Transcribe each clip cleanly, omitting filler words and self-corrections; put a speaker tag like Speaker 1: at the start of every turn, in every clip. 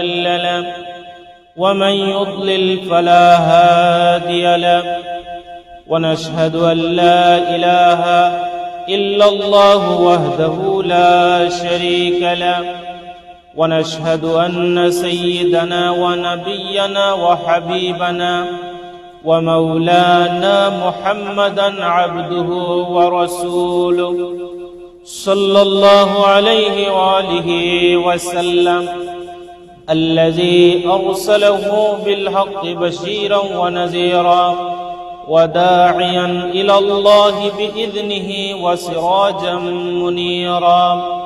Speaker 1: له ومن يضلل فلا هادي له ونشهد أن لا إله إلا الله وحده لا شريك له ونشهد أن سيدنا ونبينا وحبيبنا ومولانا محمدا عبده ورسوله صلى الله عليه وآله وسلم الذي أرسله بالحق بشيرا ونذيرا وداعيا إلى الله بإذنه وسراجا منيرا.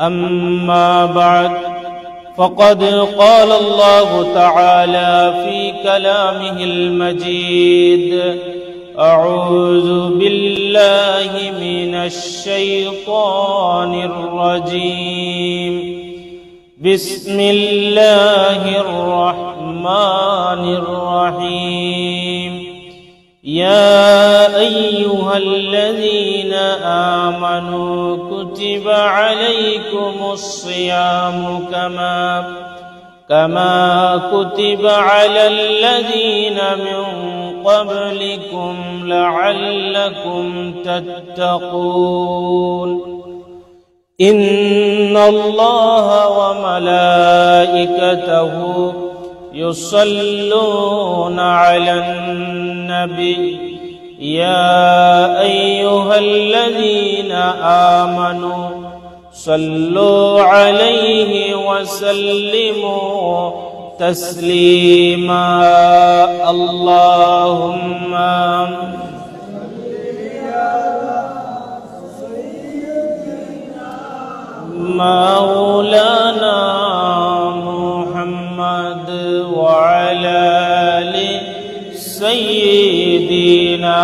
Speaker 1: أما بعد، فقد قال الله تعالى في كلامه المجيد: أعوذ بالله من الشيطان الرجيم. بسم الله الرحمن الرحيم. يا أيها الذين آمنوا كتب عليكم الصيام كما كتب على الذين من قبلكم لعلكم تتقون. إن الله وملائكته يصلون على النبي يا أيها الذين آمنوا صلوا عليه وسلموا تسليما. اللهم مولانا محمد وعلى آل سيدنا.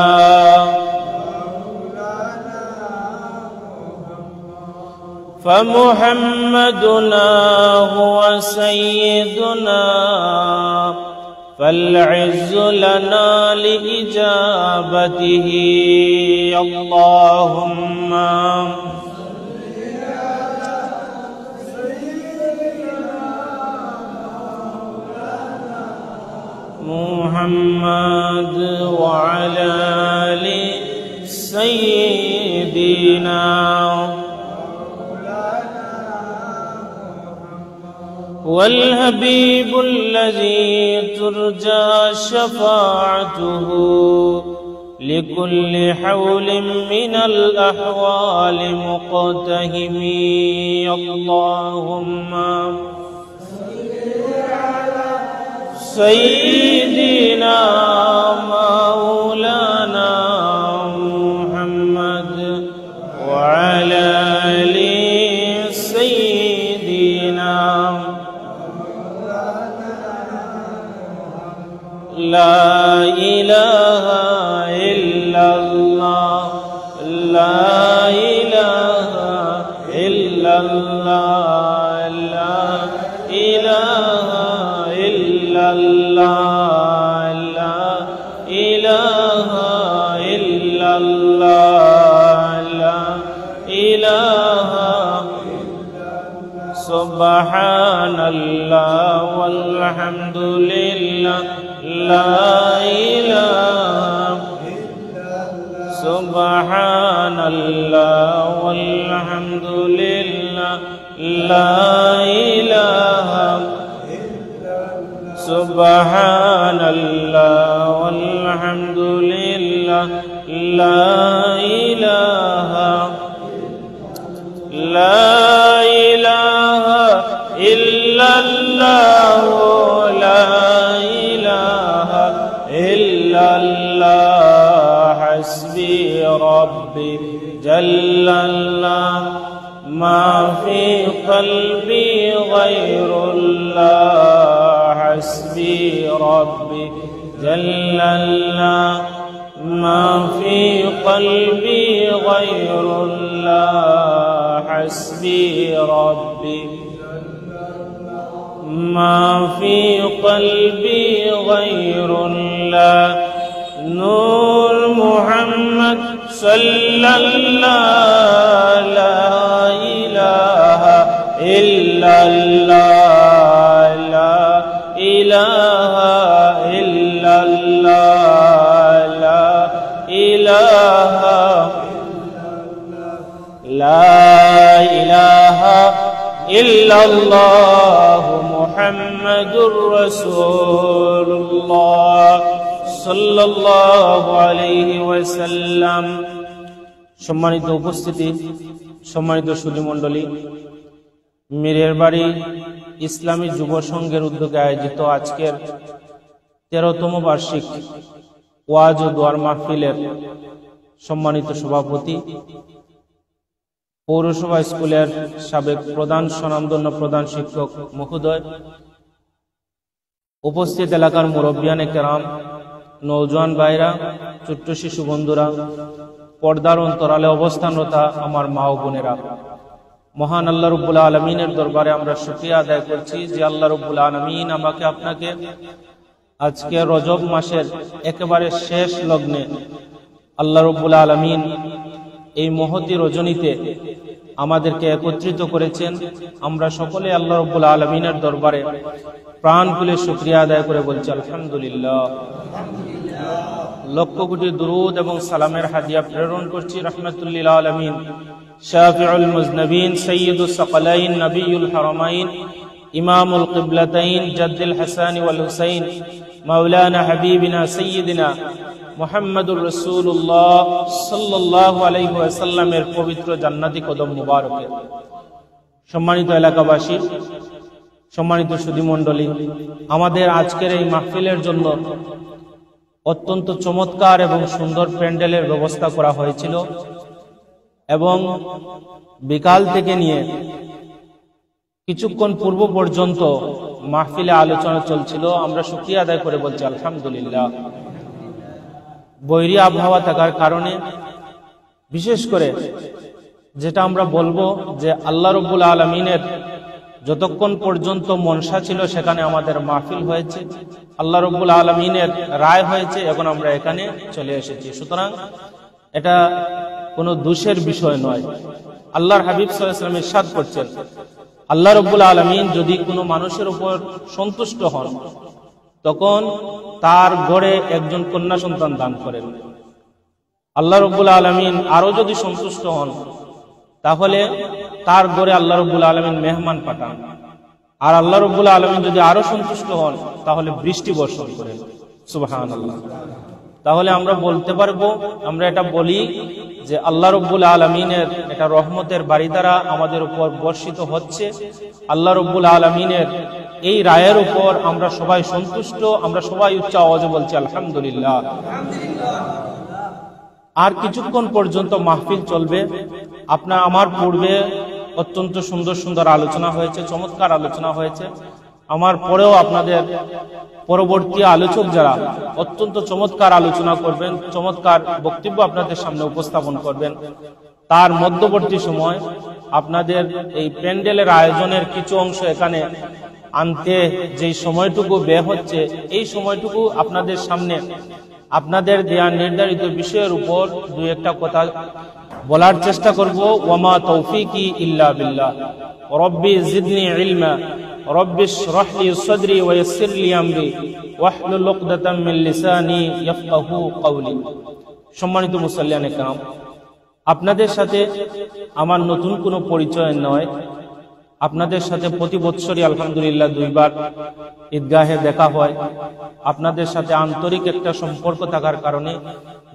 Speaker 1: فمحمدنا هو سيدنا فالعز لنا لإجابته. اللهم محمد وعلى آل سيدنا. والحبيب الذي ترجى شفاعته لكل حول من الأحوال مقتهمي. اللهم سيدنا مولانا محمد وعلى آل سيدنا. لا إله إلا الله لا إله إلا الله لا إله إلا الله لا إله إلا الله لا إله. سبحان الله والحمد لله لا إله. سبحان الله والحمد لله لا إله. سبحان الله والحمد لله لا إله. لا إله إلا الله لا إله إلا الله. حسبي ربي جل الله ما في قلبي غير الله. حسبي ربي جل الله ما في قلبي غير الله. حسبي ربي ما في قلبي غير الله. نور محمد صلى الله لا إله إلا الله ইল্লাল্লাহু মুহাম্মাদুর রাসূলুল্লাহ সাল্লাল্লাহু আলাইহি ওয়াসাল্লাম। সম্মানিত উপস্থিতি, সম্মানিত সুধীমণ্ডলী, মীরের বাড়ি ইসলামী যুব সংঘের উদ্যোগে আয়োজিত আজকের 13তম বার্ষিক ওয়াজ ও দোয়ার মাহফিলের সম্মানিত সভাপতি, পৌরসভা স্কুলের সাবেক প্রধান, স্বনামধন্য প্রধান শিক্ষক মহোদয়, উপস্থিত এলাকার মুরব্বিয়ানে কেরাম, নওজোয়ান ভাইরা, ছোট্ট শিশু বন্ধুরা, পর্দার অন্তরালে অবস্থানরত আমার মা ও বোনেরা, মহান আল্লাহ রাব্বুল আলামিনের দরবারে আমরা শুকরিয়া আদায় করছি যে আল্লাহ রাব্বুল আলামিন আমাকে আপনাকে আজকে রজব মাসের একেবারে শেষ লগ্নে আল্লাহ রাব্বুল আলামিন এই মহতী রজনীতে আমাদেরকে একত্রিত করেছেন। আমরা সকলে আল্লাহ রাব্বুল আলামিনের দরবারে প্রাণ খুলে শুকরিয়া আদায় করে বলছি আলহামদুলিল্লাহ। লক্ষ কোটি দুরুদ এবং সালামের হাদিয়া প্রেরণ করছি রাহমাতুল লিল আলামিন, শাফিউল মুজনবিন, সাইয়্যিদুস সাকালাইন, নবিয়ুল হারামাইন, ইমামুল কিবলাতাইন, জাদ্দুল হাসান ওয়াল হুসাইন, মাওলানা হাবিবিনা সাইয়্যিদিনা মুহাম্মাদুর রাসূলুল্লাহ সাল্লাল্লাহু আলাইহি ওয়াসাল্লামের পবিত্র জান্নাতি কদম মুবারকে। সম্মানিত এলাকাবাসী, সম্মানিত সুধীমণ্ডলী, আমাদের আজকের এই মাহফিলের জন্য অত্যন্ত চমৎকার এবং সুন্দর প্যান্ডেলের ব্যবস্থা করা হয়েছিল এবং বিকাল থেকে নিয়ে কিছুক্ষণ পূর্ব পর্যন্ত মাহফিলে আলোচনা চলছিল। আমরা শুকরিয়া আদায় করে বলছি আলহামদুলিল্লাহ। বৈরী আবহাওয়া থাকার কারণে বিশেষ করে যেটা আমরা বলবো যে আল্লাহ রাব্বুল আলামিনের যতক্ষণ পর্যন্ত মনসা ছিল সেখানে আমাদের মাহফিল হয়েছে, আল্লাহ রাব্বুল আলামিনের রায় হয়েছে, এখন আমরা এখানে চলে এসেছি। সুতরাং এটা কোনো দোষের বিষয় নয়। আল্লাহর হাবিব সাল্লাল্লাহু আলাইহি ওয়াসাল্লাম ইরশাদ করছেন, আল্লাহ রাব্বুল আলামিন যদি কোনো মানুষের উপর সন্তুষ্ট হন তখন তার ঘরে একজন কন্যা সন্তান দান করেন। আল্লাহ রাব্বুল আলামিন আরো যদি সন্তুষ্ট হন তাহলে তার ঘরে আল্লাহ রাব্বুল আলামিন মেহমান পাঠান। আর আল্লাহ রাব্বুল আলামিন যদি আরো সন্তুষ্ট হন তাহলে বৃষ্টি বর্ষণ করেন। সুবহানাল্লাহ। তাহলে আমরা বলতে পারবো, আমরা এটা বলি যে আল্লাহ রাব্বুল আলামিনের এটা রহমতের বাড়ি দ্বারা আমাদের উপর বর্ষিত হচ্ছে। আল্লাহ রাব্বুল আলামিনের এই রায়ের উপর আমরা সবাই সন্তুষ্ট, আমরা সবাই উচ্চ আওয়াজে বলছি আলহামদুলিল্লাহ। আর কিছুক্ষণ পর্যন্ত মাহফিল চলবে। আমার পূর্বে অত্যন্ত সুন্দর সুন্দর আলোচনা হয়েছে, চমৎকার আলোচনা হয়েছে। আমার পরেও আপনাদের পরবর্তী আলোচক যারা অত্যন্ত চমৎকার আলোচনা করবেন, চমৎকার বক্তব্য আপনাদের সামনে উপস্থাপন করবেন। তার মধ্যবর্তী সময় আপনাদের এই প্যান্ডেলের আয়োজনের কিছু অংশ এখানে আনতে যেই সময়টুকু ব্যয় হচ্ছে, এই সময়টুকু আপনাদের সামনে আপনাদের দেয়া নির্ধারিত বিষয়ের উপর দুই একটা কথা বলার চেষ্টা করব। ওয়ামা তৌফিকি ইল্লা বিল্লাহ, রব্বি জিদনি ইলমা, রব্বি ইশরাহ লি সাদরি ওয়া ইয়াসসির লি আমরি ওয়াহলুল উকদাতাম মিন লিসানি ইয়াফকাহু কওলি। সম্মানিত মুসাল্লিয়ানে কেরাম, আপনাদের সাথে আমার নতুন কোনো পরিচয় নয়। আপনাদের সাথে প্রতি বৎসরই আলহামদুলিল্লাহ 2 বার ঈদগাহে দেখা হয়। আপনাদের সাথে আন্তরিক একটা সম্পর্ক থাকার কারণে,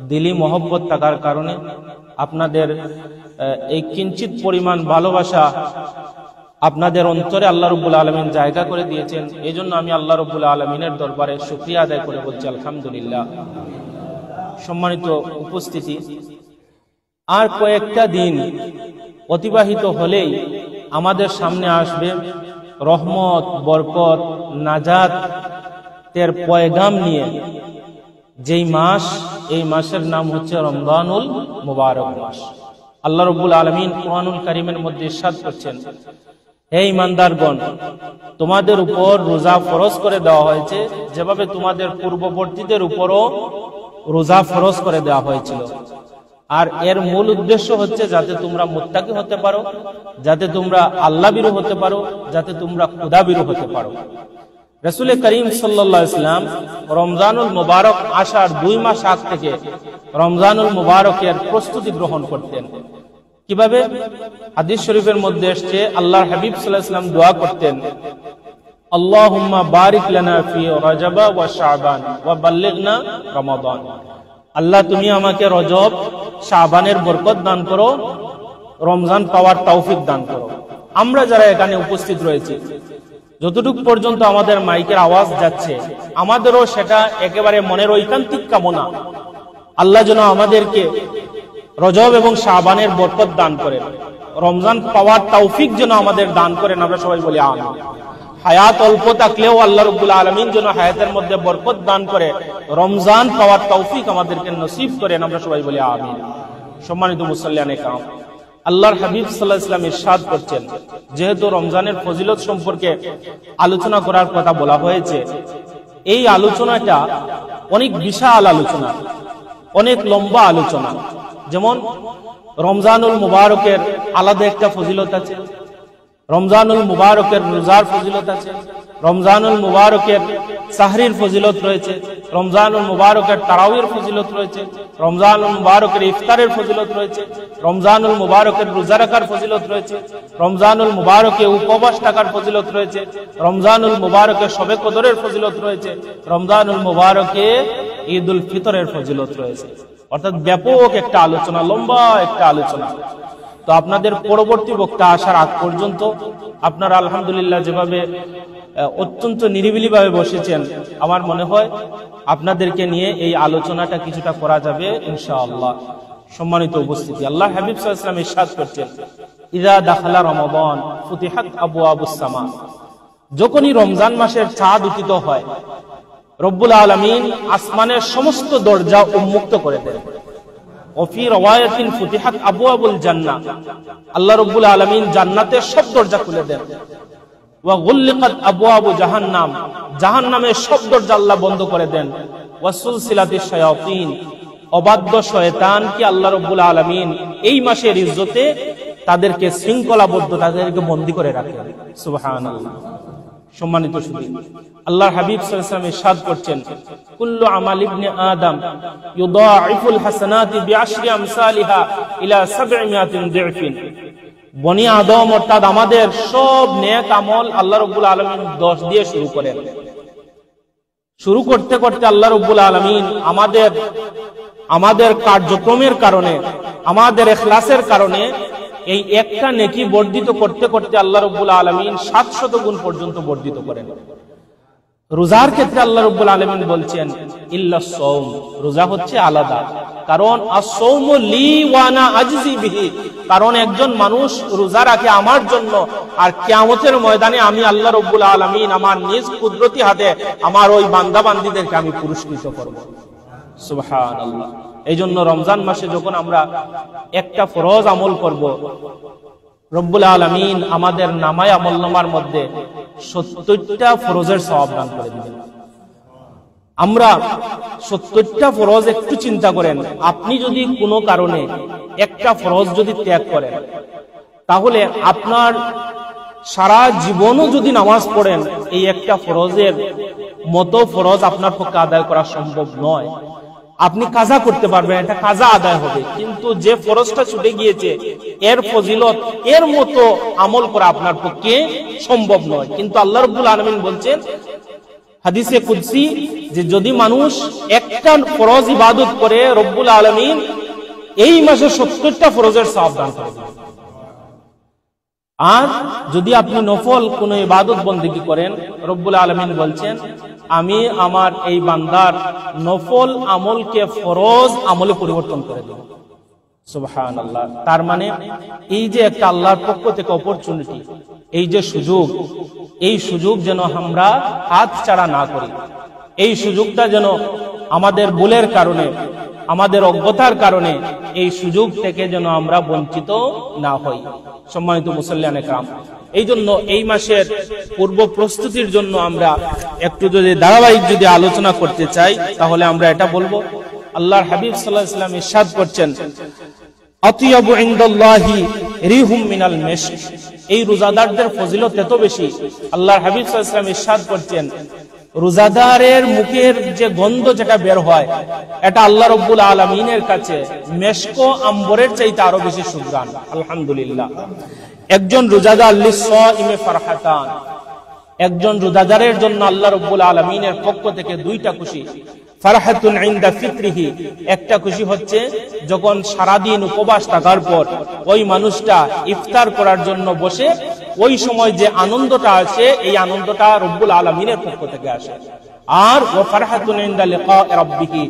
Speaker 1: দিলি মহব্বত থাকার কারণে, আপনাদের এই কিঞ্চিত পরিমাণ ভালোবাসা আপনাদের অন্তরে আল্লাহ রাব্বুল আলামিন জায়গা করে দিয়েছেন। এই জন্য আমি আল্লাহ রাব্বুল আলামিনের দরবারে শুকরিয়া আদায় করে বলছি আলহামদুলিল্লাহ। সম্মানিত উপস্থিতি, আর কয়েকটা দিন অতিবাহিত হলেই আমাদের সামনে আসবে রহমত, বরকত, নাজাতের পয়গাম নিয়ে যেই মাস, এই মাসের নাম হচ্ছে রমজানুল মুবারক মাস। আল্লাহ রাব্বুল আলামিন কুরআনুল কারীমের মধ্যে ইরশাদ করছেন, হে ঈমানদারগণ, তোমাদের উপর রোজা ফরজ করে দেওয়া হয়েছে যেভাবে তোমাদের পূর্ববর্তীদের উপরও রোজা ফরজ করে দেওয়া হয়েছিল। আর এর মূল উদ্দেশ্য হচ্ছে যাতে তোমরা মুত্তাকি হতে পারো, যাতে তোমরা আল্লাহ ভীরু হতে পারো, যাতে তোমরা খোদা ভীরু হতে পারো। রাসূল করিম সাল্লাল্লাহু আলাইহি ওয়াসাল্লাম রমজানুল মুবারক আসার 2 মাস আগ থেকে রমজানুল মুবারকের প্রস্তুতি গ্রহণ করতেন। কিভাবে? হাদিস শরীফের মধ্যে এসেছে আল্লাহর হাবিব সাল্লাল্লাহু আলাইহি ওয়াসাল্লাম দোয়া করতেন, আল্লাহুম্মা বারিক লানা ফি রজব ওয়া শাবান ওয়া বাল্লিগনা রমাদান। আল্লাহ তুমি আমাকে রজব শাবানের বরকত দান করো, রমজান পাওয়ার তৌফিক দান করো। আমরা যারা এখানে উপস্থিত রয়েছি, যতটুকু পর্যন্ত আমাদের মাইকের আওয়াজ যাচ্ছে, আমাদেরও সেটা একেবারে মনের ঐকান্তিক কামনা, আল্লাহ যেন আমাদেরকে রজব এবং শাবানের বরকত দান করেন, রমজান পাওয়ার তৌফিক যেন আমাদের দান করেন। আমরা সবাই বলি আমিন। হায়াত অল্প থাকলেও আল্লাহ রাব্বুল আলামিন যেন হায়াতের মধ্যে বরকত দান করে, রমজান পাওয়ার তৌফিক আমাদেরকে নসিব করেন। আমরা সবাই বলি আমিন। সম্মানিত মুসল্লিয়ানে কাম, আল্লাহর হাবিব সাল্লাল্লাহু আলাইহি ওয়াসাল্লাম ইরশাদ করছেন, যেহেতু রমজানের ফজিলত সম্পর্কে আলোচনা করার কথা বলা হয়েছে, এই আলোচনাটা অনেক বিশাল আলোচনা, অনেক লম্বা আলোচনা। যেমন রমজানুল মুবারকের আলাদা একটা ফজিলত আছে, রমজানুল মুবারকের রোজার ফজিলত আছে, রমজানুল মুবারকের সাহরির ফজিলত রয়েছে, রমজানুল মুবারকের তারাউয়ের ফজিলত রয়েছে, রমজানুল মুবারকের ইফতারের ফজিলত রয়েছে, রমজানুল মুবারকের রোজা রাখার ফজিলত রয়েছে, রমজানুল মুবারকে উপবাস থাকার ফজিলত রয়েছে, রমজানুল মুবারকে শবে কদরের ফজিলত রয়েছে, রমজানুল মুবারকে ঈদুল ফিতরের ফজিলত রয়েছে। অর্থাৎ ব্যাপক একটা আলোচনা, লম্বা একটা আলোচনা। তো আপনাদের পরবর্তী বক্তা আসার আগ পর্যন্ত আপনারা আলহামদুলিল্লাহ যেভাবে অত্যন্ত নিরিবিলি ভাবে বসেছেন, আমার মনে হয় আপনাদেরকে নিয়ে এই আলোচনাটা কিছুটা করা যাবে ইনশাআল্লাহ। সম্মানিত উপস্থিতি, আল্লাহ হাবিব সাল্লাল্লাহু আলাইহি ওয়াসাল্লাম ইরশাদ করছেন, ইযা দাখালা রমাদান ফুতিহাত আবওয়াবুস সামা। যখনই রমজান মাসের চাঁদ উদিত হয়, রব্বুল আলামিন আসমানের সমস্ত দরজা উন্মুক্ত করে দেন। ওফি রাওয়ায়াতিন ফুতিহাত আবওয়াবুল জান্নাহ, আল্লাহ রাব্বুল আলামিন জান্নাতের সব দরজা খুলে দেন। ওয়া গুল্লিকাত আবওয়াবু জাহান্নাম, জাহান্নামের সব দরজা আল্লাহ বন্ধ করে দেন। ওয়া সুলসিলাতিশ শায়াতিন, অবাধ্য শয়তানকে আল্লাহ রাব্বুল আলামিন এই মাসের ইজ্জতে তাদেরকে শৃঙ্খলাবদ্ধ, তাদেরকে বন্দী করে রাখেন। সুবহানাল্লাহ। সম্মানিত সুধী, আল্লাহর হাবিব সাল্লাল্লাহু আলাইহি ওয়াসাল্লাম ইরশাদ করছেন, কুল্লু আমাল ইবনে আদম ইউদাঈফুল হাসানাতি বিআশরি আমসালিহা ইলা 700 দিফিন। বনি আদম অর্থাৎ আমাদের সব নেক আমল আল্লাহ রাব্বুল আলামিন 10 দিয়ে শুরু করেন। শুরু করতে করতে আল্লাহ রাব্বুল আলামিন আমাদের কার্যক্রমের কারণে, আমাদের ইখলাসের কারণে এই একটা নেকি বর্ধিত করতে করতে আল্লাহ রাব্বুল আলামিন 700 গুণ পর্যন্ত বর্ধিত করেন। রোজার ক্ষেত্রে আল্লাহ রাব্বুল আলামিন বলছেন, ইল্লাস সাওম, রোজা হচ্ছে আলাদা, কারণ আস-সাওমু লি ওয়া আনা আজজি বিহি, কারণ একজন মানুষ রোজা রাখে আমার জন্য, আর কিয়ামতের ময়দানে আমি আল্লাহ রাব্বুল আলামিন আমার নিজ কুদরতি হাতে আমার ওই বান্দা বান্দীদেরকে আমি পুরস্কৃত করব। সুবহানাল্লাহ। এই জন্য রমজান মাসে যখন আমরা একটা ফরজ আমল করব, রব্বুল আলামিন আমাদের নামায় আমলনামার মধ্যে 70টা ফরজের সওয়াব দান করে দিবেন। আমরা 70টা ফরজ, একটু চিন্তা করেন, আপনি যদি কোনো কারণে একটা ফরজ যদি ত্যাগ করেন, তাহলে আপনার সারা জীবনও যদি নামাজ পড়েন, এই একটা ফরজের মতো ফরজ আপনার পক্ষে আদায় করা সম্ভব নয়। আপনি কাজা করতে পারবেন, এটা কাজা আদায় হবে, কিন্তু যে ফরজটা ছুটে গিয়েছে এর ফজিলত, এর মতো আমল করা আপনার পক্ষে সম্ভব নয়। কিন্তু আল্লাহ রাব্বুল আলামিন বলছেন হাদিসে কুদসি যে যদি মানুষ একটা ফরজ ইবাদত করে, রব্বুল আলামিন এই মাসে 70টা ফরজের সওয়াব দান করে দেন। আর যদি আপনি নফল কোন ইবাদত বন্দেগী করেন, রব্বুল আলামিন বলছেন আমি আমার এই বান্দার নফল আমলকে ফরজ আমলে পরিবর্তন করে দেব। সুবহানাল্লাহ। তার মানে এই যে একটা আল্লাহর পক্ষ থেকে অপরচুনিটি, এই যে সুযোগ, এই সুযোগ যেন আমরা হাত ছাড়া না করি। এই সুযোগটা যেন আমাদের ভুলের কারণে, আমাদের অজ্ঞতার কারণে এই সুযোগ থেকে যেন আমরা বঞ্চিত না হই। সম্মানিত মুসল্লিয়ানে کرام, এই জন্য এই মাসের পূর্ব প্রস্তুতির জন্য আমরা একটু যদি ধারাবাহিক যদি আলোচনা করতে চাই, তাহলে আমরা এটা বলবো, আল্লাহর হাবিব সাল্লাল্লাহু আলাইহি ওয়াসাল্লাম ইরশাদ করছেন, আতিয়াবু ইনদাল্লাহি রিহুম মিনাল মিশক। এই রোজাদারদের ফজিলত এত বেশি, আল্লাহর হাবিব সাল্লাল্লাহু আলাইহি ওয়াসাল্লাম ইরশাদ করছেন রোজাদারের মুখের যে গন্ধ যেটা বের হয়, এটা আল্লাহ রাব্বুল আলামিনের কাছে মেশকো আম্বরের চাইতে আরো বেশি সুঘ্রাণ। আলহামদুলিল্লাহ। একজন রোজাদার লিসাইমে ফারহাতান, একজন রোজাদারের জন্য আল্লাহ রাব্বুল আলামিনের পক্ষ থেকে দুইটা খুশি। ফারহাতুন ইনদা ফিতরিহি, একটা খুশি হচ্ছে যখন সারাদিন উপবাস থাকার পর ওই মানুষটা ইফতার করার জন্য বসে, ওই সময় যে আনন্দটা আসে, এই আনন্দটা রব্বুল আলামিনের পক্ষ থেকে আসে। আর ওয়া ফারহাতুন ইনদা লিকা রাব্বিহি,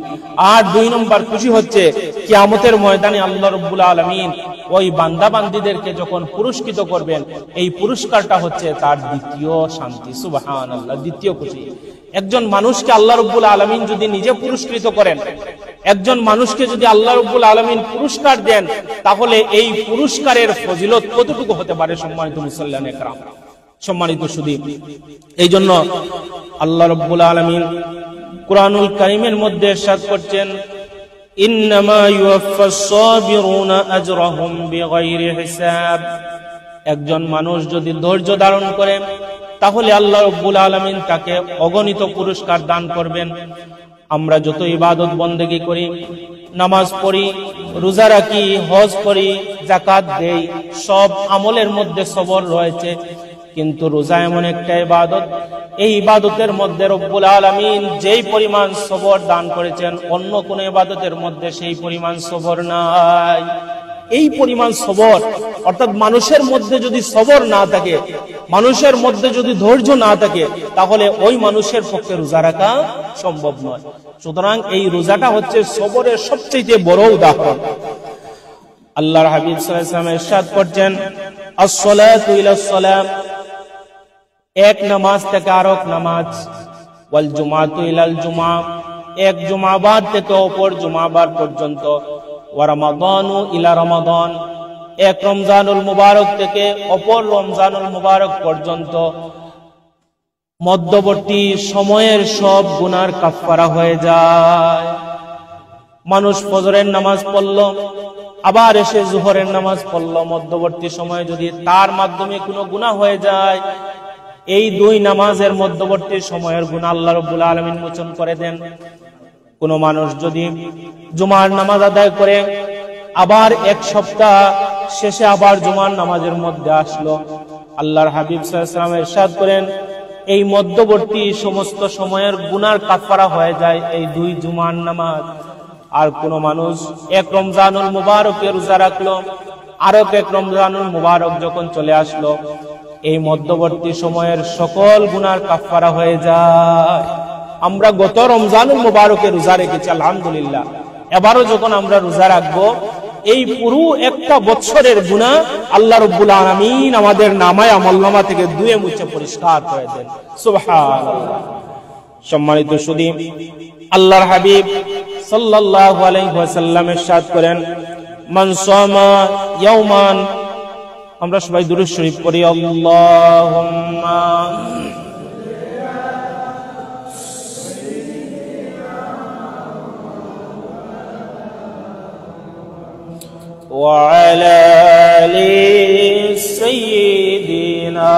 Speaker 1: আর দুই নম্বর খুশি হচ্ছে কিয়ামতের ময়দানে আল্লাহ রাব্বুল আলামিন ওই বান্দা বান্দীদেরকে যখন পুরস্কৃত করবেন, এই পুরস্কারটা হচ্ছে তার দ্বিতীয় শান্তি। সুবহানাল্লাহ, দ্বিতীয় খুশি। একজন মানুষকে আল্লাহ রাব্বুল আলামিন যদি নিজে পুরস্কৃত করেন, একজন মানুষকে যদি আল্লাহ রাব্বুল আলামিন পুরস্কার দেন, তাহলে এই পুরস্কারের ফজিলত কতটুকু হতে পারে সম্মানিত মুসল্লিয়ানে কেরাম, সম্মানিত সুধী। এই জন্য আল্লাহ রাব্বুল আলামিন কুরআনুল কারীমের মধ্যে ইরশাদ করছেন, ইন্নামা ইউওয়াফাস সাবিরুনা আজরাহুম বিগাইরি হিসাব। একজন মানুষ যদি ধৈর্য ধারণ করে, তাহলে আল্লাহ রাব্বুল আলামিন তাকে অগণিত পুরস্কার দান করবেন। আমরা যত ইবাদত বন্দেগী করি, নামাজ পড়ি, রোজা রাখি, হজ করি, যাকাত দেই, সব আমলের মধ্যে সবর রয়েছে। কিন্তু রোজা এমন একটা ইবাদত, এই ইবাদতের মধ্যে রব্বুল আলামিন যেই পরিমাণ সবর দান করেছেন, অন্য কোন ইবাদতের মধ্যে সেই পরিমাণ সবর নাই। এই পরিমাণ সবর, অর্থাৎ মানুষের মধ্যে যদি সবর না থাকে, মানুষের মধ্যে যদি ধৈর্য না থাকে, তাহলে ওই মানুষের পক্ষে রোজা রাখা সম্ভব নয়। সুতরাং এই রোজাটা হচ্ছে সবরের সবচেয়ে বড় উদাহরণ। আল্লাহর হাবিব সাল্লাল্লাহু আলাইহি ওয়াসাল্লাম ইরশাদ করছেন, আস-সালাতু ইলাস সালাম, এক নামাজ থেকে আরেক নামাজ, ওয়াল জুমাতু ইলাল জুমা, এক জুমাবার থেকে অপর জুমাবার পর্যন্ত, ওয়া রমাদানু ইলা রমাদান, এক রমজানুল মুবারক থেকে অপর রমজানুল মুবারক পর্যন্ত। মধ্যবর্তী সময়ের সব গুনার কাফফারা হয়ে যায়। মানুষ ফজরের নামাজ পড়ল, আবার এসে জোহরের নামাজ পড়ল, মধ্যবর্তী সময়ে যদি তার মাধ্যমে কোনো গুনাহ হয়ে যায়, এই দুই নামাজের মধ্যবর্তী সময়ের গুনাহ আল্লাহ রাব্বুল আলামিন মোচন করে দেন। কোন মানুষ যদি জুমার নামাজ আদায় করে, আবার এক সপ্তাহ শেষে আবার জুমার নামাজের মধ্যে আসলো, আল্লাহর হাবিব সাল্লাল্লাহু আলাইহি ওয়াসাল্লাম ইরশাদ করেন, এই মধ্যবর্তী সমস্ত সময়ের গুনার কাফফারা হয়ে যায় এই দুই জুমার নামাজ। আর কোন মানুষ এক রমজানুল মুবারকে রোজা রাখলো, আর এক রমজানুল মুবারক যখন চলে আসলো, এই মধ্যবর্তী সময়ের সকল গুনার কাফফারা হয়ে যায়। আমরা গত রমজানুল মুবারকে রোজা রেখেছি, আলহামদুলিল্লাহ। এবারও যখন আমরা রোজা রাখবো, এই পুরো একটা বছরের গুনাহ আল্লাহ রাব্বুল আলামিন আমাদের নামায় আমলনামা থেকে ধুয়ে মুছে পরিষ্কার করে দেন। সুবহানাল্লাহ। সম্মানিত সুধী, আল্লাহর হাবিব সাল্লাল্লাহু আলাইহি ওয়াসাল্লাম ইরশাদ করেন, মান সামা ইয়াওমান, আমরা সবাই দুরূদ শরীফ পড়ি, আল্লাহুম্মা وعلى آل سيدنا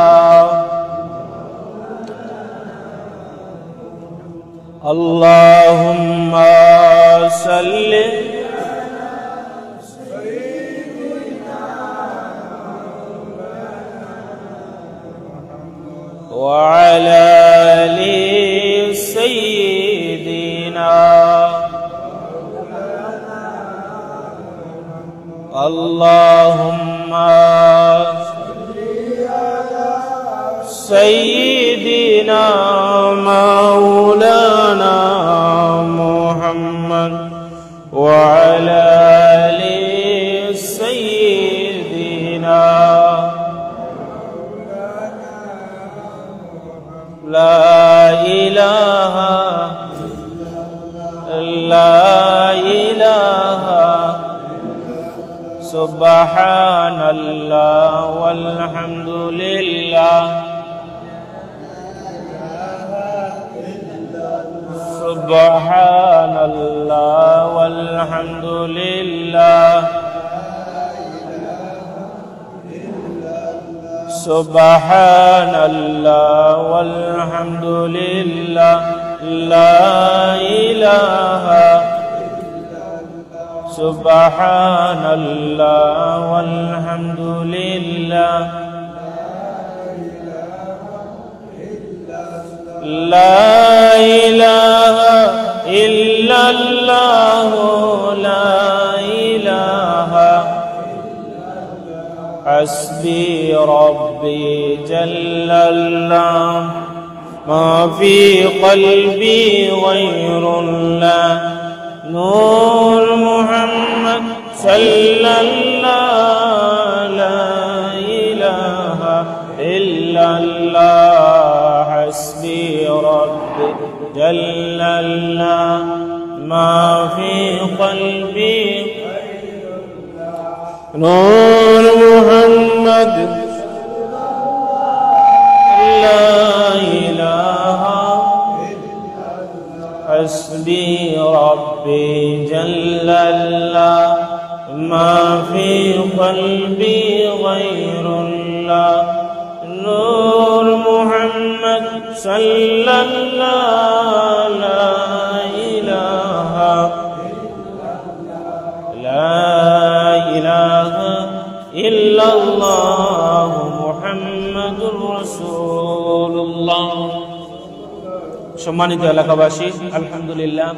Speaker 1: اللهم صل وعلى آل سيدنا اللهم سيدنا مولانا محمد وعلى آل سيدنا لا إله لا إله سبحان الله والحمد لله سبحان الله والحمد لله সুবহানাল্লাহ ওয়ালহামদুলিল্লাহ লা ইলাহা সুবহানাল্লাহ ওয়ালহামদুলিল্লাহ লা ইলাহা ইল্লাল্লাহ লা ইলাহা হাসবি রব্বি জাল্লাল্লাহ মা ফি কলবি গায়রুল্লাহ নূর মুহাম্মদ সাল্লাল্লাহু লা ইলাহা ইল্লাল্লাহ হাসবি রব্বি জাল্লাল্লাহ মা ফি কলবি নূর মুহাম্মদ লা ইলাহা হাসবি রব্বি জাল্লাল্লাহ মা ফি কলবি গায়রুল্লাহ নূর মুহাম্মদ সাল্লাল্লাহু লা ইলাহা ইল্লাল্লাহ মুহাম্মাদুর রাসূলুল্লাহ। সম্মানিত এলাকাবাসী, আলহামদুলিল্লাহ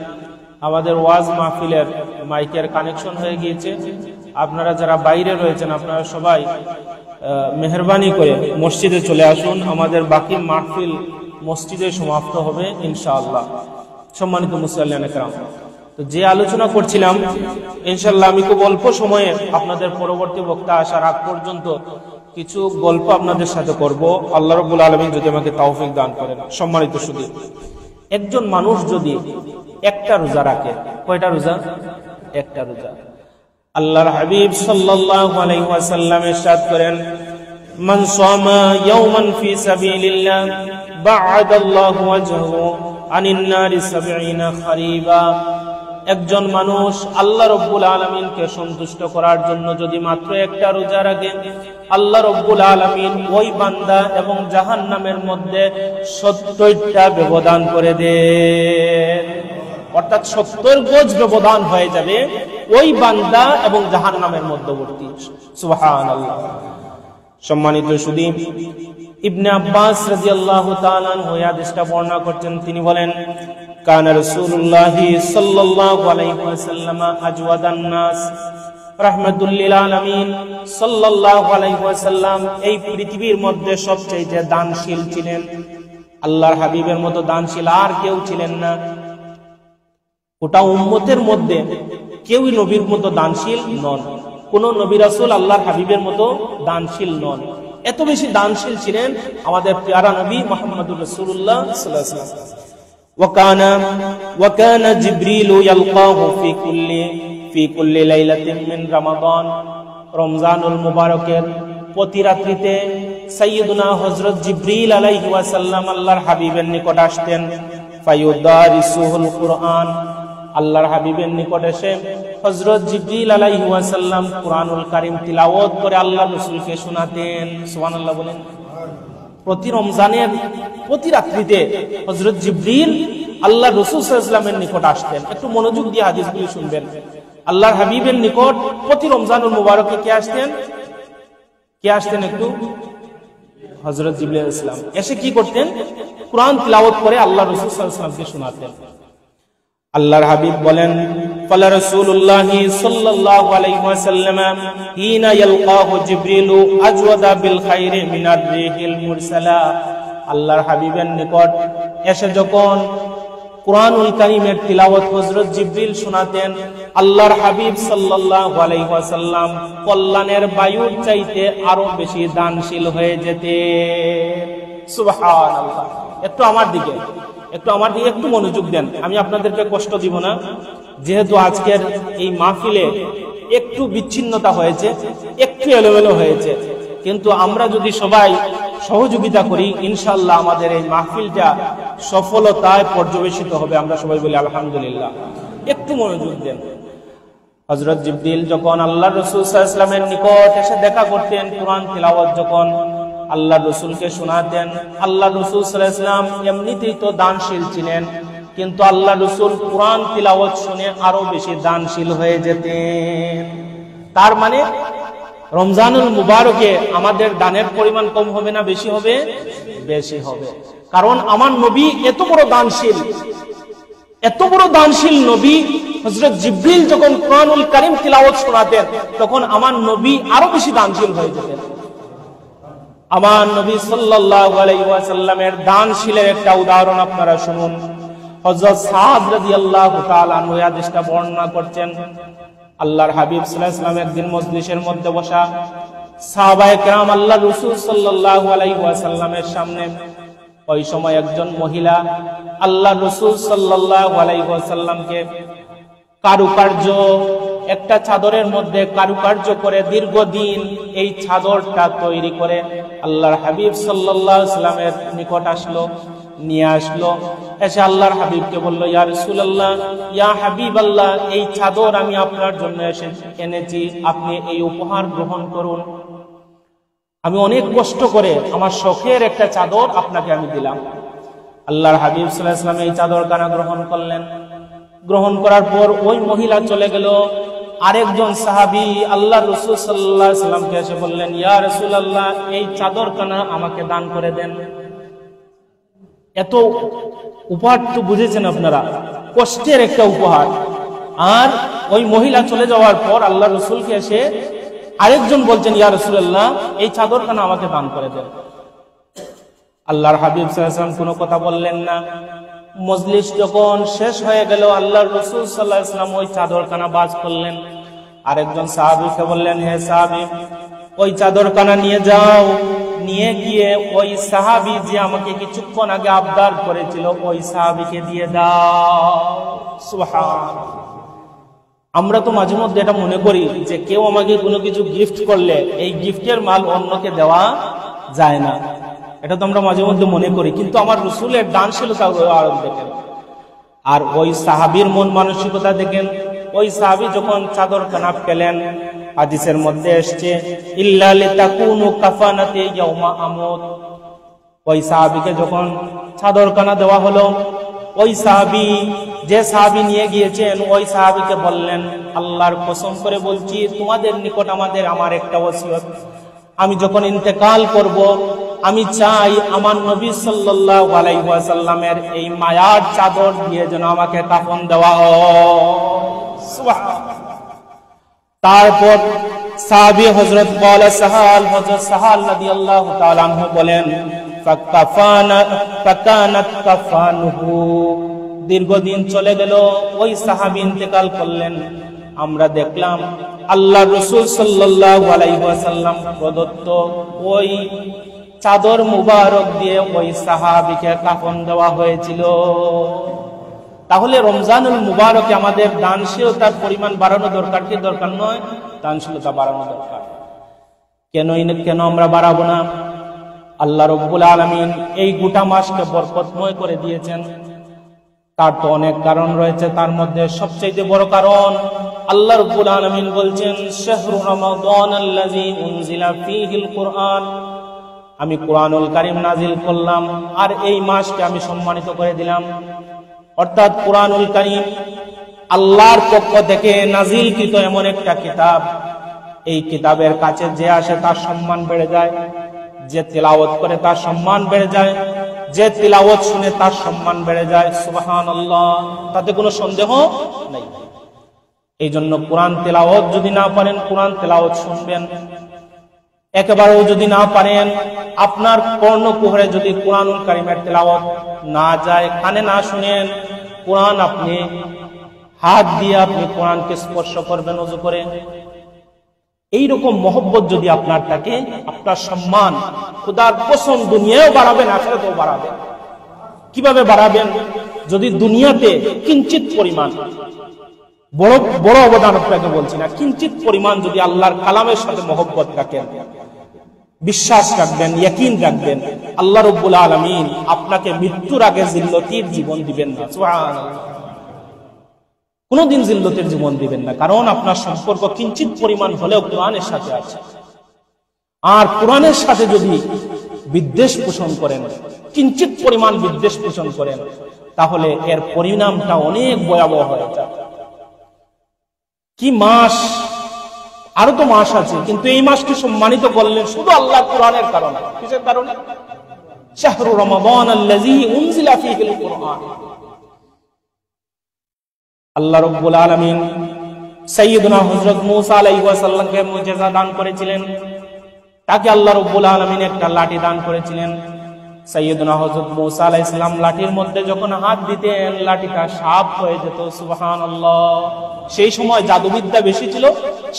Speaker 1: আমাদের ওয়াজ মাহফিলের মাইকের কানেকশন হয়ে গিয়েছে। আপনারা যারা বাইরে রয়েছেন আপনারা সবাই মেহরবানি করে মসজিদে চলে আসুন। আমাদের বাকি মাহফিল মসজিদে সমাপ্ত হবে ইনশাআল্লাহ। সম্মানিত মুসল্লিয়ান একরাম, তো যে আলোচনা করছিলাম ইনশাআল্লাহ আমি খুব অল্প সময়ে আপনাদের পরবর্তী বক্তা আসার আগ পর্যন্ত কিছু গল্প আপনাদের সাথে করব, আল্লাহ রাব্বুল আলামিন যদি আমাকে তৌফিক দান করেন। সম্মানিত সুধী, একজন মানুষ যদি একটা রোজা রাখে, কয়টা রোজা? একটা রোজা। আল্লাহর হাবিব সাল্লাল্লাহু আলাইহি ওয়াসাল্লাম ইরশাদ করেন, মান সামা ইয়াওমান ফি সাবিলিল্লাহ বা'আদাল্লাহু ওয়াজহু আনিন নারি 70 খারিবা। একজন মানুষ আল্লাহ রাব্বুল আলামিনকে সন্তুষ্ট করার জন্য যদি মাত্র একটা রোজা রাখে, আল্লাহ রাব্বুল আলামিন ওই বান্দা এবং জাহান্নামের মধ্যে 70টা ব্যবধান করে দেন। অর্থাৎ 70 গজ ব্যবধান হয়ে যাবে ওই বান্দা এবং জাহান্নামের মধ্যবর্তী। সুবহানাল্লাহ। সম্মানিত সুধী, ইবনে আব্বাস রাদিয়াল্লাহু তাআলা আনহু হাদিসটা বর্ণনা করছেন। তিনি বলেন, কানা রাসূলুল্লাহি সাল্লাল্লাহু আলাইহি ওয়াসাল্লাম আজওয়াদান নাস রাহমাতুল লিল আলামিন। সাল্লাল্লাহু আলাইহি ওয়াসাল্লাম এই পৃথিবীর মধ্যে সবচেয়ে দানশীল ছিলেন। আল্লাহর হাবিবের মতো দানশীল আর কেউ ছিলেন না। গোটা উম্মতের মধ্যে কেউই নবীর মতো দানশীল নন। কোন নবী রাসূল আল্লাহর হাবিবের মতো দানশীল নন। এত বেশি দানশীল ছিলেন আমাদের প্যারা নবী মুহাম্মদুর রাসূলুল্লাহ সাল্লাল্লাহু আলাইহি ওয়াসাল্লাম। وكان جبريل يلقاه في كل ليلة من رمضان। রমজানুল মুবারকের প্রতি রাত্রিতে সাইয়্যিদুনা হযরত জিবরিল আলাইহি ওয়াসাল্লাম আল্লাহর হাবিবের নিকট আসতেন। ফায়ুদারিসুহুল কুরআন। আল্লাহর হাবিবের নিকট এসে হযরত জিবরিল আলাইহি ওয়াসাল্লাম কুরআনুল কারীম তিলাওয়াত করে আল্লাহর রাসূলকে শোনাতেন। সুবহানাল্লাহ বলেন। প্রতি রমজানের প্রতি রাত্রিতে হযরত জিবরিল আল্লাহর রাসূল সাল্লাল্লাহু আলাইহি ওয়াসাল্লামের নিকট আসতেন। একটু মনোযোগ দিয়ে হাদিসগুলি শুনবেন। আল্লাহর হাবিবের নিকট প্রতি রমজানুল মুবারকে কে আসতেন? একটু হযরত জিবরিল আলাইহিস সালাম এসে কি করতেন? কুরআন তিলাওয়াত করে আল্লাহর রাসূল সাল্লাল্লাহু আলাইহি ওয়াসাল্লামকে শোনাতেন। আল্লাহর হাবিব বলেন, ফালা রাসূলুল্লাহি সাল্লাল্লাহু আলাইহি ওয়াসাল্লাম হিনা ইয়ালকাহু জিবরিলু আজওয়াদা বিল খাইরি মিনার রিহিল মুরসালা। আল্লাহর হাবিবের নিকট এসে যখন কুরআনুল কারীমের তিলাওয়াত হযরত জিবরিল শোনাতেন, আল্লাহর হাবিব সাল্লাল্লাহু আলাইহি ওয়াসাল্লাম কল্যাণের বায়ুর চাইতে আরো বেশি দানশীল হয়ে যেতেন। সুবহানাল্লাহ। একটু আমার দিকে একটু মনোযোগ দেন। আমি আপনাদেরকে কষ্ট দিব না, যেহেতু আজকের এই মাহফিলে একটু বিচ্ছিন্নতা হয়েছে, একটু এলোমেলো হয়েছে, কিন্তু আমরা যদি সবাই সহযোগিতা করি ইনশাআল্লাহ আমাদের এই মাহফিলটা সফলতায় পর্যবেসিত হবে। আমরা সবাই বলি আলহামদুলিল্লাহ। একটু মনোযোগ দেন। হযরত জিবরিল যখন আল্লাহর রাসূল সাল্লাল্লাহু আলাইহি ওয়াসাল্লামের নিকট এসে দেখা করতেন, কুরআন তিলাওয়াত যখন আল্লাহ রসুলকে শোনাতেন। আল্লাহ রসুল সাল্লাল্লাহু আলাইহি ওয়াসাল্লাম এমনিতেই তো দানশীল ছিলেন, কিন্তু আল্লাহ রসুল কোরআন তিলাওয়াত শুনে আরো বেশি দানশীল হয়ে যেতেন। তার মানে রমজানুল মুবারকে আমাদের দানের পরিমাণ কম হবে না বেশি হবে? বেশি হবে। কারণ আমার নবী এত বড় দানশীল নবী, হযরত জিবরিল যখন কোরআনুল কারীম তিলাওয়াত শোনাতেন তখন আমার নবী আরো বেশি দানশীল হয়ে যেতেন। আমার নবী সাল্লাল্লাহু আলাইহি ওয়াসাল্লামের দানশীলের একটা উদাহরণ আপনারা শুনুন। হযরত সাদ রাদিয়াল্লাহু তাআলা আনহু এই হাদিসটা বর্ণনা করছেন। আল্লাহর হাবিব সাল্লাল্লাহু আলাইহি ওয়াসাল্লাম একদিন মজলিসের মধ্যে বসা, সাহাবায়ে কেরাম আল্লাহর রাসূল সাল্লাল্লাহু আলাইহি ওয়াসাল্লামের সামনে। ওই সময় একজন মহিলা আল্লাহর রাসূল সাল্লাল্লাহু আলাইহি ওয়াসাল্লামকে কারুকার্য, একটা চাদরের মধ্যে কারুকার্য করে দীর্ঘদিন এই চাদরটা তৈরি করে আল্লাহর হাবিব সাল্লাল্লাহু আলাইহি ওয়াসাল্লামের নিকট নিয়ে আসলো। এসে আল্লাহর হাবিবকে বলল, ইয়া রাসূলুল্লাহ, ইয়া হাবিবাল্লাহ, এই চাদর আমি আপনার জন্য এনেছি, আপনি এই উপহার গ্রহণ করুন। আমি অনেক কষ্ট করে আমার শখের একটা চাদর আপনাকে আমি দিলাম। আল্লাহর হাবিব সাল্লাল্লাহু আলাইহি ওয়াসাল্লাম এই চাদরখানা গ্রহণ করলেন। গ্রহণ করার পর ওই মহিলা চলে গেল। আরেকজন সাহাবী আল্লাহর রাসূল সাল্লাল্লাহু আলাইহি ওয়াসাল্লামকে এসে বললেন, ইয়া রাসূলুল্লাহ, এই চাদরখানা আমাকে দান করে দেন। এত উপহার তো বুঝেছেন আপনারা, কষ্টের একটা উপহার। আর ওই মহিলা চলে যাওয়ার পর আল্লাহর রাসূলকে এসে আরেকজন বলছেন, ইয়া রাসূলুল্লাহ, এই চাদরখানা আমাকে দান করে দেন। আল্লাহর হাবিব সাল্লাল্লাহু আলাইহি ওয়াসাল্লাম কোনো কথা বললেন না। মজলিস যখন শেষ হয়ে গেল, আল্লাহর রাসূল সাল্লাল্লাহু আলাইহি ওয়াসাল্লাম ওই চাদরখানা বাজ করলেন। আরেকজন সাহাবীকে বললেন, হে সাহাবী, ওই চাদরখানা নিয়ে যাও, নিয়ে গিয়ে ওই সাহাবী যে আমাকে কিছুক্ষণ আগে আবদার করেছিল ওই সাহাবীকে দিয়ে দাও। সুবহানাল্লাহ। আমরা তো মাঝে মধ্যে এটা মনে করি যে কেউ আমাকে কোনো কিছু গিফট করলে এই গিফটের মাল অন্যকে দেওয়া যায় না, এটা তো আমরা মাঝে মধ্যে মনে করি। কিন্তু আমার রাসূলের দানশীলতা আরো দেখেন, আর ওই সাহাবীর মন মানসিকতা দেখেন। ওই সাহাবী যখন চাদরখানা পেলেন, হাদিসের মধ্যে এসেছে, ইল্লা লিতাকুনু কাফানাতি ইয়াউমা আমুত। ওই সাহাবীকে যখন চাদরখানা দেওয়া হলো, ওই সাহাবী, যে সাহাবী নিয়ে গিয়েছেন, ওই সাহাবীকে বললেন, আল্লাহর কসম করে বলছি, তোমাদের নিকট আমার একটা ওসিয়ত, আমি যখন ইন্তেকাল করব, আমি চাই আমার নবী সাল্লাল্লাহু আলাইহি ওয়াসাল্লামের এই মায়ার চাদর দিয়ে যেন আমাকে কাফন দেওয়া হয়। সুবহানাল্লাহ। তারপর সাহাবী হযরত সাহাল রাদিয়াল্লাহু তাআলা আনহু বলেন, ফাকানাত কাফানুহু। দীর্ঘদিন চলে গেল, ওই সাহাবী ইন্তেকাল করলেন। আমরা দেখলাম আল্লাহর রাসূল সাল্লাল্লাহু আলাইহি ওয়াসাল্লাম প্রদত্ত ওই চাদর মুবারক দিয়ে ওই সাহাবীকে কাফন দেওয়া হয়েছিল। তাহলে রমজানুল মুবারকে আমাদের দানশীলতার পরিমাণ বাড়ানো দরকার কি দরকার নয়? দানশীলতা বাড়ানো দরকার। কেন আমরা বাড়াবো না? আল্লাহ রাব্বুল আলামিন এই গোটা মাসকে বরকতময় করে দিয়েছেন, তার তো অনেক কারণ রয়েছে। তার মধ্যে সবচেয়ে বড় কারণ আল্লাহ রাব্বুল আলামিন বলছেন, শাহরু রমাদানাল্লাযী উনজিলা ফীহিল কুরআন, আমি কুরআনুল কারীম নাজিল করলাম আর এই মাসকে আমি সম্মানিত করে দিলাম। অর্থাৎ কুরআনুল কারীম আল্লাহর পক্ষ থেকে নাজিলকৃত এমন একটা কিতাব, এই কিতাবের কাছে যে আসে তার সম্মান বেড়ে যায়, যে তিলাওয়াত করে তার সম্মান বেড়ে যায়, যে তিলাওয়াত শুনে তার সম্মান বেড়ে যায়। সুবহানাল্লাহ, তাতে কোনো সন্দেহ নেই। এই জন্য কোরআন তেলাওয়াত যদি না পারেন, কোরআন তেলাওয়াত শুনবেন। একেবারেও যদি না পারেন, আপনার কর্ণকুহরে যদি কোরআনুল কারীমের তেলাওয়াত না যায়, কানে না শুনেন, কোরআন আপনি হাত দিয়ে আপনি কোরআনকে স্পর্শ করবেন ওযু করে, এইরকম মহব্বত যদি আপনার থাকে, আপনার সম্মান খোদার কসম দুনিয়ায়ও বাড়াবেন, আখিরাতেও বাড়াবেন। কিভাবে বাড়াবেন? যদি দুনিয়াতে কিঞ্চিত পরিমাণ, বড় অবদান আপনাকে বলছি না, কিঞ্চিত পরিমাণ যদি আল্লাহর কালামের সাথে মহব্বত রাখেন, বিশ্বাস রাখবেন, ইয়াকিন রাখবেন, আল্লাহ রাব্বুল আলামিন আপনাকে মৃত্যুর আগে জিল্লতির জীবন দিবেন না। সুবহানাল্লাহ, কোনদিন জিল্লতের জীবন দিবেন না, কারণ আপনার সম্পর্ক কিঞ্চিত পরিমাণ হলেও কোরআনের সাথে আছে। আর কোরআনের সাথে যদি বিদ্বেষ পোষণ করেন, কিঞ্চিত পরিমাণ বিদ্বেষ পোষণ করেন, তাহলে এর পরিণামটা অনেক ভয়াবহ হয়ে যায়। কি মাস, আরো তো মাস আছে, কিন্তু এই মাসকে সম্মানিত করলেন শুধু আল্লাহ কোরআনের কারণে। কিসের কারণে? শাহরু রমাদান আল্লাযী উনজিলা ফীহিল কুরআন। আল্লাহ রাব্বুল আলামিন সাইয়্যিদুনা হযরত মূসা আলাইহিস সালামকে মুজিজা দান করেছিলেন। তাকে আল্লাহ রাব্বুল আলামিন একটা লাঠি দান করেছিলেন। সাইয়্যিদুনা হযরত মূসা আলাইহিস সালাম লাঠির মধ্যে যখন হাত দিতেন, লাঠিটা সাপ হয়ে যেত। সুবহানাল্লাহ। সেই সময় জাদুবিদ্যা বেশি ছিল,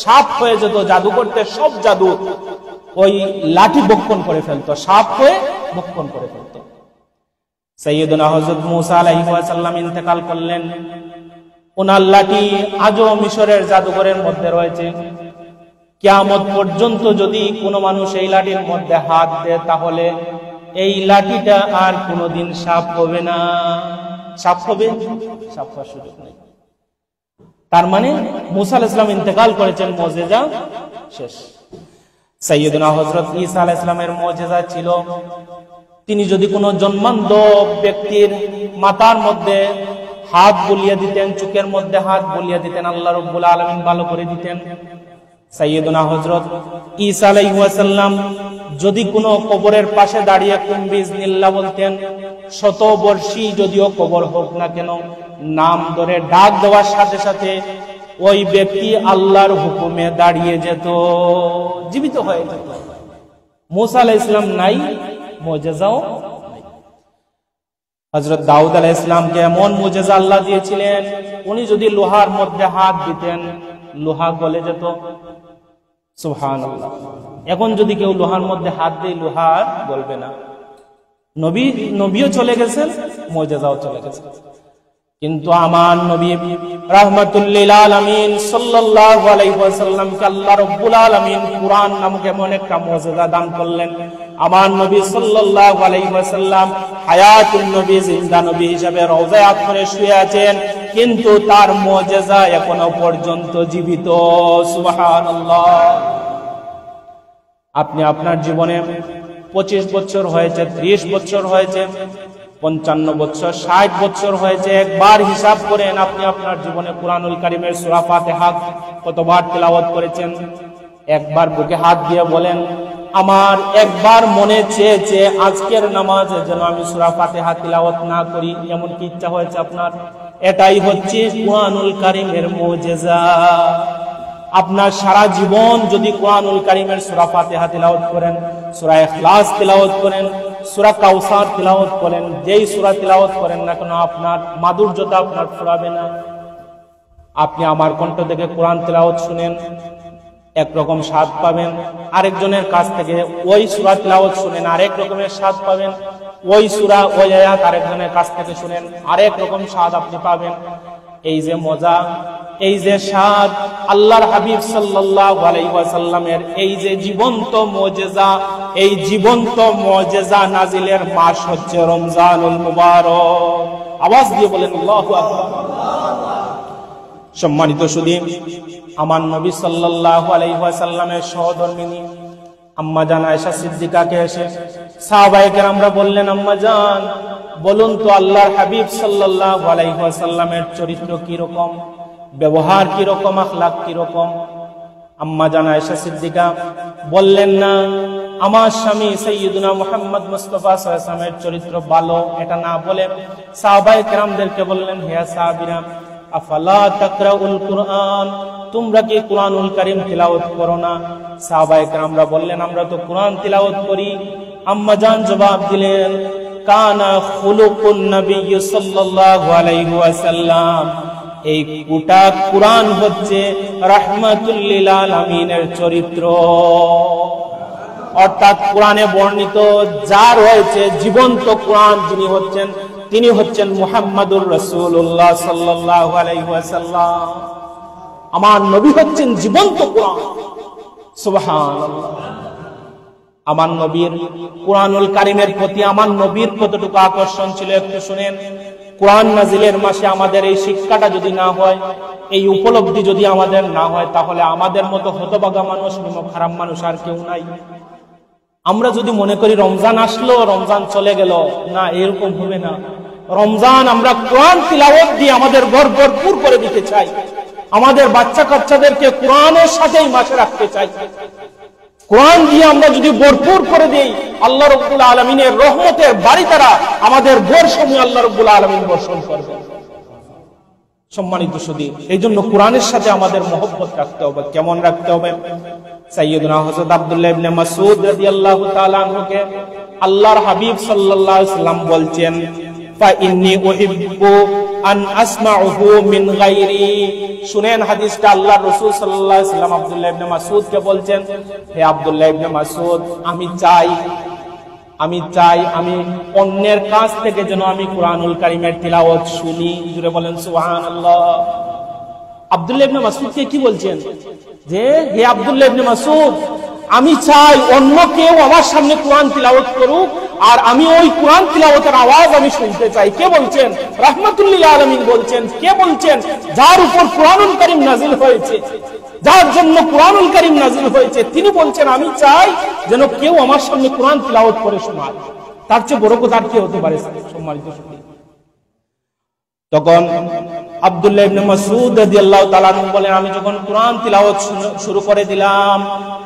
Speaker 1: সাপ হয়ে যেত। জাদু করতে সব জাদু ওই লাঠি বক্ষণ করে ফেলতো, সাপ হয়ে বক্ষণ করে ফেলতো। সাইয়্যিদুনা হযরত মূসা আলাইহিস সালাম ইন্তেকাল করলেন। ওনার লাঠি আজও মিশরের জাদুঘরের মধ্যে রয়েছে। কিয়ামত পর্যন্ত যদি কোনো মানুষ এই লাঠির মধ্যে হাত দেয়, তাহলে এই লাঠিটা আর কোনোদিন সাপ হবে না। সাপ হবে? সাপ হওয়ার সুযোগ নেই। তার মানে মূসা আলাইহিস সালাম ইন্তেকাল করেছেন, মুজিজা শেষ। সাইয়্যিদুনা হযরত ঈসা আলাইহিস সালামের মুজিজা ছিল, তিনি যদি কোনো জন্মান্ধ ব্যক্তির মাথার মধ্যে হাত বুলিয়ে দিতেন, চোখের মধ্যে হাত বুলিয়ে দিতেন, আল্লাহ রাব্বুল আলামিন ভালো করে দিতেন। সাইয়্যিদুনা হযরত ঈসা আলাইহিস সালাম যদি কোনো কবরের পাশে দাঁড়িয়ে কুম বিইজনিল্লাহ বলতেন, শতবর্ষী যদিও কবর হোক না কেন, নাম ধরে ডাক দেওয়ার সাথে সাথে ওই ব্যক্তি আল্লাহর হুকুমে দাঁড়িয়ে যেত, জীবিত হয়ে যেত। মূসা আলাইহিস সালাম নাই, মুজিজাও নাই। হযরত দাউদ আলাইহিস সালামকে এমন মুজিজা আল্লাহ দিয়েছিলেন, উনি যদি লোহার মধ্যে হাত দিতেন, লোহা গলে যেত। সুবহানাল্লাহ। এখন যদি কেউ লোহার মধ্যে হাত দেয়, লোহা আর গলবে না। নবীও চলে গেছেন, মুজিজাও চলে গেছে। কিন্তু আমার নবী রাহমাতুল লিল আলামিন সাল্লাল্লাহু আলাইহি ওয়াসাল্লামকে আল্লাহ রাব্বুল আলামিন কুরআন নামক এমন একটা মুজিজা দান করলেন। আমার নবী সাল্লাল্লাহু আলাইহি ওয়াসাল্লাম হায়াতুন নবী, জিন্দা নবী হিসেবে রওজায়ে আতহারে শুয়ে আছেন, কিন্তু তার মুজিজা এখনো পর্যন্ত জীবিত। সুবহানাল্লাহ। আপনি আপনার জীবনে 25 বছর হয়েছে, 30 বছর হয়েছে, 55 বছর, 60 বছর হয়েছে, একবার হিসাব করেন আপনি আপনার জীবনে কুরআনুল কারীমের সূরা ফাতিহা কতবার তেলাওয়াত করেছেন? একবার বুকে হাত দিয়ে বলেন, আমার একবার মনে চেয়েছে আজকের নামাজে যেন আমি সূরা ফাতিহা তেলাওয়াত না করি, এমন কি ইচ্ছা হয়েছে আপনার? এটাই হচ্ছে কুরআনুল কারীমের মুজিজা। আপনার সারা জীবন যদি কুরআনুল কারীমের সূরা ফাতিহা তেলাওয়াত করেন, সূরা ইখলাস তেলাওয়াত করেন, সূরা কাউসার তেলাওয়াত করেন, যেই সূরা তেলাওয়াত করেন না কেন, আপনার মাধুর্যতা আপনার ফুরাবে না। আপনি আমার কণ্ঠ থেকে কোরআন তেলাওয়াত শুনেন, একরকম স্বাদ পাবেন। আরেকজনের কাছ থেকে ওই সূরা তেলাওয়াত শুনেন, আরেক রকমের স্বাদ পাবেন। ওই সূরা, ওই আয়াত আরেকজনের কাছ থেকে শুনেন, আরেক রকম স্বাদ আপনি পাবেন। এই যে মজা, এই যে স্বাদ, আল্লাহর হাবিব সাল্লাল্লাহু আলাইহি ওয়াসাল্লামের এই যে জীবন্ত মুজিজা, এই জীবন্ত মুজিজা নাজিলের মাস হচ্ছে রমজানুল মুবারক। আওয়াজ দিয়ে বলেন আল্লাহু আকবার। সম্মানিত সুধী, আমার নবী সাল্লাল্লাহু আলাইহি ওয়াসাল্লামের সহধর্মিনী আম্মা জান আয়েশা সিদ্দিকাকে এসে সাহাবায়ে কেরামরা বললেন, আম্মা জান বলুন তো আল্লাহর হাবিব সাল্লাল্লাহু আলাইহি ওয়াসাল্লামের চরিত্র কি রকম, ব্যবহার কি রকম, আখলাক কি রকম? আম্মা জান আয়েশা সিদ্দিকা বললেন না, আমার স্বামী সাইয়্যিদুনা মুহাম্মদ মুস্তাফা সাল্লাল্লাহু আলাইহি ওয়াসাল্লামের চরিত্র ভালো, এটা না বলে সাহাবায়ে কেরামদেরকে বললেন, হে সাহাবীরা, আফালা তাকরাউল কুরআন, তোমরা কি কুরআনুল কারীম তিলাওয়াত করো না? সাহাবায়ে কেরামরা বললেন, আমরা তো কুরআন তিলাওয়াত করি। আম্মা জান জবাব দিলেন, কানা খুলুকুন নবী সাল্লাল্লাহু আলাইহি ওয়াসাল্লাম, এই গোটা কুরআন হচ্ছে রাহমাতুল লিল আলামিনের চরিত্র। অর্থাৎ কোরআনে বর্ণিত যা রয়েছে, জীবন্ত কোরআন যিনি হচ্ছেন, তিনি হচ্ছেন মুহাম্মাদুর রাসূলুল্লাহ সাল্লাল্লাহু আলাইহি ওয়াসাল্লাম। আমার নবী হচ্ছেন জীবন্ত কোরআন। সুবহানাল্লাহ। আমার নবীর কুরআনুল কারীমের প্রতি আমার নবীর কতটুকু আকর্ষণ ছিল একটু শুনেন। কোরআন নাজিলের মাসে আমাদের এই শিক্ষাটা যদি না হয়, এই উপলব্ধি যদি আমাদের না হয়, তাহলে আমাদের মতো হতভাগা মানুষ, নিমক হারাম মানুষ আর কেউ নাই। আমরা যদি মনে করি রমজান আসলো, রমজান চলে গেল, না, এরকম হবে না। রমজান আমরা কোরআন তিলাওয়াত দিয়ে আমাদের ঘর ভরপুর করে দিতে চাই। আমাদের বাচ্চা কাচ্চাদেরকে কোরআনের সাথেই মাসে রাখতে চাই। কোরআন দিয়ে আমরা যদি ভরপুর করে দেই, আল্লাহ রাব্বুল আলামিনের রহমতের বাড়ি দ্বারা আমাদের ঘর সমূহে আল্লাহ রাব্বুল আলামিন বর্ষণ করবেন। সম্মানিত সুধী, এই জন্য কোরআনের সাথে আমাদের মহব্বত রাখতে হবে। কেমন রাখতে হবে? সাইয়্যিদুনা হযরত আব্দুল্লাহ ইবনে মাসউদ রাদিয়াল্লাহু তাআলা আনহুকে আল্লাহর হাবিব সাল্লাল্লাহু আলাইহি ওয়াসাল্লাম বলছেন, ফা ইন্নী উহিব্বু আন আসমাউহু মিন গায়রি। শুনেন হাদিসটা, আল্লাহর রাসূল সাল্লাল্লাহু আলাইহি ওয়াসাল্লাম আব্দুল্লাহ ইবনে মাসউদকে বলছেন, হে আব্দুল্লাহ ইবনে মাসউদ, আমি চাই আমি অন্যের কাছ থেকে যেন আমি কোরআনুল কারীমের তিলাওয়াত শুনি। জুড়ে বলেন সুবহানাল্লাহ। আব্দুল্লাহ ইবনে মাসউদকে কি বলছেন? যে হে আব্দুল্লাহ ইবনে মাসউদ, আমি চাই অন্য কেউ আমার সামনে কোরআন তিলাওয়াত করুক, আর আমি ওই কোরআন তিলাওয়াতের আওয়াজ আমি শুনতে চাই। কে বলছেন? রাহমাতুল লিল আলামিন বলছেন। কে বলছেন? যার উপর কোরআনুল কারীম নাযিল হয়েছে, যার জন্য কোরআনুল কারীম নাযিল হয়েছে, তিনি বলছেন আমি চাই যেন কেউ আমার সামনে কোরআন তিলাওয়াত করে শোনায়। তার চেয়ে বড় কথা আর কি হতে পারে? সম্মানিত সুধী, তখন আব্দুল্লাহ ইবনে মাসউদ রাদিয়াল্লাহু তাআলা বলেন, আমি যখন কোরআন তিলাওয়াত শুরু করে দিলাম,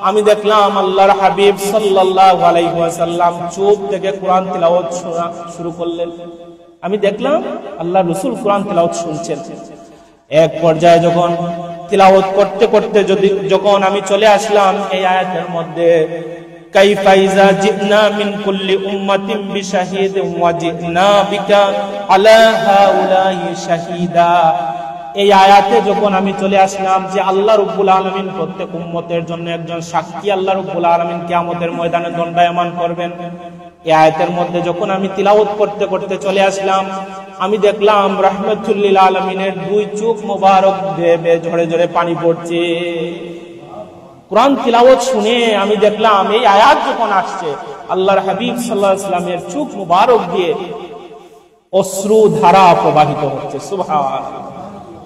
Speaker 1: আমি দেখলাম আল্লাহর হাবিব সাল্লাল্লাহু আলাইহি ওয়াসাল্লাম চুপ থেকে কোরআন তিলাওয়াত শুরু করলেন। আমি দেখলাম আল্লাহর রাসূল কোরআন তিলাওয়াত শুনছেন। এক পর্যায়ে যখন তিলাওয়াত করতে করতে যখন আমি চলে আসলাম এই আয়াতের মধ্যে, কাইফা ইযা জিনা মিন কুল্লি উম্মাতিন বিশাহিদিন ওয়া জিনা বিকা আলা হাউলাই শাহিদা। এই আয়াতে যখন আমি চলে আসলাম যে আল্লাহ রাব্বুল আলামিন প্রত্যেক উম্মতের জন্য একজন সাক্ষী আল্লাহ রাব্বুল আলামিন কিয়ামতের ময়দানে দণ্ডায়মান করবেন, এই আয়াতের মধ্যে যখন আমি তিলাওয়াত করতে করতে চলে আসলাম, আমি দেখলাম রাহমাতুল লিল আলামিনের দুই চোখ মোবারক বেয়ে ঝরে ঝরে পানি পড়ছে। কোরআন তিলাওয়াত শুনে আমি দেখলাম এই আয়াত যখন আসছে, আল্লাহর হাবিব সাল্লাল্লাহু আলাইহি ওয়াসাল্লামের চোখ মোবারক দিয়ে অশ্রু ধারা প্রবাহিত হচ্ছে। সুবহানাল্লাহ।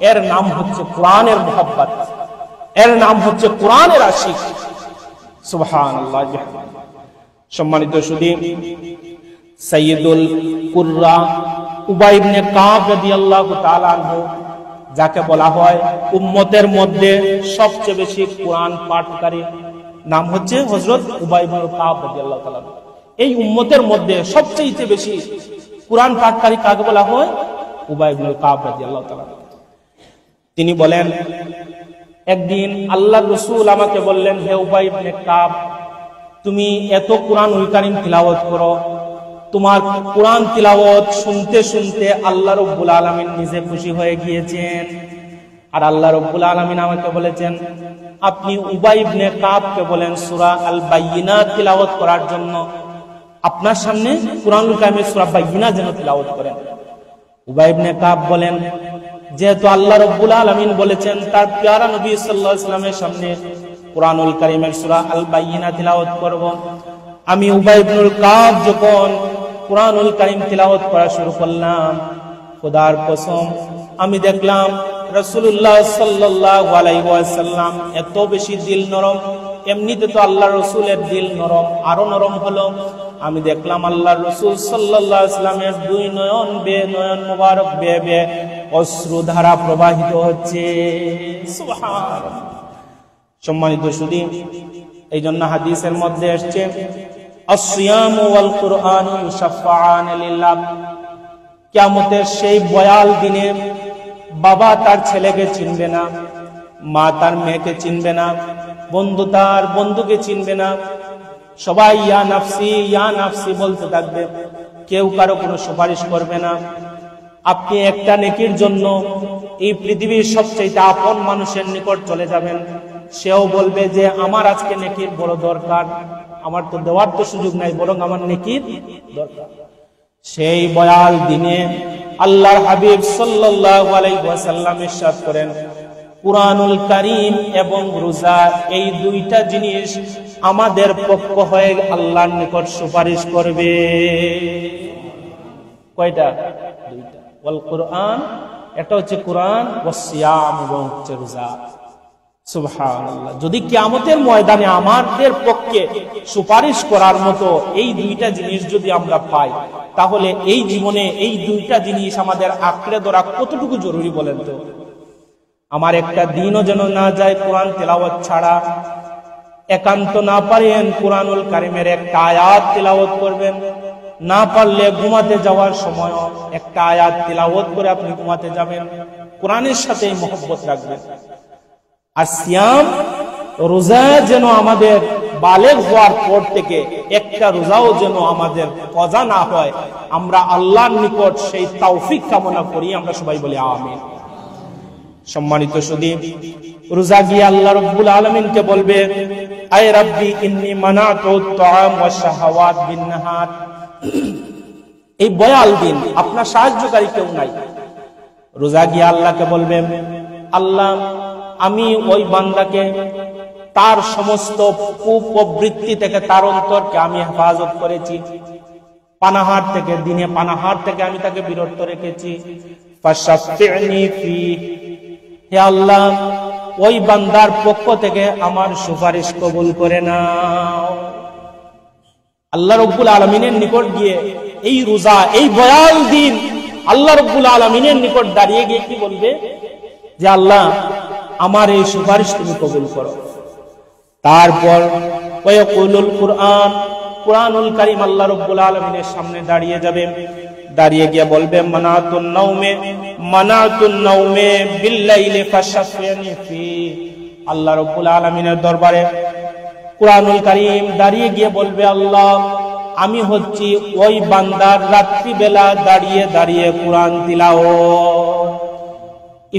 Speaker 1: এর নাম হচ্ছে কোরআনের মুহাব্বত, এর নাম হচ্ছে কোরআনের আশিক। সুবহানাল্লাহ। সম্মানিত সুধী, সাইয়্যিদুল কুররা উবাই ইবনে কাব রাদিয়াল্লাহু তাআলা আনহু, যাকে বলা হয় উম্মতের মধ্যে সবচেয়ে বেশি কোরআন পাঠকারী, নাম হচ্ছে হযরত উবাই ইবনে কাব রাদিয়াল্লাহু তাআলা। এই উম্মতের মধ্যে সবচেয়ে বেশি কোরআন পাঠকারী কাকে বলা হয়? উবাই ইবনে কাব রাদিয়াল্লাহু তাআলা। তিনি বলেন, একদিন আল্লাহর রাসূল আমাকে বললেন, হে উবাই ইবনে কাব, তুমি এত কোরআনুল কারীম তিলাওয়াত করো, তোমার কোরআন তিলাওয়াত শুনতে শুনতে আল্লাহ রাব্বুল আলামিন নিজে খুশি হয়ে গিয়েছেন। আর আল্লাহ রাব্বুল আলামিন আমাকে বলেছেন, আপনি উবাই ইবনে কাবকে বলেন সূরা আল বাইয়িনা তিলাওয়াত করার জন্য, আপনার সামনে কোরআনুল কারীমের সূরা বাইয়িনা যেন তিলাওয়াত করেন। উবাই ইবনে কাব বলেন, যেহেতু আল্লাহ রাব্বুল আলামিন বলেছেন তার প্যারা নবী সাল্লাল্লাহু আলাইহি ওয়াসাল্লামের সামনে কোরআনুল কারীমের সূরা আল বাইয়িনা তিলাওয়াত করব, আমি উবাই ইবনে কাব যখন কোরআনুল কারীম তিলাওয়াত করা শুরু করলাম, খোদার কসম আমি দেখলাম রাসূলুল্লাহ সাল্লাল্লাহু আলাইহি ওয়াসাল্লাম এত বেশি দিল নরম, এমনিতে তো আল্লাহর রাসূলের দিল নরম, আরো নরম হলো। আমি দেখলাম আল্লাহর রাসূল সাল্লাল্লাহু আলাইহি ওয়াসাল্লামের দুই নয়ন মুবারক বেয়ে অশ্রু ধারা প্রবাহিত হচ্ছে। সুবহানাল্লাহ। সম্মানিত সুধী, এই জন্য হাদিসের মধ্যে এসেছে, আসসিয়ামু ওয়াল কুরআনু ইউশাফাআন লিল্লাহ। কিয়ামতের সেই বয়াল দিনে বাবা তার ছেলেকে চিনবে না, মা তার মেয়েকে চিনবে না, বন্ধু তার বন্ধুকে চিনবে না, সবাই ইয়া নাফসি বলতে থাকবে, কেউ কারো কোনো সুপারিশ করবে না। আপনি একটা নেকির জন্য এই পৃথিবীর সবচেয়ে আপন মানুষের নিকট চলে যাবেন, সেও বলবে যে আমার আজকে নেকির বড় দরকার, আমার তো দেওয়ার তো সুযোগ নাই, বরং আমার নেকির দরকার। সেই বয়াল দিনে আল্লাহর হাবিব সাল্লাল্লাহু আলাইহি ওয়াসাল্লাম ইরশাদ করেন, কুরআনুল কারীম এবং রোজা এই দুইটা জিনিস আমাদের পক্ষ হয়ে আল্লাহর নিকট সুপারিশ করবে। কয়টা? দুইটা। ওয়াল কুরআন, এটা হচ্ছে কুরআন, ওয়াস সিয়াম এবং হচ্ছে রোজা। সুবহানাল্লাহ। যদি কিয়ামতের ময়দানে আমাদের পক্ষ পক্ষে সুপারিশ করার মতো এই দুইটা জিনিস যদি আমরা পাই, তাহলে এই জীবনে এই দুইটা জিনিস আমাদের আঁকড়ে ধরা কতটুকু জরুরি বলেন তো? আমার একটা দিনও যেন না যায় কোরআন তেলাওয়াত ছাড়া। একান্ত না পারেন কুরআনুল কারীমের একটা আয়াত তেলাওয়াত করবেন, না পারলে ঘুমাতে যাওয়ার সময় একটা আয়াত তেলাওয়াত করে আপনি ঘুমাতে যাবেন, কোরআনের সাথে মহব্বত রাখবেন। আর সিয়াম রোজা যেন আমাদের বালেগ হওয়ার পর থেকে একটা রোজাও যেন আমাদের কজা না হয়, আমরা আল্লাহর নিকট সেই তৌফিক কামনা করি। আমরা সবাই বলি আমিন। সম্মানিত সুধী, রোজা গিয়ে আল্লাহ রাব্বুল আলামিনকে বলবে, আয় রাব্বি ইন্নী মানাতু আত-তাআম ওয়াশ শাহাওয়াত বিন-নাহার। এই বয়াল দিন আপনার সাহায্যকারী কেউ নাই। রোজা গিয়ে আল্লাহকে বলবেন, আল্লাহ আমি ওই বান্দাকে তার সমস্ত কুপ্রবৃত্তি থেকে, তার অন্তরকে আমি হেফাজত করেছি, পানাহার থেকে, দিনে পানাহার থেকে আমি তাকে বিরত রেখেছি। ফাশাফি'নি ফি, হে আল্লাহ ওই বান্দার পক্ষ থেকে আমার সুপারিশ কবুল করে নাও। আল্লাহ রাব্বুল আলামিনের নিকট গিয়ে এই রোজা, এই বয়াল দিন আল্লাহ রাব্বুল আলামিনের নিকট দাঁড়িয়ে গিয়ে কি বলবে? যে আল্লাহ আমার এই সুপারিশ তুমি কবুল করো। তারপর ওয়াকুলুল কুরআন, কুরআনুল কারীম আল্লাহ রাব্বুল আলামিনের সামনে দাঁড়িয়ে যাবে, দাঁড়িয়ে গিয়ে বলবে, মানাতুন নাওমে বিল্লাইলি ফাশাফিনি ফি। আল্লাহ রাব্বুল আলামিনের দরবারে কুরআনুল কারীম দাঁড়িয়ে গিয়ে বলবে, আল্লাহ আমি হচ্ছি ওই বান্দার রাত্রি বেলা দাঁড়িয়ে দাঁড়িয়ে কুরআন তিলাওয়াত।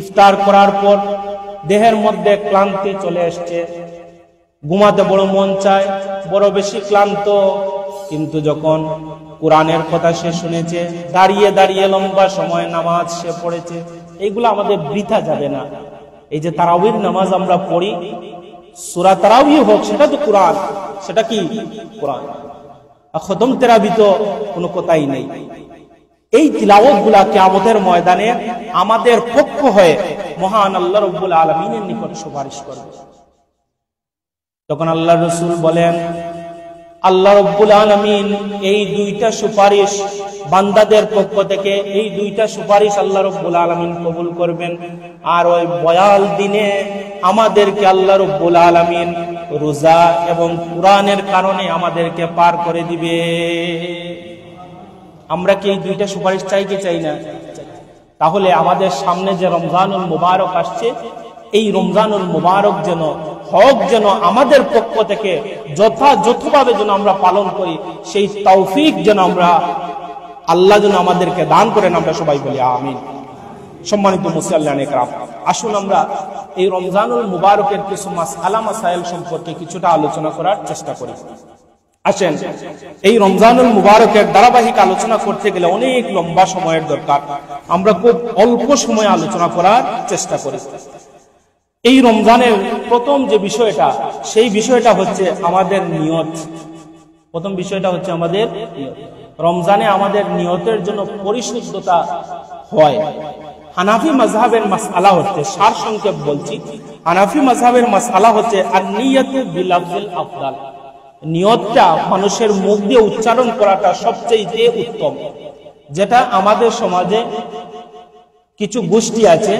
Speaker 1: ইফতার করার পর দেহের মধ্যে ক্লান্তি চলে আসছে, ঘুমাতে বড় মন চায়, বড় বেশি ক্লান্ত, কিন্তু যখন কোরআনের কথা সে শুনেছে, দাঁড়িয়ে দাঁড়িয়ে লম্বা সময় নামাজ সে পড়েছে, এইগুলো আমাদের বৃথা যাবে না। এই যে তারাবির নামাজ আমরা পড়ি, সূরা তারাবি হোক, সেটা তো কোরআন, সেটা কি কোরআন। খতম তেরাবি তো কোনো কথাই নেই। এই তিলাওয়াত গুলা কিয়ামতের ময়দানে আমাদের পক্ষ হয়ে মহান আল্লাহ রাব্বুল আলামিনের নিকট সুপারিশ করবে। তখন আল্লাহ রাসূল বলেন, আল্লাহ রাব্বুল আলামিন এই দুইটা সুপারিশ বান্দাদের পক্ষ থেকে, এই দুইটা সুপারিশ আল্লাহ রাব্বুল আলামিন কবুল করবেন। আর ওই বয়াল দিনে আমাদেরকে আল্লাহ রাব্বুল আলামিন রোজা এবং কুরআনের কারণে আমাদেরকে পার করে দিবে। আমরা কি এই দুইটা সুপারিশ চাই কি চাই না? তাহলে আমাদের সামনে যে রমজানুল মুবারক আসছে, এই রমজানুল মুবারক যেন হক যেন আমাদের পক্ষ থেকে যথাযথভাবে যেন আমরা পালন করি, সেই তৌফিক যেন আমরা আল্লাহ যেন আমাদেরকে দান করেন। আমরা সবাই বলি আমিন। সম্মানিত মুসল্লিয়ানে কেরাম, আসুন আমরা এই রমজানুল মুবারকের কিছু মাসআলা মাসাইল সম্পর্কে কিছুটা আলোচনা করার চেষ্টা করি। আসেন, এই রমজানুল মুবারকের ধারাবাহিক আলোচনা করতে গেলে অনেক লম্বা সময়ের দরকার, আমরা খুব অল্প সময়ে আলোচনা করার চেষ্টা করি। এই রমজানের প্রথম যে বিষয়টা, সেই বিষয়টা হচ্ছে আমাদের নিয়ত। প্রথম বিষয়টা হচ্ছে আমাদের নিয়ত। রমজানে আমাদের নিয়তের জন্য পরিশুদ্ধতা হয়। হানাফি মাযহাবের মাসআলা হচ্ছে, সার সংক্ষেপ বলছি, হানাফি মাযহাবের মাসআলা হচ্ছে আন-নিয়াতু বিলাফজিল আফদাল। নিয়তটা মানুষের মুখ দিয়ে উচ্চারণ করাটা সবচেয়ে উত্তম। যেটা আমাদের সমাজে কিছু গোষ্ঠী আছে,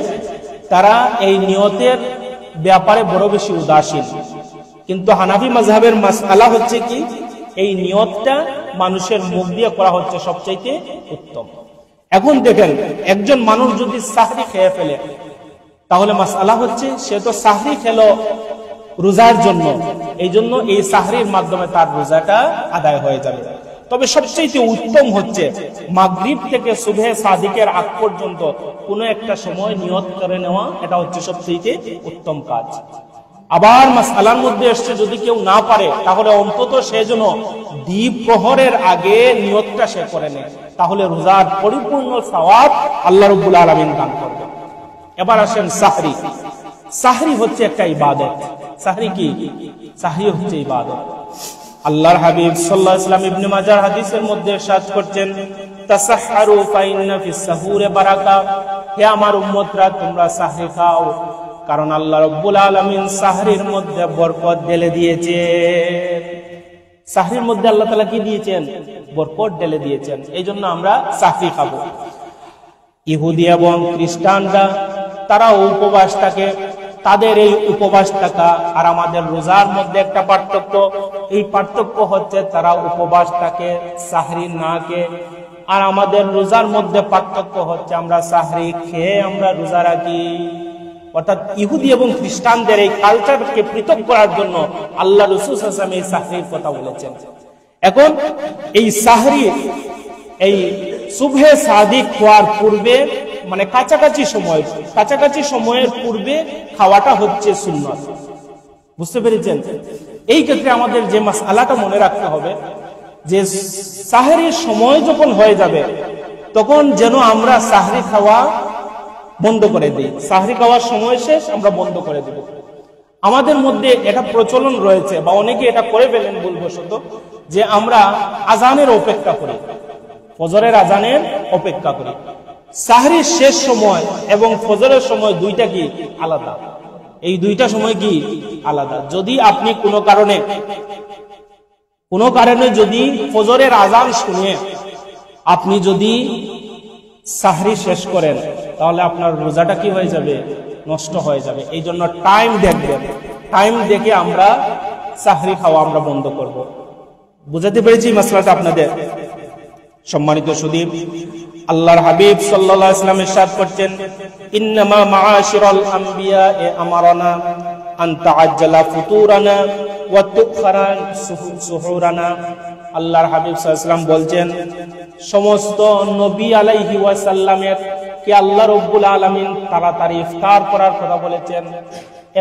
Speaker 1: তারা এই নিয়তের ব্যাপারে বড় বেশি উদাসীন। কিন্তু হানাফি মাযহাবের মাসআলা হচ্ছে কি, এই নিয়তটা মানুষের মুখ দিয়ে করা হচ্ছে সবচেয়ে উত্তম। এখন দেখেন, একজন মানুষ যদি সাহরি খেয়ে ফেলে, তাহলে মাসআলা হচ্ছে সে তো সাহরি খেলো রোজার জন্য, এই জন্য এই সাহরির মাধ্যমে তার রোজাটা আদায় হয়ে যাবে। তবে সবচেয়ে উত্তম হচ্ছে মাগরিব থেকে সুবহে সাদিকের আগ পর্যন্ত কোনো একটা সময় নিয়ত করে নেওয়া, এটা হচ্ছে সবচেয়ে উত্তম কাজ। আবার মাসআলার মধ্যে এসছে যদি কেউ না পারে, তাহলে অন্তত সে যেন দ্বীপ প্রহরের আগে নিয়তটা সে করে নেয়, তাহলে রোজার পরিপূর্ণ সওয়াব আল্লাহ রাব্বুল আলামিন দান করবেন। এবার আসেন সাহরি। সাহরি হচ্ছে একটা ইবাদত। সাহরি কি? সাহরি হচ্ছে ইবাদত। আল্লাহর হাবিব সাল্লাল্লাহু আলাইহি ওয়াসাল্লাম ইবনে মাজাহ হাদিসের মধ্যে ইরশাদ করছেন, তাসাহহারু ফাইন্না ফিস সাহুরে বারাকা। হে আমার উম্মতরা, তোমরা সাহরি খাও, কারণ আল্লাহ রাব্বুল আলামিন সাহরির মধ্যে বরকত ঢেলে দিয়েছে। সাহরির মধ্যে আল্লাহ তাআলা কি দিয়েছেন? বরকত ঢেলে দিয়েছেন। এই জন্য আমরা সাহরি খাবো। ইহুদি এবং খ্রিস্টানরা তারা উপবাস থাকে, তাদের এই উপবাস থাকা আর আমাদের রোজার মধ্যে একটা পার্থক্য। এই পার্থক্য হচ্ছে তারা উপবাস থাকে সাহরি না খেয়ে, আর আমাদের রোজার মধ্যে পার্থক্য হচ্ছে আমরা সাহরি খেয়ে আমরা রোজা রাখি। অর্থাৎ ইহুদি এবং খ্রিস্টানদের এই কালচারকে পৃথক করার জন্য আল্লাহ রাসূল সাল্লাল্লাহু আলাইহি ওয়াসাল্লাম এই সাহরির কথা বলেছেন। এখন এই সাহরি এই সুবহে সাদিক হওয়ার পূর্বে, মানে কাছাকাছি সময়ের পূর্বে খাওয়াটা হচ্ছে সুন্নাত। বুঝতে পেরেছেন? এই ক্ষেত্রে আমাদের যে মাসআলাটা মনে রাখতে হবে যে সাহরির সময় যখন হয়ে যাবে তখন যেন আমরা সাহরি খাওয়া বন্ধ করে দিই। সাহরি খাওয়ার সময় শেষ, আমরা বন্ধ করে দেব। আমাদের মধ্যে এটা প্রচলন রয়েছে বা অনেকে এটা করে ফেলেন ভুলবশত, যে আমরা আজানের অপেক্ষা করি, ফজরের আজানের অপেক্ষা করি। সাহরির শেষ সময় এবং ফজরের সময় দুইটা কি আলাদা? এই দুইটা সময় কি আলাদা। যদি আপনি কোনো কারণে যদি ফজরের আজান শুনে আপনি যদি সাহরি শেষ করেন, তাহলে আপনার রোজাটা কি হয়ে যাবে? নষ্ট হয়ে যাবে। এই জন্য টাইম দেখবেন, টাইম দেখে আমরা সাহরি খাওয়া আমরা বন্ধ করব। বুঝাতে পেরেছি মাসলাটা আপনাদের? সম্মানিত সুধী, আল্লাহর হাবিব সাল্লাল্লাহু আলাইহি ওয়াসাল্লাম ইরশাদ করতেন, ইন্নামা মাআশিরাল আমবিয়া আমারানা আন তাআজ্জালা ফুতুরানা ওয়া তুখারা সুহুরানা। আল্লাহর হাবিব সাল্লাল্লাহু আলাইহি ওয়াসাল্লাম বলছেন, সমস্ত নবী আলাইহি ওয়াসাল্লামের কে আল্লাহ রাব্বুল আলামিন তাড়াতাড়ি ইফতার করার কথা বলেছেন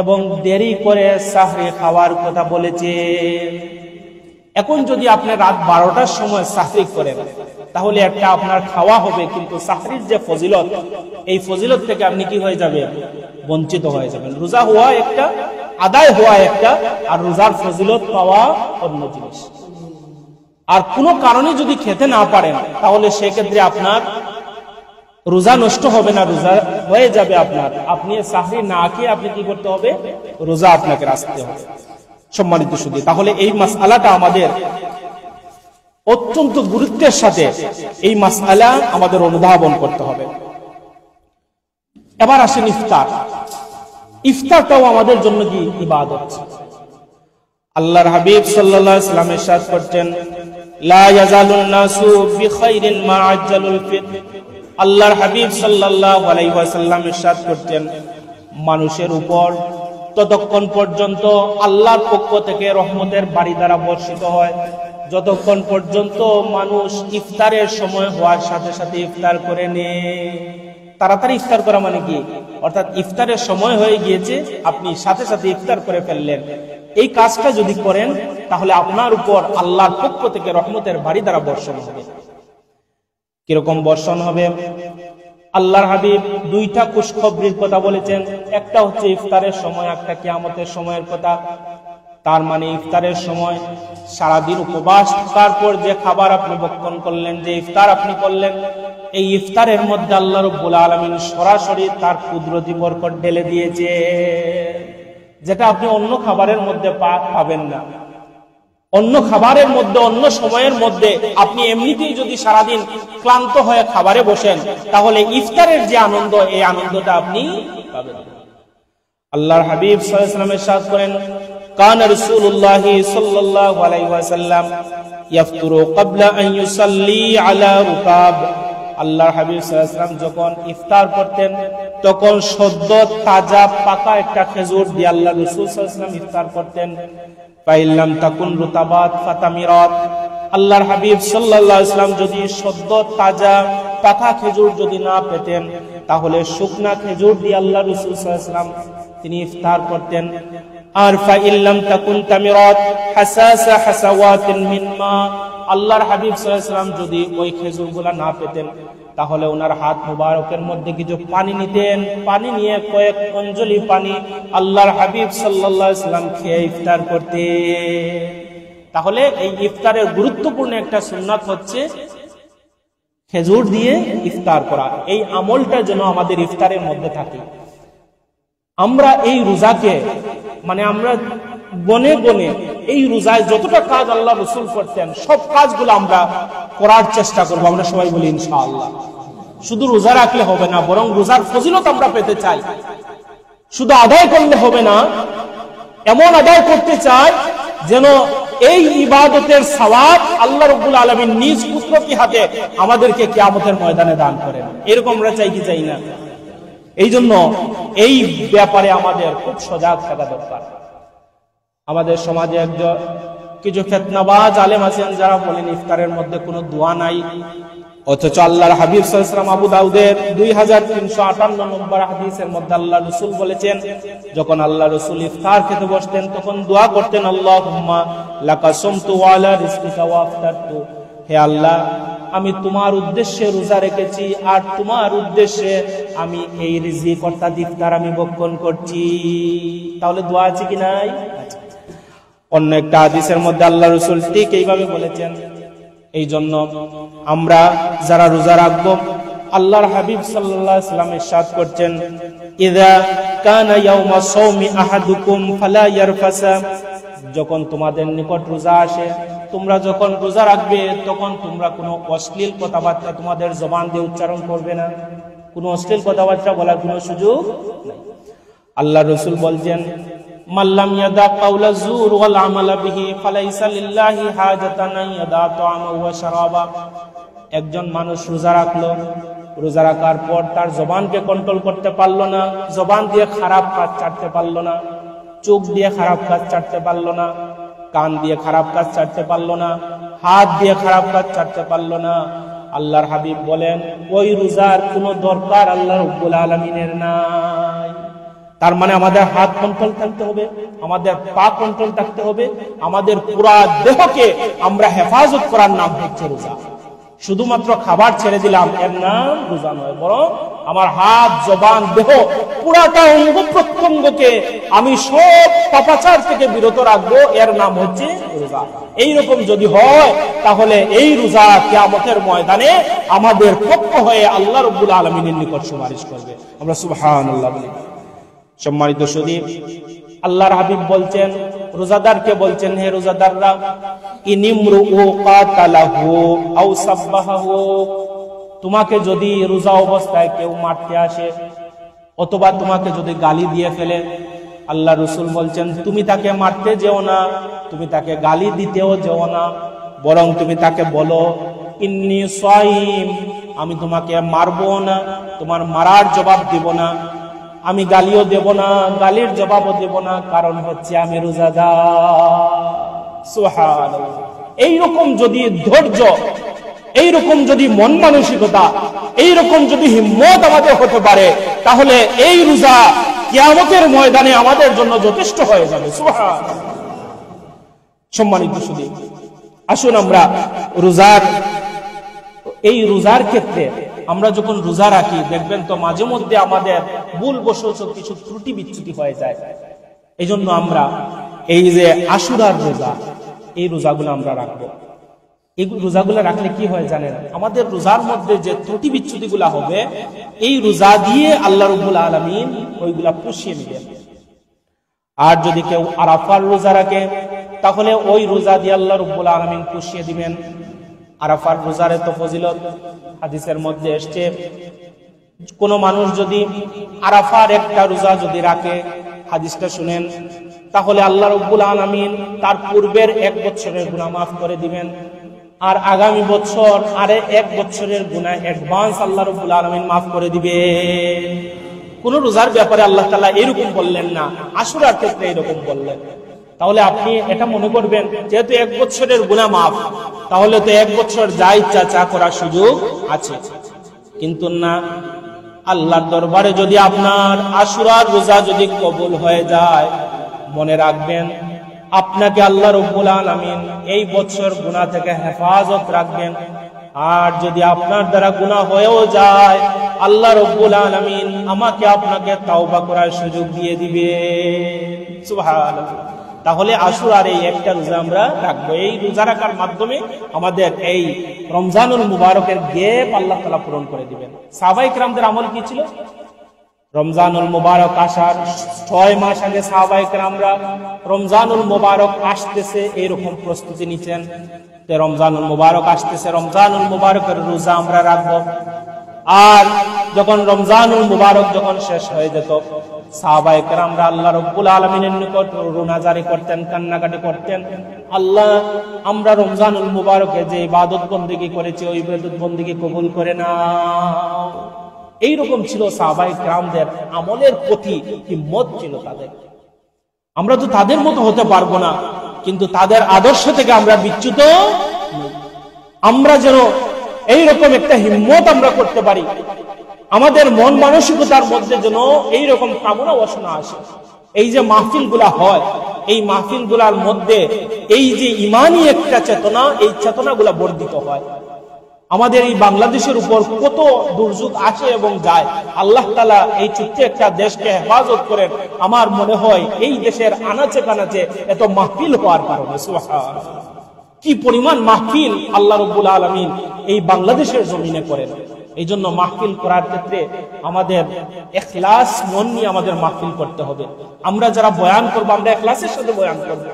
Speaker 1: এবং দেরি করে সাহরি খাওয়ার কথা বলেছেন। এখন যদি আপনি রাত 12টার সময় সাহরি করেন, তাহলে একটা আপনার খাওয়া হবে, কিন্তু সাহরির যে ফজিলত, এই ফজিলত থেকে আপনি কি হয়ে যাবেন? বঞ্চিত হয়ে যাবেন। রোজা হওয়া একটা, আদায় হওয়া একটা, আর রোজার ফজিলত পাওয়া অন্য জিনিস। আর কোনো কারণে যদি খেতে না পারেন, তাহলে সেক্ষেত্রে আপনার রোজা নষ্ট হবে না, রোজা হয়ে যাবে আপনার। আপনি সাহরি না খেয়ে আপনি কি করতে হবে? রোজা আপনাকে রাখতে হবে। সম্মানিত সুধী, তাহলে এই মাসআলাটা আমাদের অত্যন্ত গুরুত্বের সাথে এই মাসআলা আমাদের অনুধাবন করতে হবে। এবার আসেন ইফতার। ইফতারটাও আমাদের জন্য কি ইবাদত। আল্লাহর হাবিব সাল্লাল্লাহু আলাইহি ওয়াসাল্লাম ইরশাদ করতেন, লা ইয়াজালুন নাসু বিখাইরিন মা আজ্জালুল ফিতর। আল্লাহর হাবিব সাল্লাল্লাহু আলাইহি ওয়াসাল্লাম ইরশাদ করতেন, মানুষের উপর ততক্ষণ পর্যন্ত আল্লাহর পক্ষ থেকে রহমতের বাড়ি দ্বারা বর্ষিত হয়, যতক্ষণ পর্যন্ত মানুষ ইফতারের সময় হওয়ার সাথে সাথে ইফতার করে নেয়। তাড়াতাড়ি ইফতার করা মানে কি? অর্থাৎ ইফতারের সময় হয়ে গিয়েছে, আপনি সাথে সাথে ইফতার করে ফেললেন। এই কাজটা যদি করেন, তাহলে আপনার উপর আল্লাহর পক্ষ থেকে রহমতের বাড়ি দ্বারা বর্ষণ হবে। কিরকম বর্ষণ হবে? আল্লাহর হাবিব দুইটা খুশখবরির কথা বলেছেন। একটা হচ্ছে ইফতারের সময়, একটা কিয়ামতের সময়ের কথা। তার মানে ইফতারের সময় সারাদিন উপবাস থাকার পর যে খাবার আপনি ভক্ষণ করলেন, যে ইফতার আপনি করলেন, এই ইফতারের মধ্যে আল্লাহ রাব্বুল আলামিন সরাসরি তার কুদরতি বরকত ঢেলে দিয়েছে, যেটা আপনি অন্য খাবারের মধ্যে পাবেন না। অন্য খাবারের মধ্যে, অন্য সময়ের মধ্যে আপনি এমনিতেই যদি সারাদিন ক্লান্ত হয়ে খাবারে বসেন, তাহলে ইফতারের যে আনন্দ, এই আনন্দটা আপনি পাবেন। আল্লাহর হাবিব সাল্লাল্লাহু আলাইহি ওয়াসাল্লাম ইরশাদ করেন, কানা রাসূলুল্লাহ সাল্লাল্লাহু আলাইহি ওয়াসাল্লাম ইয়াফতুরু ক্বাবলা আন ইউসাল্লি আলা রুকাব। আল্লাহর হাবিব সাল্লাল্লাহু আলাইহি ওয়াসাল্লাম যখন ইফতার করতেন, তখন সদ্য তাজা পাকা একটা খেজুর দিয়ে আল্লাহ রাসূল সাল্লাল্লাহু আলাইহি ওয়াসাল্লাম ইফতার করতেন। ফাইল্লাম তাকুন রুতাবাত ফাতামিরাত। আল্লাহর হাবিব সাল্লাল্লাহু আলাইহি ওয়াসাল্লাম যদি সদ্য তাজা পাকা খেজুর যদি না পেতেন, তাহলে শুকনা খেজুর দিয়ে আল্লাহ রাসূল সাল্লাল্লাহু আলাইহি ওয়াসাল্লাম তিনি ইফতার করতেন। আর ফাইল্লাম তাকুন তামিরাত হাসাসা হাসাওয়াতিন মিন মা। আল্লাহর হাবিব সাল্লাল্লাহু আলাইহি ওয়াসাল্লাম যদি ওই খেজুরগুলা না পেতেন, তাহলে ওনার হাত মুবারকের মধ্যে কিছু পানি নিতেন। পানি নিয়ে কয়েক অঞ্জলি পানি আল্লাহর হাবিব সাল্লাল্লাহু আলাইহি ওয়াসাল্লাম খেয়ে ইফতার করতেন। তাহলে এই ইফতারের গুরুত্বপূর্ণ একটা সুন্নাত হচ্ছে খেজুর দিয়ে ইফতার করা। এই আমলটা যেন আমাদের ইফতারের মধ্যে থাকে। আমরা এই রোজাকে, মানে আমরা গনে গনে এই রোজায় যতটা কাজ আল্লাহ রাসূল করতেন সব কাজগুলো আমরা করার চেষ্টা করব। আমরা সবাই বলি ইনশাআল্লাহ। শুধু রোজা রাখলে হবে না, বরং রোজার ফজিলত আমরা পেতে চাই। শুধু আদায় করলে হবে না, এমন আদায় করতে চাই যেন এই ইবাদতের সওয়াব আল্লাহ রাব্বুল আলামিন নিজ কুদরতি হাতে আমাদেরকে কিয়ামতের ময়দানে দান করেন। এরকম আমরা চাই কি চাই না? এই জন্য এই ব্যাপারে আমাদের খুব সজাগ থাকা দরকার। আমাদের সমাজে কিছু ফিতনাবাজ আলেম আছেন যারা বলেন ইফতারের মধ্যে কোনো দোয়া নাই, অথচ আল্লাহর হাবিব সাল্লাল্লাহু আলাইহি ওয়াসাল্লাম আবু দাউদের 2358 নম্বর হাদিসের মধ্যে আল্লাহ রাসূল বলেছেন, যখন আল্লাহ রাসূল ইফতার খেতে বসতেন তখন দোয়া করতেন, আল্লাহুম্মা লাকা সুমতু ওয়া আলা রিজকিকা ওয়া আফতারতু। হে আল্লাহ, আমি তোমার উদ্দেশ্যে রোজা রেখেছি আর তোমার উদ্দেশ্যে আমি এই রিজিক অর্থাৎ ইফতার আমি ভক্ষণ করছি। তাহলে দোয়া আছে কি নাই? অন্য একটা হাদিসের মধ্যে আল্লাহ রাসূল ঠিক এইভাবে বলেছেন। এই জন্য আমরা যারা রোজা রাখবো, আল্লাহর হাবিব সাল্লাল্লাহু আলাইহি ওয়াসাল্লাম ইরশাদ করছেন, ইযা কানা ইয়াউমা সাওমি আহাদুকুম ফালা ইয়ারফাসা। যখন তোমাদের নিকট রোজা আসে, তোমরা যখন রোজা রাখবে তখন তোমরা কোনো অশ্লীল কথাবার্তা তোমাদের জবান দিয়ে উচ্চারণ করবে না। কোনো অশ্লীল কথাবার্তা বলার কোনো সুযোগ নাই। আল্লাহ রাসূল বলছেন, মাল্লাম ইয়াদা কাওলা যুর ওয়াল আমালা বিহি ফালাইসা লিল্লাহি হাজাতান ইয়াদা তাআমা ওয়া শারাবা। একজন মানুষ রোজা রাখলো, রোজা রাখার পর তার জবানকে কন্ট্রোল করতে পারলো না, জবান দিয়ে খারাপ কাজ ছাড়তে পারলো না, চোখ দিয়ে খারাপ কাজ ছাড়তে পারলো না, কান দিয়ে খারাপ কাজ ছাড়তে পারলো না, হাত দিয়ে খারাপ কাজ ছাড়তে পারলো না। আল্লাহর হাবিব বলেন, ওই রোজার কোনো দরকার আল্লাহ রাব্বুল আলামিনের নাই। তার মানে আমাদের হাত কন্ট্রোল থাকতে হবে, আমাদের পা কন্ট্রোল থাকতে হবে, আমাদের পুরা দেহকে আমরা হেফাজত করার নাম হচ্ছে রোজা। শুধুমাত্র খাবার ছেড়ে দিলাম এর নাম রোজা নয়, বরং আমার হাত, জবান, দেহ পুরাটা অঙ্গ প্রত্যঙ্গকে আমি সব পাপাচার থেকে বিরত রাখবো, এর নাম হচ্ছে রোজা। এইরকম যদি হয় তাহলে এই রোজা কিয়ামতের ময়দানে আমাদের পক্ষ হয়ে আল্লাহ রাব্বুল আলামিনের নিকট সুপারিশ করবে। আমরা সুবহানাল্লাহ বলি। সম্মানিত সুধী, আল্লাহর হাবিব বলছেন, রোজাদারকে বলছেন, হে রোজাদাররা, ইনিমরু কাতালাহু আও সাব্বাহাহু। তোমাকে যদি রোজা অবস্থায় কেউ মারতে আসে অথবা তোমাকে যদি গালি দিয়ে ফেলে, আল্লাহ রাসূল বলছেন তুমি তাকে মারতে যেও না, তুমি তাকে গালি দিতেও যেও না, বরং তুমি তাকে বলো, ইন্নী সাইম, আমি তোমাকে মারবো না, তোমার মারার জবাব দিব না, আমি গালিও দেব না, গালির জবাবও দেব না, কারণ হচ্ছে আমি রোজাদার। সুবহানাল্লাহ। এইরকম যদি ধৈর্য, এইরকম যদি মন মানসিকতা, এইরকম যদি হিম্মত আমাদের হতে পারে, তাহলে এই রোজা কিয়ামতের ময়দানে আমাদের জন্য যথেষ্ট হয়ে যাবে। সুবহানাল্লাহ। সম্মানিত সুধী, আসুন আমরা রোজার ক্ষেত্রে আমরা যখন রোজা রাখি, দেখবেন তো মাঝে মধ্যে আমাদের ভুলবশত কিছু ত্রুটি বিচ্যুতি হয়ে যায়। এই জন্য আমরা এই যে আশুরার রোজা, এই রোজাগুলো আমরা রাখবো। এই রোজাগুলো রাখলে কি হয় জানেন? আমাদের রোজার মধ্যে যে ত্রুটি বিচ্যুতিগুলা হবে, এই রোজা দিয়ে আল্লাহ রাব্বুল আলামিন ওইগুলা পুষিয়ে নেবেন। আর যদি কেউ আরাফার রোজা রাখে, তাহলে ওই রোজা দিয়ে আল্লাহ রাব্বুল আলামিন পুষিয়ে দিবেন। আরাফার রোজার এত ফজিলত হাদিসের মধ্যে এসেছে, কোন মানুষ যদি আরাফার একটা রোজা যদি রাখে, হাদিসটা শুনেন, তাহলে আল্লাহ রাব্বুল আলামিন তার পূর্বের 1 বছরের গুনাহ মাফ করে দিবেন, আর আগামী বছর আরে 1 বছরের গুনাহ অ্যাডভান্স আল্লাহ রাব্বুল আলামিন মাফ করে দিবে। কোন রোজার ব্যাপারে আল্লাহ তাআলা এরকম বললেন না, আশুরার ক্ষেত্রে এরকম বললেন। তাহলে আপনি এটা মনে করবেন, যেহেতু 1 বছরের গুনাহ মাফ, তাহলে তো 1 বছর যা ইচ্ছা চা করার সুযোগ আছে। কিন্তু না, আল্লাহর দরবারে যদি আপনার আশুরার রোজা যদি কবুল হয়ে যায়, মনে রাখবেন আপনাকে আল্লাহ রাব্বুল আলামিন এই বছর গুনাহ থেকে হেফাজত রাখবেন। আর যদি আপনার দ্বারা গুনাহ হয়েও যায়, আল্লাহ রাব্বুল আলামিন আমাকে আপনাকে তাওবা করার সুযোগ দিয়ে দিবে। সুবহানাল্লাহ। তাহলে আশুরার এই একটা রোজা আমরা রাখবো। এই রোজা রাখার মাধ্যমে আমাদের এই রমজানুল মুবারকের গ্যাপ আল্লাহ তাআলা পূরণ করে দিবেন। সাহাবায়ে কেরামদের আমল কি ছিল? রমজানুল মুবারক আসার 6 মাস আগে সাহাবায়ে কেরামরা রমজানুল মুবারক আসতেছে এইরকম প্রস্তুতি নিতেন। রমজানুল মুবারক আসতেছে, রমজানুল মুবারকের রোজা আমরা রাখবো। আর যখন রমজানুল মুবারক যখন শেষ হয়ে যেত, সাহাবায়ে কেরামরা আল্লাহ রাব্বুল আলামিনের নিকট রুনা জারি করতেন, কান্নাকাটি করতেন, আল্লাহ আমরা রমজানুল মুবারকে যে ইবাদত বন্দেগী করেছি ওই ইবাদত বন্দেগী কবুল করে নাও। এইরকম ছিল সাহাবায়ে কেরামদের আমলের প্রতি হিম্মত ছিল তাদের। আমরা তো তাদের মতো হতে পারবো না, কিন্তু তাদের আদর্শ থেকে আমরা বিচ্যুত আমরা যেন এইরকম একটা হিম্মত আমরা করতে পারি, আমাদের মন মানসিকতার মধ্যে যেন এইরকম কামনা বাসনা আসে। এই যে মাহফিল গুলা হয়, এই মাহফিল গুলার মধ্যে এই যে ইমানি একটা চেতনা, এই চেতনাগুলা বর্ধিত হয়। আমাদের এই বাংলাদেশের উপর কত দুর্যোগ আসে এবং যায়, আল্লাহ তাআলা এই ছোট্ট একটা দেশকে হেফাজত করেন। আমার মনে হয় এই দেশের আনাচে কানাচে এত মাহফিল হওয়ার কারণে। সুবহানাল্লাহ, কি পরিমাণ মাহফিল আল্লাহ রাব্বুল আলামিন এই বাংলাদেশের জমিনে করেন। এই জন্য মাহফিল করার ক্ষেত্রে আমাদের ইখলাস মন নিয়ে আমাদের মাহফিল করতে হবে। আমরা যারা বয়ান করবো আমরা ইখলাসের সাথে বয়ান করব,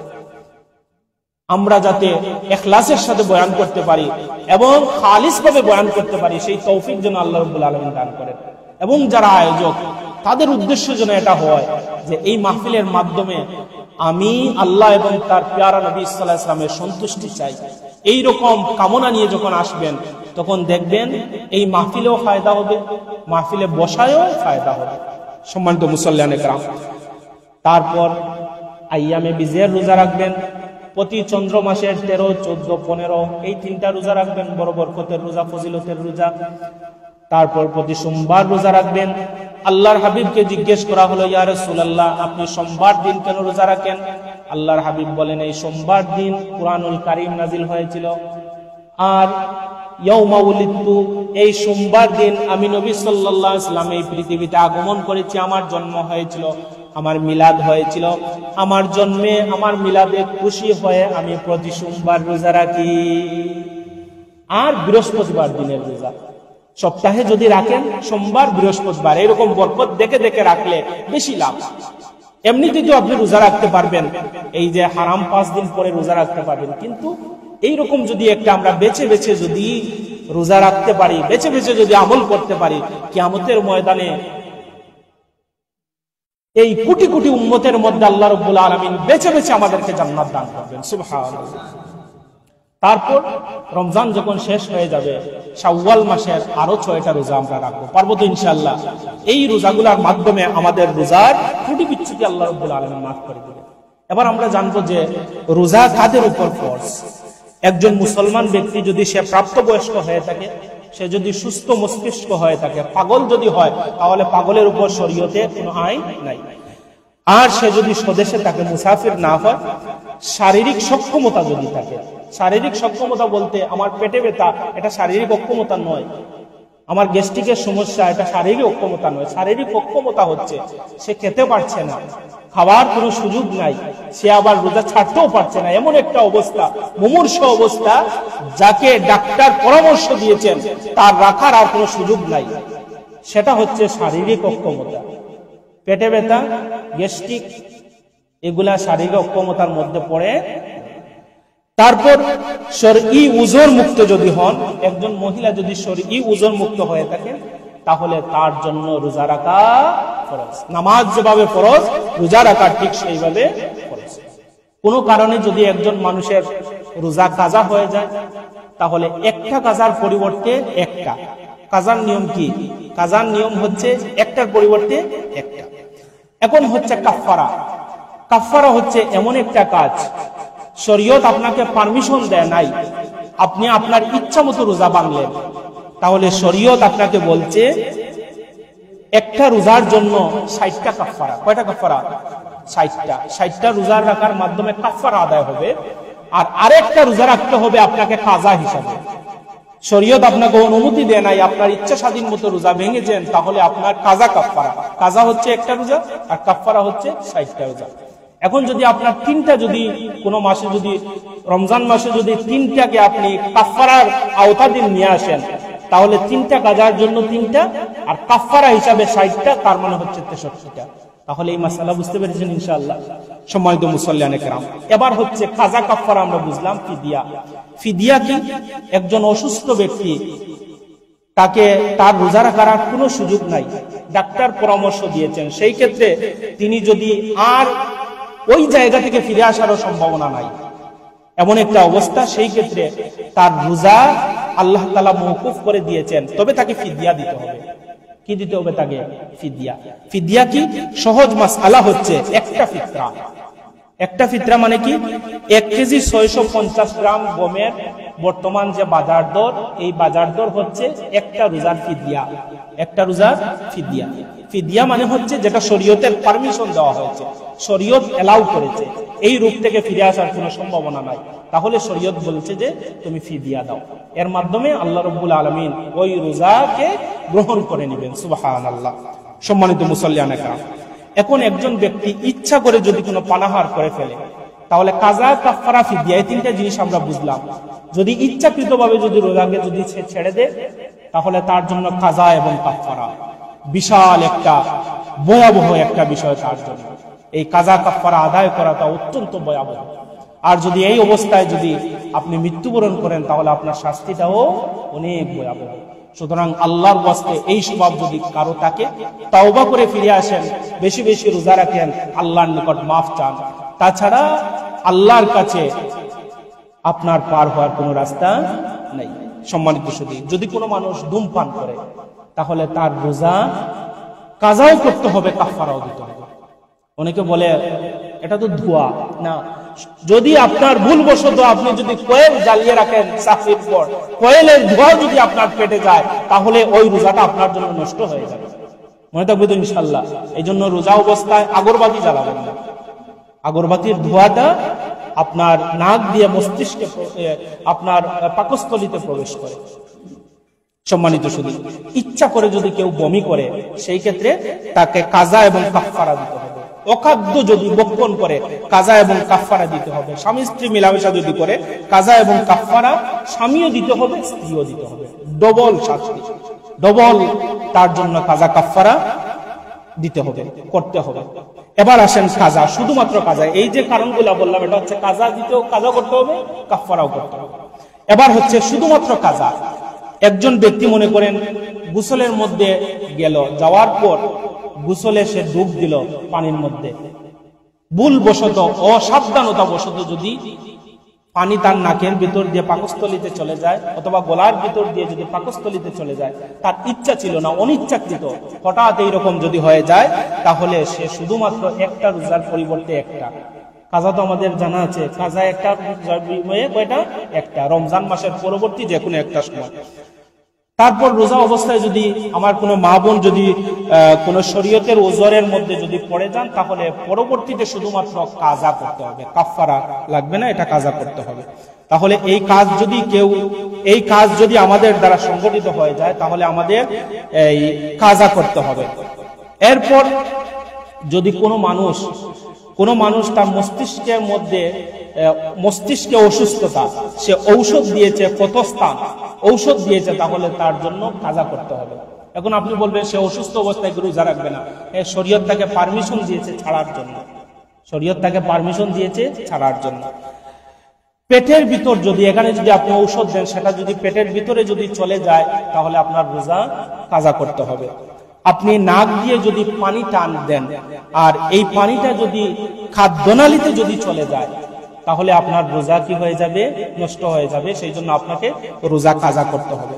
Speaker 1: আমরা যাতে ইখলাসের সাথে বয়ান করতে পারি এবং খালিস ভাবে বয়ান করতে পারি, সেই তৌফিক যেন আল্লাহ রাব্বুল আলামিন দান করেন। এবং যারা আয়োজক তাদের উদ্দেশ্য যেন এটা হয় যে এই মাহফিলের মাধ্যমে আমি আল্লাহ এবং তার প্যারা নবী সাল্লাল্লাহু আলাইহি ওয়াসাল্লামের সন্তুষ্টি চাই। এই রকম কামনা নিয়ে যখন আসবেন তখন দেখবেন এই মাহফিলেও ফায়দা হবে, মাহফিলে বসায়ও ফায়দা হবে। সম্মানিত মুসল্লিয়ানে কেরাম, তারপর আইয়ামে বিজের রোজা রাখবেন। প্রতি চন্দ্র মাসের 13, 14, 15 এই 3টা রোজা রাখবেন, বড় বরকতের রোজা, ফজিলতের রোজা। তারপর প্রতি সোমবার রোজা রাখবেন। আল্লাহর হাবিবকে জিজ্ঞেস করা হলো, ইয়া রাসূলুল্লাহ আপনি সোমবার দিন কেন রোজা রাখেন? আল্লাহর হাবিব বলেন, এই সোমবার দিন কুরআনুল কারীম নাজিল হয়েছিল, আর ইয়াউমা উলিদতু এই সোমবার দিন আমি নবী সাল্লাল্লাহু আলাইহি ওয়াসাল্লাম এই পৃথিবীতে আগমন করেছি, আমার জন্ম হয়েছিল, আমার মিলাদ হয়েছিল। আমার জন্মে আমার মিলাদে খুশি হয়ে আমি প্রতি সোমবার রোজা রাখি। আর বৃহস্পতিবার দিনের রোজা সপ্তাহে যদি রাখেন সোমবার বৃহস্পতিবার, এরকম বরকত দেখে দেখে রাখলে বেশি লাভ। এমনিতেই তো আপনি রোজা রাখতে পারবেন, এই যে হারাম 5 দিন পরে রোজা রাখতে পারবেন, কিন্তু এইরকম যদি একটা আমরা বেছে বেছে যদি রোজা রাখতে পারি, বেছে বেছে যদি আমল করতে পারি, কিয়ামতের ময়দানে এই কোটি কোটি উম্মতের মধ্যে আল্লাহ রাব্বুল আলামিন বেছে বেছে আমাদেরকে জান্নাত দান করবেন। সুবহানাল্লাহ। তারপর রমজান যখন শেষ হয়ে যাবে, শাওয়াল মাসের আরো 6টা রোজা আমরা রাখবো, পারবো তো ইনশাআল্লাহ? এই রোজাগুলোর মাধ্যমে আমাদের রোজার ত্রুটি বিচ্যুতি আল্লাহ রাব্বুল আলামিন মাফ করে দিবেন। এবার আমরা জানবো যে রোজা কাদের উপর ফরজ। একজন মুসলমান ব্যক্তি যদি সে প্রাপ্তবয়স্ক হয়ে থাকে, সে যদি সুস্থ মস্তিষ্ক হয়ে থাকে, পাগল যদি হয়, তাহলে পাগলের উপর শরীয়তে কোনো আইন নাই। আর সে যদি স্বদেশে থাকে, মুসাফির না হয়, শারীরিক সক্ষমতা যদি থাকে, শারীরিক সক্ষমতা বলতে আমার পেটে ব্যথা, এটা শারীরিক অক্ষমতা নয়। আমার গ্যাস্ট্রিকের সমস্যা, এটা শারীরিক অক্ষমতা নয়। শারীরিক অক্ষমতা হচ্ছে সে খেতে পারছে না, খাবার কোনো সুযোগ নাই, সে আবার রোজা ছাড়তেও পারছে না, এমন একটা অবস্থা, মুমূর্ষ অবস্থা, যাকে ডাক্তার পরামর্শ দিয়েছেন তার রাখার আর কোনো সুযোগ নাই। সেটা হচ্ছে শারীরিক অক্ষমতা। পেটে ব্যথা, গ্যাস্ট্রিক, এগুলা শারীরিক অক্ষমতার মধ্যে পড়ে। তারপর শরঈ উযর মুক্ত যদি হন, একজন মহিলা যদি শরঈ উযর মুক্ত হয়ে থাকে, তাহলে তার জন্য রোজা রাখা ফরজ। নামাজ যেভাবে ফরজ, রোজা রাখা ঠিক সেইভাবে ফরজ। কোনো কারণে যদি একজন মানুষের রোজা কাজা হয়ে যায়, তাহলে একটা কাজার পরিবর্তে একটা। কাজার নিয়ম কি? কাজার নিয়ম হচ্ছে একটার পরিবর্তে একটা। এখন হচ্ছে কাফফারা। কাফফারা হচ্ছে এমন একটা কাজ, শরীয়ত আপনাকে পারমিশন দেয় নাই, আপনি আপনার ইচ্ছা মতো রোজা ভাঙলেন, তাহলে শরীয়ত আপনাকে বলছে একটা রোজার জন্য 60টা কাফফারা। কয়টা কাফফারা? 60টা। 60টা রোজা রাখার মাধ্যমে কাফফারা আদায় হবে। আর আরেকটা রোজা রাখতে হবে আপনাকে কাজা হিসাবে। শরীয়ত আপনাকে অনুমতি দেয় নাই, আপনার ইচ্ছা স্বাধীন মতো রোজা ভেঙেছেন, তাহলে আপনার কাজা কাফফারা। কাজা হচ্ছে একটা রোজা আর কাফফারা হচ্ছে 60টা রোজা। এখন যদি আপনার 3টা, যদি কোনো মাসে, যদি রমজান মাসে যদি 3টাকে আপনি কাফফারার আওতাধীন নিয়ে আসেন, তাহলে 3টা কাজার জন্য 3টা, আর কাফারা হিসাবে 60টা, তার মানে হচ্ছে 63টা। তাহলে এই মাসালা বুঝতে পেরেছেন ইনশাআল্লাহ সম্মানিত মুসল্লিয়ানে কেরাম। এবার হচ্ছে কাজা কাফারা আমরা বুঝলাম। ফিদিয়া, ফিদিয়া কি? একজন অসুস্থ ব্যক্তি, তাকে তার রোজা রাখার কোনো সুযোগ নাই, ডাক্তার পরামর্শ দিয়েছেন, সেই ক্ষেত্রে তিনি যদি আর ওই জায়গা থেকে ফিরে আসারও সম্ভাবনা নাই, এমন একটা অবস্থা, সেই ক্ষেত্রে তার রোজা আল্লাহ তাআলা মওকুফ করে দিয়েছেন, তবে তাকে ফিদিয়া দিতে হবে। কি দিতে হবে তাকে? ফিদিয়া। ফিদিয়া কি? সহজ মাসআলা হচ্ছে একটা ফিতরা। একটা ফিতরা মানে কি? 1 কেজি 650 গ্রাম গমের বর্তমান যে বাজার দর, এই বাজার দর হচ্ছে একটা রোজার ফিদিয়া। একটা রোজার ফিদিয়া। ফিদিয়া মানে হচ্ছে যেটা শরীয়তের পারমিশন দেওয়া হয়েছে, শরীয়ত এলাউ করেছে, এই রূপ থেকে ফিরে আসার কোনো সম্ভাবনা নাই, তাহলে শরীয়ত বলছে যে তুমি ফিদিয়া দাও। এর মাধ্যমে আল্লাহ রাব্বুল আলামিন ওই রোজাকে গ্রহণ করে নেবেন। সুবহানাল্লাহ। সম্মানিত মুসল্লিয়ানে কেরাম, এখন একজন ব্যক্তি ইচ্ছা করে যদি কোনো পানাহার করে ফেলে, তাহলে কাজা, কাফারা, ফিদিয়া, এই 3টা জিনিস আমরা বুঝলাম। যদি ইচ্ছাকৃতভাবে যদি রোজাকে যদি ছেড়ে দেয়, তাহলে তার জন্য কাজা এবং কাফারা বিশাল একটা ভয়াবহ একটা বিষয় তার জন্য। এই কাজা কাফারা আদায় করাটা অত্যন্ত ভয়াবহ। আর যদি এই অবস্থায় যদি আপনি মৃত্যুবরণ করেন, তাহলে আপনার শাস্তিটাও অনেক ভয়াবহ। সুতরাং আল্লাহর ওয়াস্তে এই স্বভাব যদি কারো থাকে, তাওবা করে ফিরে আসেন, বেশি বেশি রোজা রাখেন, আল্লাহর নিকট মাফ চান। তাছাড়া আল্লাহর কাছে আপনার পার হওয়ার কোনো রাস্তা নেই। সম্মানিত সুধী, যদি কোনো মানুষ ধূমপান করে, তাহলে তার রোজা কাজাও করতে হবে, কাফারাও দিতে হবে। অনেকে বলে এটা তো ধোয়া না, যদি আপনার ভুলবশত আপনি যদি কোয়েল জ্বালিয়ে রাখেন সাফির পর, কোয়েলের ধোঁয়া যদি আপনার পেটে যায়, তাহলে ওই রোজাটা আপনার জন্য নষ্ট হয়ে যাবে। মনে থাকবে তো ইনশাআল্লাহ। এই জন্য রোজা অবস্থায় আগরবাতি জ্বালাবেন না। আগরবাতির ধোঁয়াটা আপনার নাক দিয়ে মস্তিষ্কে, আপনার পাকস্থলীতে প্রবেশ করে। সম্মানিত সুধী, ইচ্ছা করে যদি কেউ বমি করে, সেই ক্ষেত্রে তাকে কাজা এবং কাফারা দিতে হবে। অখাদ্য যদি বক্ষণ করে, কাজা এবং কাফারা দিতে হবে। স্বামী স্ত্রী মিলামেশা যদি করে, কাজা এবং কাফারা স্বামীও দিতে হবে, স্ত্রীও দিতে হবে। ডবল শাস্তি, ডবল তার জন্য কাজা কাফারা দিতে হবে, করতে হবে। এবার আসেন কাজা, শুধুমাত্র কাজা। এই যে কারণগুলো বললাম, এটা হচ্ছে কাজা দিতেও, কাজা করতে হবে, কাফারাও করতে হবে। এবার হচ্ছে শুধুমাত্র কাজা। একজন ব্যক্তি মনে করেন গোসলের মধ্যে গেল, যাওয়ার পর গোসলে সে ডুব দিল পানির মধ্যে, ভুলবশত, অসাবধানতা বশত যদি পানি তার নাকের ভিতর দিয়ে পাকস্থলীতে চলে যায়, অথবা গলার ভিতর দিয়ে যদি পাকস্থলীতে চলে যায়, তার ইচ্ছা ছিল না, অনিচ্ছাকৃত হঠাৎ এইরকম যদি হয়ে যায়, তাহলে সে শুধুমাত্র একটা রোজার পরিবর্তে একটা কাজা, তো আমাদের জানা আছে কাজা একটা কয়টা, একটা, রমজান মাসের পরবর্তী যে কোনো একটা সময়। তারপর রোজা অবস্থায় যদি আমার কোনো মা বোন যদি কোনো শরীয়তের ওজরের মধ্যে যদি পড়ে যান, তাহলে পরবর্তীতে শুধুমাত্র কাজা করতে হবে, কাফারা লাগবে না, এটা কাজা করতে হবে। তাহলে এই কাজ যদি আমাদের দ্বারা সংগঠিত হয়ে যায়, তাহলে আমাদের এই কাজা করতে হবে। এরপর যদি কোনো মানুষ তার মস্তিষ্কের মধ্যে, মস্তিষ্কে অসুস্থতা, সে ঔষধ দিয়েছে, ক্ষতস্থান ঔষধ দিয়েছে, তাহলে তার জন্য কাজা করতে হবে। এখন আপনি বলবেন সে অসুস্থ অবস্থায় রোজা রাখবে না, শরীয়ত তাকে পারমিশন দিয়েছে ছাড়ার জন্য, শরীয়ত তাকে পারমিশন দিয়েছে ছাড়ার জন্য। পেটের ভিতর যদি, এখানে যদি আপনি ঔষধ দেন, সেটা যদি পেটের ভিতরে যদি চলে যায়, তাহলে আপনার রোজা কাজা করতে হবে। আপনি নাক দিয়ে যদি পানি টান দেন, আর এই পানিটা যদি খাদ্যনালীতে যদি চলে যায়, তাহলে আপনার রোজা কি হয়ে যাবে? নষ্ট হয়ে যাবে। সেই জন্য আপনাকে রোজা কাজা করতে হবে।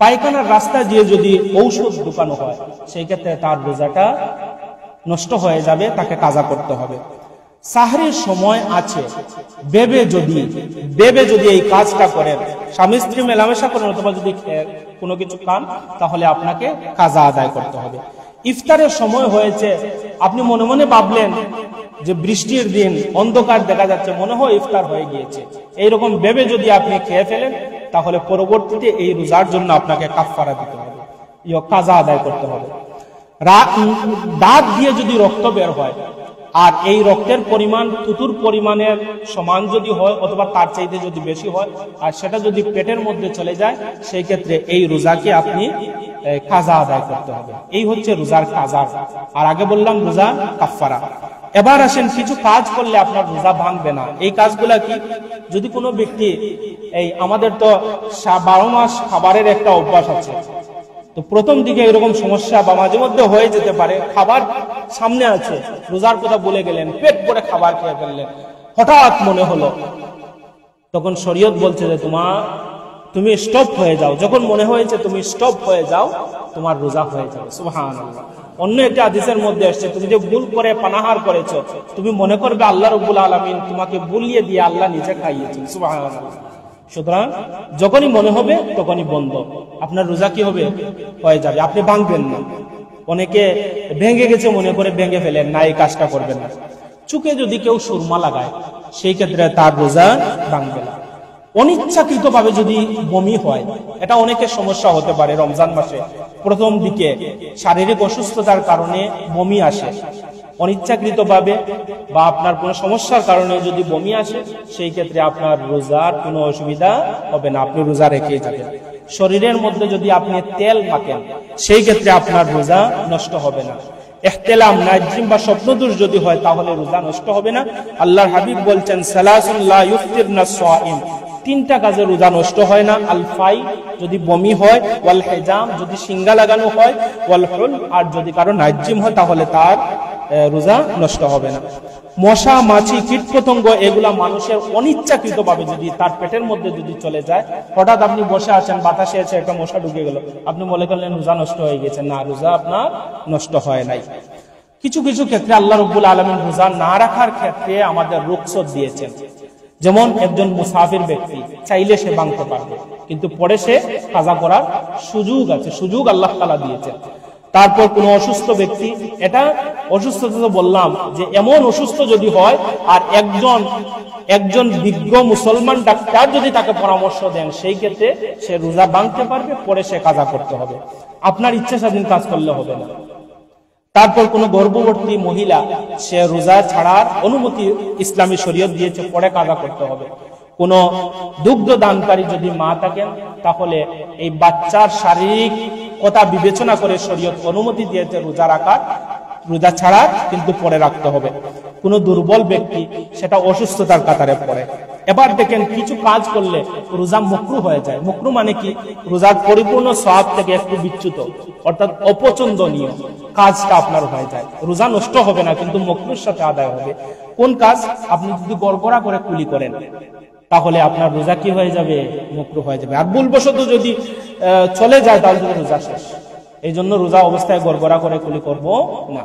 Speaker 1: পায়খানার রাস্তা দিয়ে যদি ঔষধ ঢুকানো হয়, সেই ক্ষেত্রে তার রোজাটা নষ্ট হয়ে যাবে, তাকে কাজা করতে হবে। সাহরির সময় আছে ভেবে যদি এই কাজটা করেন, স্বামী স্ত্রী মেলামেশা করেন, অথবা যদি কোনো কিছু খান, তাহলে আপনাকে কাজা আদায় করতে হবে। ইফতারের সময় হয়েছে, আপনি মনে মনে ভাবলেন যে বৃষ্টির দিন, অন্ধকার দেখা যাচ্ছে, মনে হয় ইফতার হয়ে গিয়েছে, এইরকম ভেবে যদি আপনি খেয়ে ফেলেন, তাহলে পরবর্তীতে এই রোজার জন্য আপনাকে কাফারা দিতে হবে, কাজা আদায় করতে হবে। দাঁত দিয়ে যদি রক্ত বের হয় আর এই রক্তের পরিমাণ থুতুর পরিমাণের সমান যদি হয় অথবা তার চাইতে যদি বেশি হয় আর সেটা যদি পেটের মধ্যে চলে যায়, সেই ক্ষেত্রে এই রোজাকে আপনি কাজা আদায় করতে হবে। এই হচ্ছে রোজার কাজা। আর আগে বললাম রোজা কাফারা। এবার আসেন কিছু কাজ করলে আপনার রোজা ভাঙবে না। এই কাজগুলা কি? যদি কোনো ব্যক্তি, এই আমাদের তো 12 মাস খাবারের একটা অভ্যাস আছে, তো প্রথম দিকে এরকম সমস্যা বা মাঝে মধ্যে হয়ে যেতে পারে, খাবার সামনে আছে, রোজার কথা বলে গেলেন, পেট ভরে খাবার খেয়ে ফেললেন, হঠাৎ মনে হলো, তখন শরীয়ত বলছে যে তুমি স্টপ হয়ে যাও। যখন মনে হয়েছে তুমি স্টপ হয়ে যাও, তোমার রোজা হয়ে যাবে। সুবহানাল্লাহ। অন্য একটা হাদিসের মধ্যে আসছে, তুমি যে ভুল করে পানাহার করেছো, তুমি মনে করবে আল্লাহ রাব্বুল আলামিন তোমাকে বুলিয়ে দিয়ে আল্লাহ নিজে খাইয়েছেন। সুবহানাল্লাহ। সুতরাং যখনই মনে হবে তখনই বন্ধ, আপনার রোজা কি হবে? হয়ে যাবে, আপনি ভাঙবেন না। অনেকে ভেঙে গেছে মনে করে ভেঙে ফেলেন না, এই কাজটা করবেন না। চুকে যদি কেউ সুরমা লাগায়, সেই ক্ষেত্রে তার রোজা ভাঙবে না। অনিচ্ছাকৃত ভাবে যদি বমি হয়, এটা অনেকের সমস্যা হতে পারে। রমজান মাসে প্রথম দিকে শারীরিক অসুস্থতার কারণে বমি আসে, অনিচ্ছাকৃত ভাবে বা আপনার কোনো সমস্যার কারণে যদি বমি আসে, সেই ক্ষেত্রে আপনার রোজার কোনো অসুবিধা হবে না, আপনি রোজা রেখে যাবেন। শরীরের মধ্যে যদি আপনি তেল মাখেন, সেই ক্ষেত্রে আপনার রোজা নষ্ট হবে না। ইহতিলাম, নাইজিম বা স্বপ্নদোষ যদি হয়, তাহলে রোজা নষ্ট হবে না। আল্লাহর হাবিব বলছেন, সালাসুন লা ইফতিরনা সাইম, 3টা কাজে রোজা নষ্ট হয় না। আল ফাই, যদি বমি হয়, ওয়াল হিজাম, যদি সিঙ্গা লাগানো হয়, ওয়াল হুল, আর যদি কারো নাইজিম হয় তাহলে তার রোজা নষ্ট হবে না। মশা, মাছি, কীটপতঙ্গ, এগুলা মানুষের অনিচ্ছাকৃত ভাবে যদি তার পেটের মধ্যে যদি চলে যায়, হঠাৎ আপনি বসে আছেন, বাতাসে আছে, একটা মশা ঢুকে গেল, আপনি মনে করলেন রোজা নষ্ট হয়ে গেছে। না, রোজা আপনার নষ্ট হয় নাই। কিছু কিছু ক্ষেত্রে আল্লাহ রাব্বুল আলামিন রোজা না রাখার ক্ষেত্রে আমাদের রুখসত দিয়েছেন। যেমন একজন মুসাফির ব্যক্তি চাইলে সে ভাঙতে পারবে, কিন্তু পরে সে কাজা করার সুযোগ আছে, সুযোগ আল্লাহ তাআলা দিয়েছেন। তারপর কোন অসুস্থ ব্যক্তি, এটা অসুস্থতা তো বললাম যে এমন অসুস্থ যদি হয় আর একজন বিজ্ঞ মুসলমান ডাক্তার যদি তাকে পরামর্শ দেন, সেই ক্ষেত্রে সে রোজা ভাঙতে পারবে, পরে সে কাজা করতে হবে, আপনার ইচ্ছা স্বাধীন কাজ করলে হবে না। তারপর কোন গর্ভবতী মহিলা, সে রোজা ছাড়ার অনুমতি ইসলামী শরীয়ত দিয়েছে, পরে কাজা করতে হবে। কোন দুগ্ধ দানকারী যদি মা থাকেন, তাহলে এই বাচ্চার শারীরিক কথা বিবেচনা করে শরীয়ত অনুমতি দিয়েছে রোজা রাখার, রোজা ছাড়া কিন্তু পরে রাখতে হবে। কোন দুর্বল ব্যক্তি, সেটা অসুস্থতার কাতারে পড়ে। এবার দেখেন, কিছু কাজ করলে রোজা মাকরুহ হয়ে যায়। মাকরুহ মানে কি? রোজার পরিপূর্ণ সওয়াব থেকে একটু বিচ্যুত, অর্থাৎ অপছন্দনীয় কাজটা আপনার হয়ে যায়। রোজা নষ্ট হবে না, কিন্তু মাকরুহের সাথে আদায় হবে। কোন কাজ? আপনি যদি গড়গড়া করে কুলি করেন, তাহলে আপনার রোজা কি হয়ে যাবে? মাকরুহ হয়ে যাবে। আর ভুলবশত যদি চলে যায়, তাহলে রোজা শেষ। এই জন্য রোজা অবস্থায় গড়গড়া করে কুলি করব না।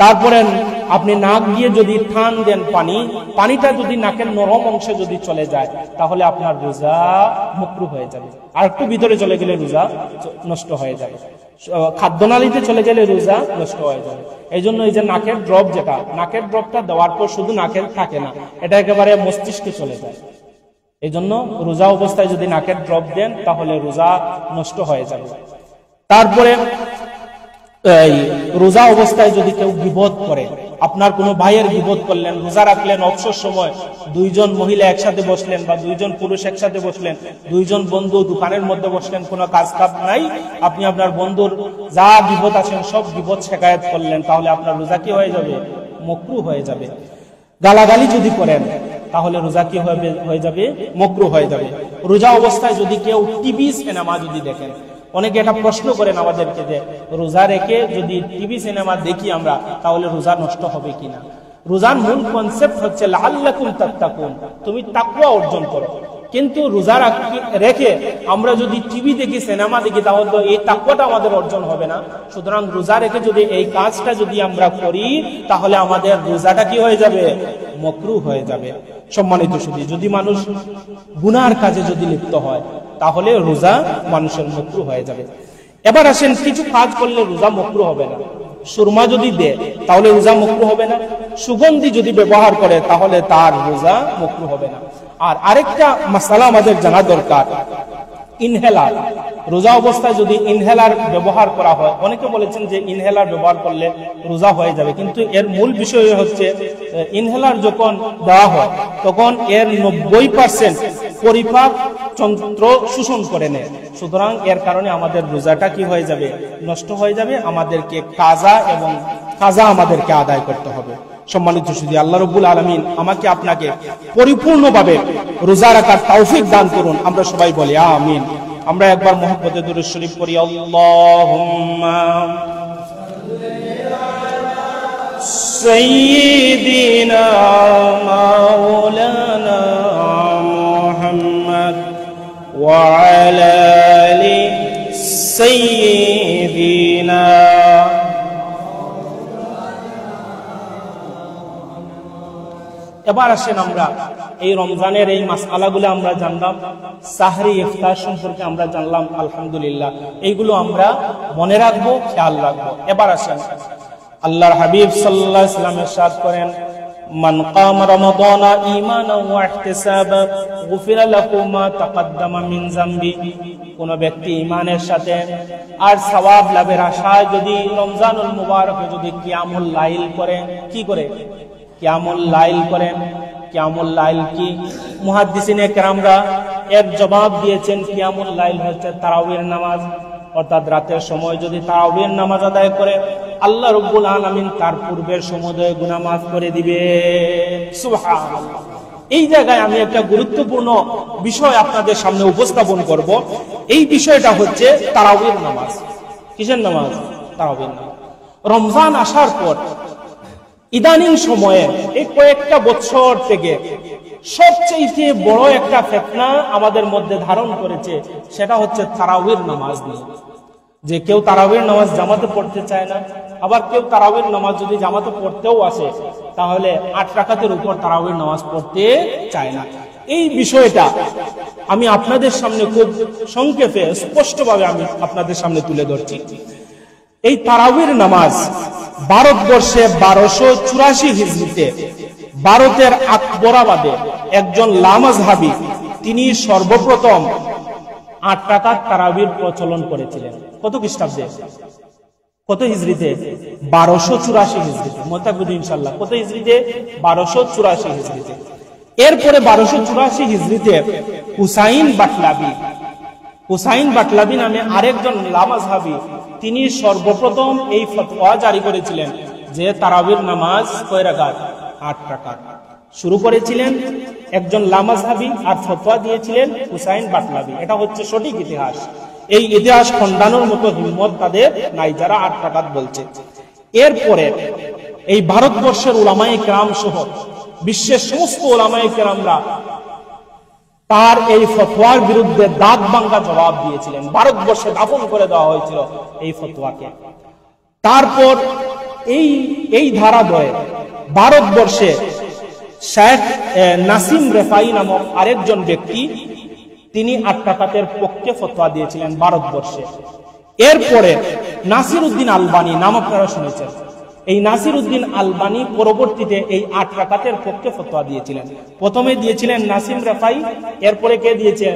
Speaker 1: তারপরে আপনি নাক দিয়ে যদি টান দেন পানিটা যদি নাকের নরম অংশে যদি চলে যায়, তাহলে আপনার রোজা মাকরুহ হয়ে যাবে। আর একটু ভিতরে চলে গেলে রোজা নষ্ট হয়ে যাবে। খাদ্যনালীতে চলে গেলে রোজা নষ্ট হয়ে যাবে। এই জন্য এই যে নাকের ড্রপ, যেটা নাকের ড্রপটা দেওয়ার পর শুধু নাকের থাকে না, এটা একেবারে মস্তিষ্কে চলে যায়। এই জন্য রোজা অবস্থায় যদি নাকের ড্রপ দেন, তাহলে রোজা নষ্ট হয়ে যাবে। তারপরে এই রোজা অবস্থায় যদি কেউ গীবত করে, আপনার কোনো ভাইয়ের গীবত করলেন, রোজা রাখলেন, অবসর সময় 2জন মহিলা একসাথে বসলেন বা 2জন পুরুষ একসাথে বসলেন, 2জন বন্ধু দোকানের মধ্যে বসলেন, কোনো কাজ নাই, আপনি আপনার বন্ধুর যা গীবত আছেন সব গীবত শেখায়ত করলেন, তাহলে আপনার রোজা কি হয়ে যাবে? মাকরুহ হয়ে যাবে। গালাগালি যদি করেন, তাহলে রোজা কি হয়ে যাবে? মাকরুহ হয়ে যাবে। রোজা অবস্থায় যদি কেউ টিভি সিনেমা যদি দেখেন, অনেকে এটা প্রশ্ন করেন আমাদেরকে যে রোজা রেখে যদি টিভি সিনেমা দেখি আমরা, তাহলে রোজা নষ্ট হবে কিনা। রোজার মূল কনসেপ্ট হচ্ছে লাআল্লাকুম তাত্তাকুন, তুমি তাকওয়া অর্জন করো। কিন্তু রোজা রেখে আমরা যদি টিভি দেখি, সিনেমা দেখি, তাহলে তো এই তাকওয়াটা আমাদের অর্জন হবে না। সুতরাং রোজা রেখে যদি এই কাজটা যদি আমরা করি, তাহলে আমাদের রোজাটা কি হয়ে যাবে? মাকরুহ হয়ে যাবে। সম্মানিত সুধী, যদি মানুষ গুনার কাজে যদি লিপ্ত হয়, তাহলে রোজা মানুষের মাকরুহ হয়ে যাবে। এবার আসেন, কিছু কাজ করলে রোজা মাকরুহ হবে না। সুরমা যদি দেয়, তাহলে রোজা মাকরুহ হবে না। সুগন্ধি যদি ব্যবহার করে, তাহলে তার রোজা মাকরুহ হবে না। আর আরেকটা মাসালা আমাদের জানা দরকার, ইনহেলার, রোজা অবস্থায় যদি ইনহেলার ব্যবহার করা হয়, অনেকে বলেছেন যে ইনহেলার ব্যবহার করলে রোজা হয়ে যাবে, কিন্তু এর মূল বিষয় হচ্ছে ইনহেলার যখন দেওয়া হয় তখন এর 90% পরিপাক যন্ত্র শোষণ করে নেয়। সুতরাং এর কারণে আমাদের রোজাটা কি হয়ে যাবে, নষ্ট হয়ে যাবে। আমাদেরকে কাজা আমাদেরকে আদায় করতে হবে। সম্মানিত সুধী, আল্লাহ রাব্বুল আলামিন আমাকে আপনাকে পরিপূর্ণভাবে রোজা রাখার তৌফিক দান করুন। আমরা সবাই বলি আমিন। আমরা একবার মুহাব্বতে দুরূদ শরীফ পড়ি। আল্লাহুম্মা সাইয়্যিদিনা মাওলানা মুহাম্মদ ওয়া আলা আলি সাইয়্যিদিনা। এবার আসেন আমরা এই রমজানের এই মাসআলাগুলো আমরা জানলাম, সাহরি ইফতার সম্পর্কে আমরা জানলাম, আলহামদুলিল্লাহ। এইগুলো আমরা মনে রাখবো, খেয়াল রাখবো। এবার আসেন, আল্লাহর হাবিব সাল্লাল্লাহু আলাইহি ওয়াসাল্লাম ইরশাদ করেন, মান কামা রমাদানা ঈমানান ওয়া ইহতিসাবান গুফিরা লাহু মা তাকাদ্দামা মিন যামবি। কোন ব্যক্তি ঈমানের সাথে আর সওয়াব লাভের আশায় যদি রমজানুল মুবারকে যদি কিয়ামুল লাইল করে, কি করে? কিয়ামুল লাইল করেন। কিয়ামুল লাইল কি? মুহাদ্দিসিনে কেরামরা এর জবাব দিয়েছেন, কিয়ামুল লাইল হচ্ছে তারাবির নামাজ, অর্থাৎ রাতের সময় যদি তারাবির নামাজ আদায় করে আল্লাহ রাব্বুল আলামিন তার পূর্বের সমুদয় গুনাহ মাফ করে দিবে। সুবহানাল্লাহ। এই জায়গায় আমি একটা গুরুত্বপূর্ণ বিষয় আপনাদের সামনে উপস্থাপন করব। এই বিষয়টা হচ্ছে তারাবির নামাজ। কিসের নামাজ? তারাবির নামাজ। রমজান আসার পর ইদানিং সময়ে এই কয়েকটা বছর থেকে সবচেয়ে বড় একটা ফিতনা আমাদের মধ্যে ধারণ করেছে, সেটা হচ্ছে তারাবির নামাজ নিয়ে। যে কেউ তারাবির নামাজ জামাতে পড়তে চায় না, আবার কেউ তারাবির নামাজ যদি জামাতে পড়তেও আসে তাহলে 8 রাকাতের উপর তারাবির নামাজ পড়তে চায় না। এই বিষয়টা আমি আপনাদের সামনে খুব সংক্ষেপে স্পষ্টভাবে আমি আপনাদের সামনে তুলে ধরছি। এই তারাবির নামাজ ভারতবর্ষে 1284 হিজরিতে ভারতের আকবরাবাদে একজন লামাযহাবী তিনি সর্বপ্রথম 8 রাকাত তারাবির প্রচলন করেছিলেন। কত খ্রিস্টাব্দে? কত হিজরিতে? 1284 হিজরিতে। মনে থাকবে ইনশাআল্লাহ। কত হিজরিতে? 1284 হিজরিতে। এরপরে 1284 হিজরিতে হুসাইন বাটলাবি নামে আরেকজন লামাযহাবী তিনি সর্বপ্রথম এই ফতোয়া জারি করেছিলেন যে তারাবির নামাজ কয় রাকাত? 8 রাকাত। শুরু করেছিলেন একজন লামাযহাবী আর ফতোয়া দিয়েছিলেন হুসাইন বাটলাবি। এটা হচ্ছে সঠিক ইতিহাস। এই ইতিহাস খণ্ডানোর মতো হিম্মত তাদের নাই যারা 8 রাকাত বলছে। এরপরে এই ভারতবর্ষের উলামায়ে কেরাম সহ বিশ্বের সমস্ত উলামায়ে কেরামরা তার এই ফতোয়ার বিরুদ্ধে দাঁত ভাঙ্গা জবাব দিয়েছিলেন। ভারতবর্ষে দাফন করে দেওয়া হয়েছিল এই ফতোয়াকে। তারপর এই ধারা ধরে ভারতবর্ষে শেখ নাসিম রেফাই নামক আরেকজন ব্যক্তি তিনি 8 রাকাতের পক্ষে ফতোয়া দিয়েছিলেন ভারতবর্ষে। এরপরে নাসিরউদ্দিন আলবানী নাম আপনারা শুনেছেন। এই নাসিরউদ্দিন আলবানী পরবর্তীতে এই 8 রাকাতের পক্ষে ফতোয়া দিয়েছিলেন। প্রথমে দিয়েছিলেন নাসিম রেফাই, এরপরে কে দিয়েছেন?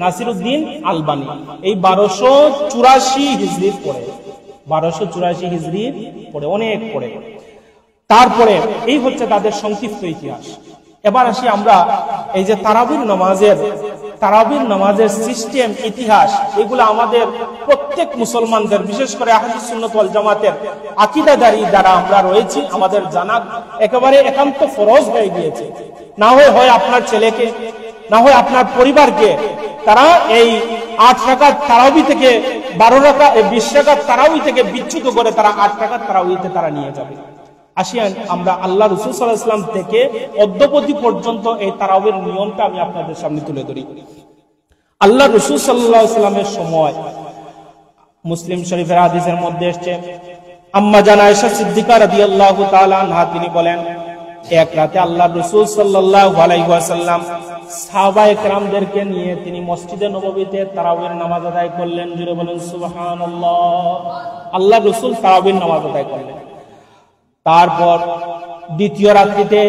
Speaker 1: নাসিরউদ্দিন আলবানী। এই 1284 হিজরির পরে, 1284 হিজরির পরে, অনেক পরে। তারপরে এই হচ্ছে তাদের সংক্ষিপ্ত ইতিহাস। এবার আসি আমরা এই যে তারাবির নামাজের সিস্টেম, ইতিহাস, এগুলো আমাদের প্রত্যেক মুসলমানদের, বিশেষ করে আহলে সুন্নাত ওয়াল জামাতের আকীদাদারী যারা আমরা রয়েছি, আমাদের জানা একেবারে একান্ত ফরজ হয়ে গিয়েছে। না হয় আপনার ছেলেকে, না হয় আপনার পরিবারকে তারা এই 8 রাকাত তারাবি থেকে 12 রাকাত 20 রাকাত তারাবি থেকে বিচ্যুত করে তারা 8 রাকাত তারাবিতে তারা নিয়ে যাবে। আসিয়ান আমরা আল্লাহ রাসূল সাল্লাল্লাহু আলাইহি ওয়াসাল্লাম থেকে অদ্যপতি পর্যন্ত এই তারাবির নিয়মটা আমি আপনাদের সামনে তুলে ধরি। আল্লাহ রাসূল সাল্লাল্লাহু আলাইহি ওয়াসাল্লামের সময় মুসলিম শরীফের হাদিসের মধ্যে এসেছে, আম্মা জান আয়েশা সিদ্দিকা রাদিয়াল্লাহু তাআলা আনহা তিনি বলেন, এক রাতে আল্লাহ রাসূল সাল্লাল্লাহু আলাইহি ওয়াসাল্লাম সাহাবায়ে কেরামদেরকে নিয়ে তিনি মসজিদে নববীতে তারাবির নামাজ আদায় করলেন। জুড়ে বলেন সুবহানাল্লাহ। আল্লাহ রাসূল তারাবির নামাজ আদায় করলেন। তারপর দ্বিতীয় রাত্রিতে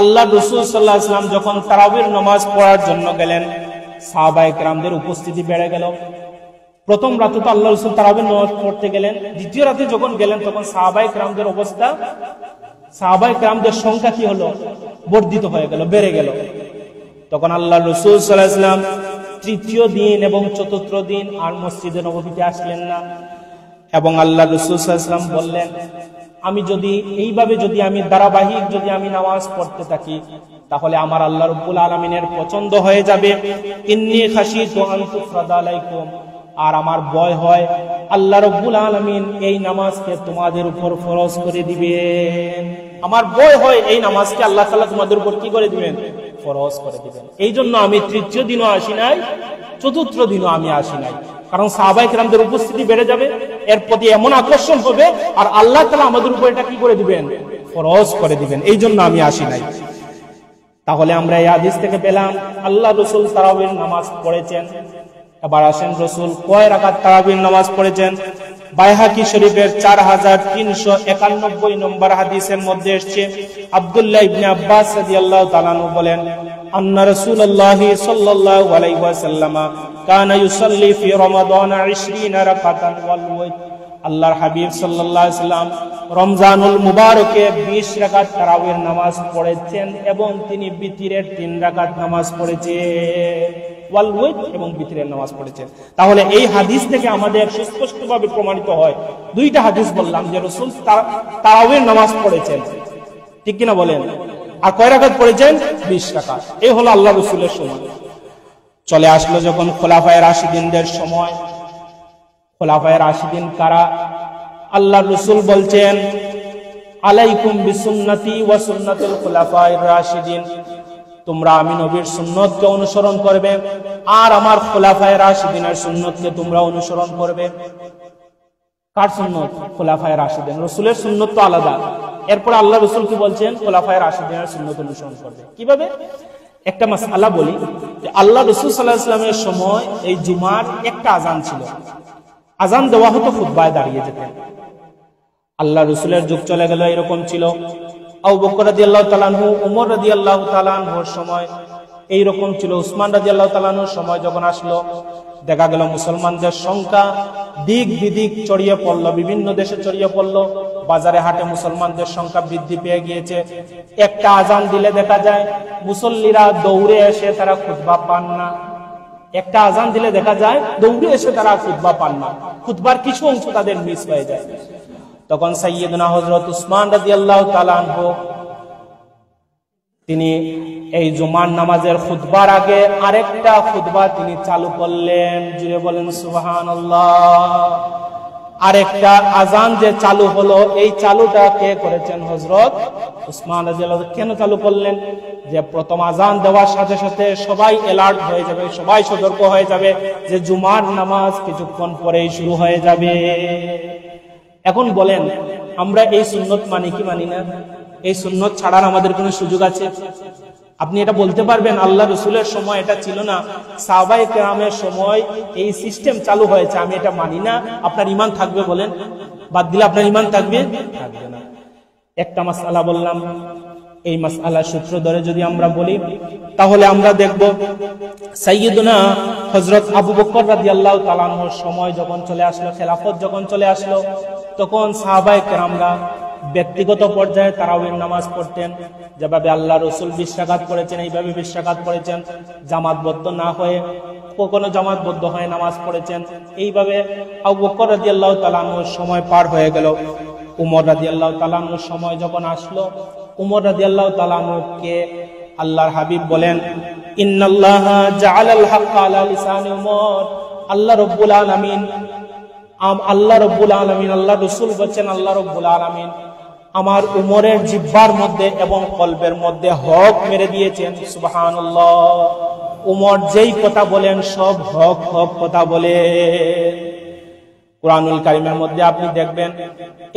Speaker 1: আল্লাহ রাসূল সাল্লাল্লাহু আলাইহি ওয়াসাল্লাম যখন তারাবির নামাজ পড়ার জন্য গেলেন, সাহাবায়ে কেরামদের উপস্থিতি বেড়ে গেল। প্রথম রাতে তো আল্লাহ রাসূল তারাবির নামাজ পড়তে গেলেন, দ্বিতীয় রাতে যখন গেলেন তখন সাহাবায়ে কেরামদের অবস্থা, সাহাবায়ে কেরামদের সংখ্যা কি হলো, বর্ধিত হয়ে গেল, বেড়ে গেল। তখন আল্লাহ রাসূল সাল্লাল্লাহু আলাইহি ওয়াসাল্লাম তৃতীয় দিন এবং চতুর্থ দিন আর মসজিদে নববীতে আসলেন না, এবং আল্লাহ রাসূল সাল্লাল্লাহু আলাইহি ওয়াসাল্লাম বললেন, আমি যদি এইভাবে যদি আমি ধারাবাহিক যদি আমি নামাজ পড়তে থাকি তাহলে আমার আল্লাহ রাব্বুল আলামিনের পছন্দ হয়ে যাবে। ইন্নী খাশিতু আন তুফরাদা আলাইকুম, আর আমার ভয় হয় আল্লাহ রাব্বুল আলামিন এই নামাজকে তোমাদের উপর ফরজ করে দিবেন। আমার ভয় হয় এই নামাজকে আল্লাহ তাআলা তোমাদের উপর কি করে দিবেন, ফরজ করে দিবেন। এই জন্য আমি তৃতীয় দিনও আসি নাই, চতুর্থ দিনও আমি আসি নাই, কারণ সাহাবায়ে কেরামদের উপস্থিতি বেড়ে যাবে, এর প্রতি এমন আকর্ষণ হবে, আর আল্লাহ তাআলা আমাদের উপর এটা কি করে দিবেন, ফরজ করে দিবেন। এই জন্য আমি আসি নাই। তাহলে আমরা এই হাদিস থেকে পেলাম আল্লাহ রাসূল তারাবির নামাজ পড়েছেন। এবার আসেন রাসূল কয় রাকাত তারাবির নামাজ পড়েছেন। বাইহাকি শরীফের 4391 নম্বর হাদিসের মধ্যে এসেছে, আব্দুল্লাহ ইবনে আব্বাস রাদিয়াল্লাহু তাআলা আনহু বলেন, আন্না রাসূলুল্লাহ সাল্লাল্লাহু আলাইহি ওয়াসাল্লাম কানা ইউসাল্লি ফি রমাদান 20 রাকাতান ওয়াল ওয়াইত। আল্লাহর হাবিব সাল্লাল্লাহু আলাইহি ওয়াসাল্লাম রমজানুল মুবারকে 20 রাকাত তারাবির নামাজ পড়েছেন এবং তিনি বিতরের 3 রাকাত নামাজ পড়েছেন, ওয়াল ওয়াইত এবং বিতরের নামাজ পড়েছেন। তাহলে এই হাদিস থেকে আমাদের সুস্পষ্টভাবে প্রমাণিত হয়, দুইটা হাদিস বললাম যে রাসূল তারাবির নামাজ পড়েছেন, ঠিক কিনা বলেন, আর কয় রাকাত পড়েছেন, 20 রাকাত। এই হলো আল্লাহ রাসূলের সময়। চলে আসলো যখন খোলাফায়ে রাশিদিনদের সময়। খোলাফায়ে রাশিদিন কারা? আল্লাহ রাসূল বলছেন, আলাইকুম বিসুন্নতি ওয়া সুন্নাতুল খুলাফায়ে রাশিদিন, তোমরা আমি নবীর সুন্নতকে অনুসরণ করবে আর আমার খোলাফায়ে রাশিদিনের সুন্নতকে তোমরা অনুসরণ করবে। কার সুন্নত? খোলাফায়ে রাশিদিন। রাসূলের সুন্নত তো আলাদা, এরপর আল্লাহ রাসূল কি বলছেন, খোলাফায়ে রাশিদিনের সুন্নত অনুসরণ করবে। কিভাবে? একটা মাসআলা বলি, যে আল্লাহ রাসূল সাল্লাল্লাহু আলাইহি ওয়াসাল্লামের সময় এই জুমার একটা আযান ছিল, আযান দেওয়া হতো, খুতবায় দাঁড়িয়ে যেতেন। আল্লাহ রাসূলের যুগ চলে গেল, এরকম ছিল। আবু বকর রাদিয়াল্লাহু তাআলা আনহু, ওমর রাদিয়াল্লাহু তাআলা আনহুর সময় এইরকম ছিল। উসমান রাদিয়াল্লাহু তাআলা আনহুর সময় যখন আসলো, দেখা গেল মুসলমানদের সংখ্যা দিক বিদিক ছড়িয়ে পড়লো, বিভিন্ন দেশে ছড়িয়ে পড়লো, বাজারে হাটে মুসলমানদের সংখ্যা বৃদ্ধি পেয়ে গিয়েছে। একটা আযান দিলে দেখা যায় মুসল্লিরা দৌড়ে এসে তারা খুতবা পান না, একটা আযান দিলে দেখা যায় দৌড়ে এসে তারা খুতবা পান না, খুতবার কিছু অংশ তাদের মিস হয়ে যায়। তখন সাইয়্যিদুনা হযরত উসমান রাদিয়াল্লাহু তাআলা আনহু তিনি এই জুমার নামাজের খুতবার আগে আরেকটা খুতবা তিনি চালু করলেন। জুড়ে বলেন সুবহানাল্লাহ। আরেকটা আযান যে চালু হলো, এই চালুটা কে করেছেন? হযরত উসমান রাদিয়াল্লাহু। কেন চালু করলেন? যে প্রথম আযান দেওয়ার সাথে সাথে সবাই অ্যালার্ট হয়ে যাবে, সবাই সতর্ক হয়ে যাবে যে জুমার নামাজ কিছুক্ষণ পরেই শুরু হয়ে যাবে। এখন বলেন, আমরা এই সুন্নত মানি কি মানি না? এই সুন্নত ছাড়ার আমাদের কোনো সুযোগ আছে? আপনি এটা বলতে পারবেন আল্লাহ রাসূলের সময় এটা ছিল না, সাহাবায়ে কেরামের সময় এই সিস্টেম চালু হয়েছে, আমি এটা মানি না, আপনার ঈমান থাকবে? বলেন, বাদ দিলে আপনার ঈমান থাকবে? থাকবে না। একটা মাসআলা বললাম, এই মাসআলার সূত্র ধরে যদি আমরা বলি তাহলে আমরা দেখব সাইয়্যিদুনা হযরত আবু বকর রাদিয়াল্লাহু তাআলা আনহুর সময় যখন চলে আসলো, খেলাফত যখন চলে আসলো, তখন সাহাবায়ে কেরামরা ব্যক্তিগত পর্যায়ে তারাবির নামাজ পড়তেন। যেভাবে আল্লাহ রাসূল 20 রাকাত পড়েছেন, এইভাবে 20 রাকাত পড়েছেন, জামাতবদ্ধ না হয়ে, কখনো জামাতবদ্ধ হয়ে নামাজ পড়েছেন। এইভাবে আবু বকর রাদিয়াল্লাহু তাআলা আনহুর সময় পার হয়ে গেল। উমর রাদিয়াল্লাহু তাআলা আনহুর সময় যখন আসলো, উমর রাদিয়াল্লাহু তাআলা আনহুকে আল্লাহর হাবিব বলেন, ইন্নাল্লাহা জাআলাল হাক্কা আলা লিসানি উমর। আল্লাহ রাব্বুল আলামিন, আল্লাহ রাব্বুল আলামিন, আল্লাহ রাসূল বলেন, আল্লাহ রাব্বুল আলামিন আমার উমরের জিহ্বার মধ্যে এবং কলবের মধ্যে হক মেরে দিয়েছেন। সুবহানাল্লাহ। উমর যেই কথা বলেন সব হক হক কথা বলে। কুরআনুল কারীমের মধ্যে আপনি দেখবেন,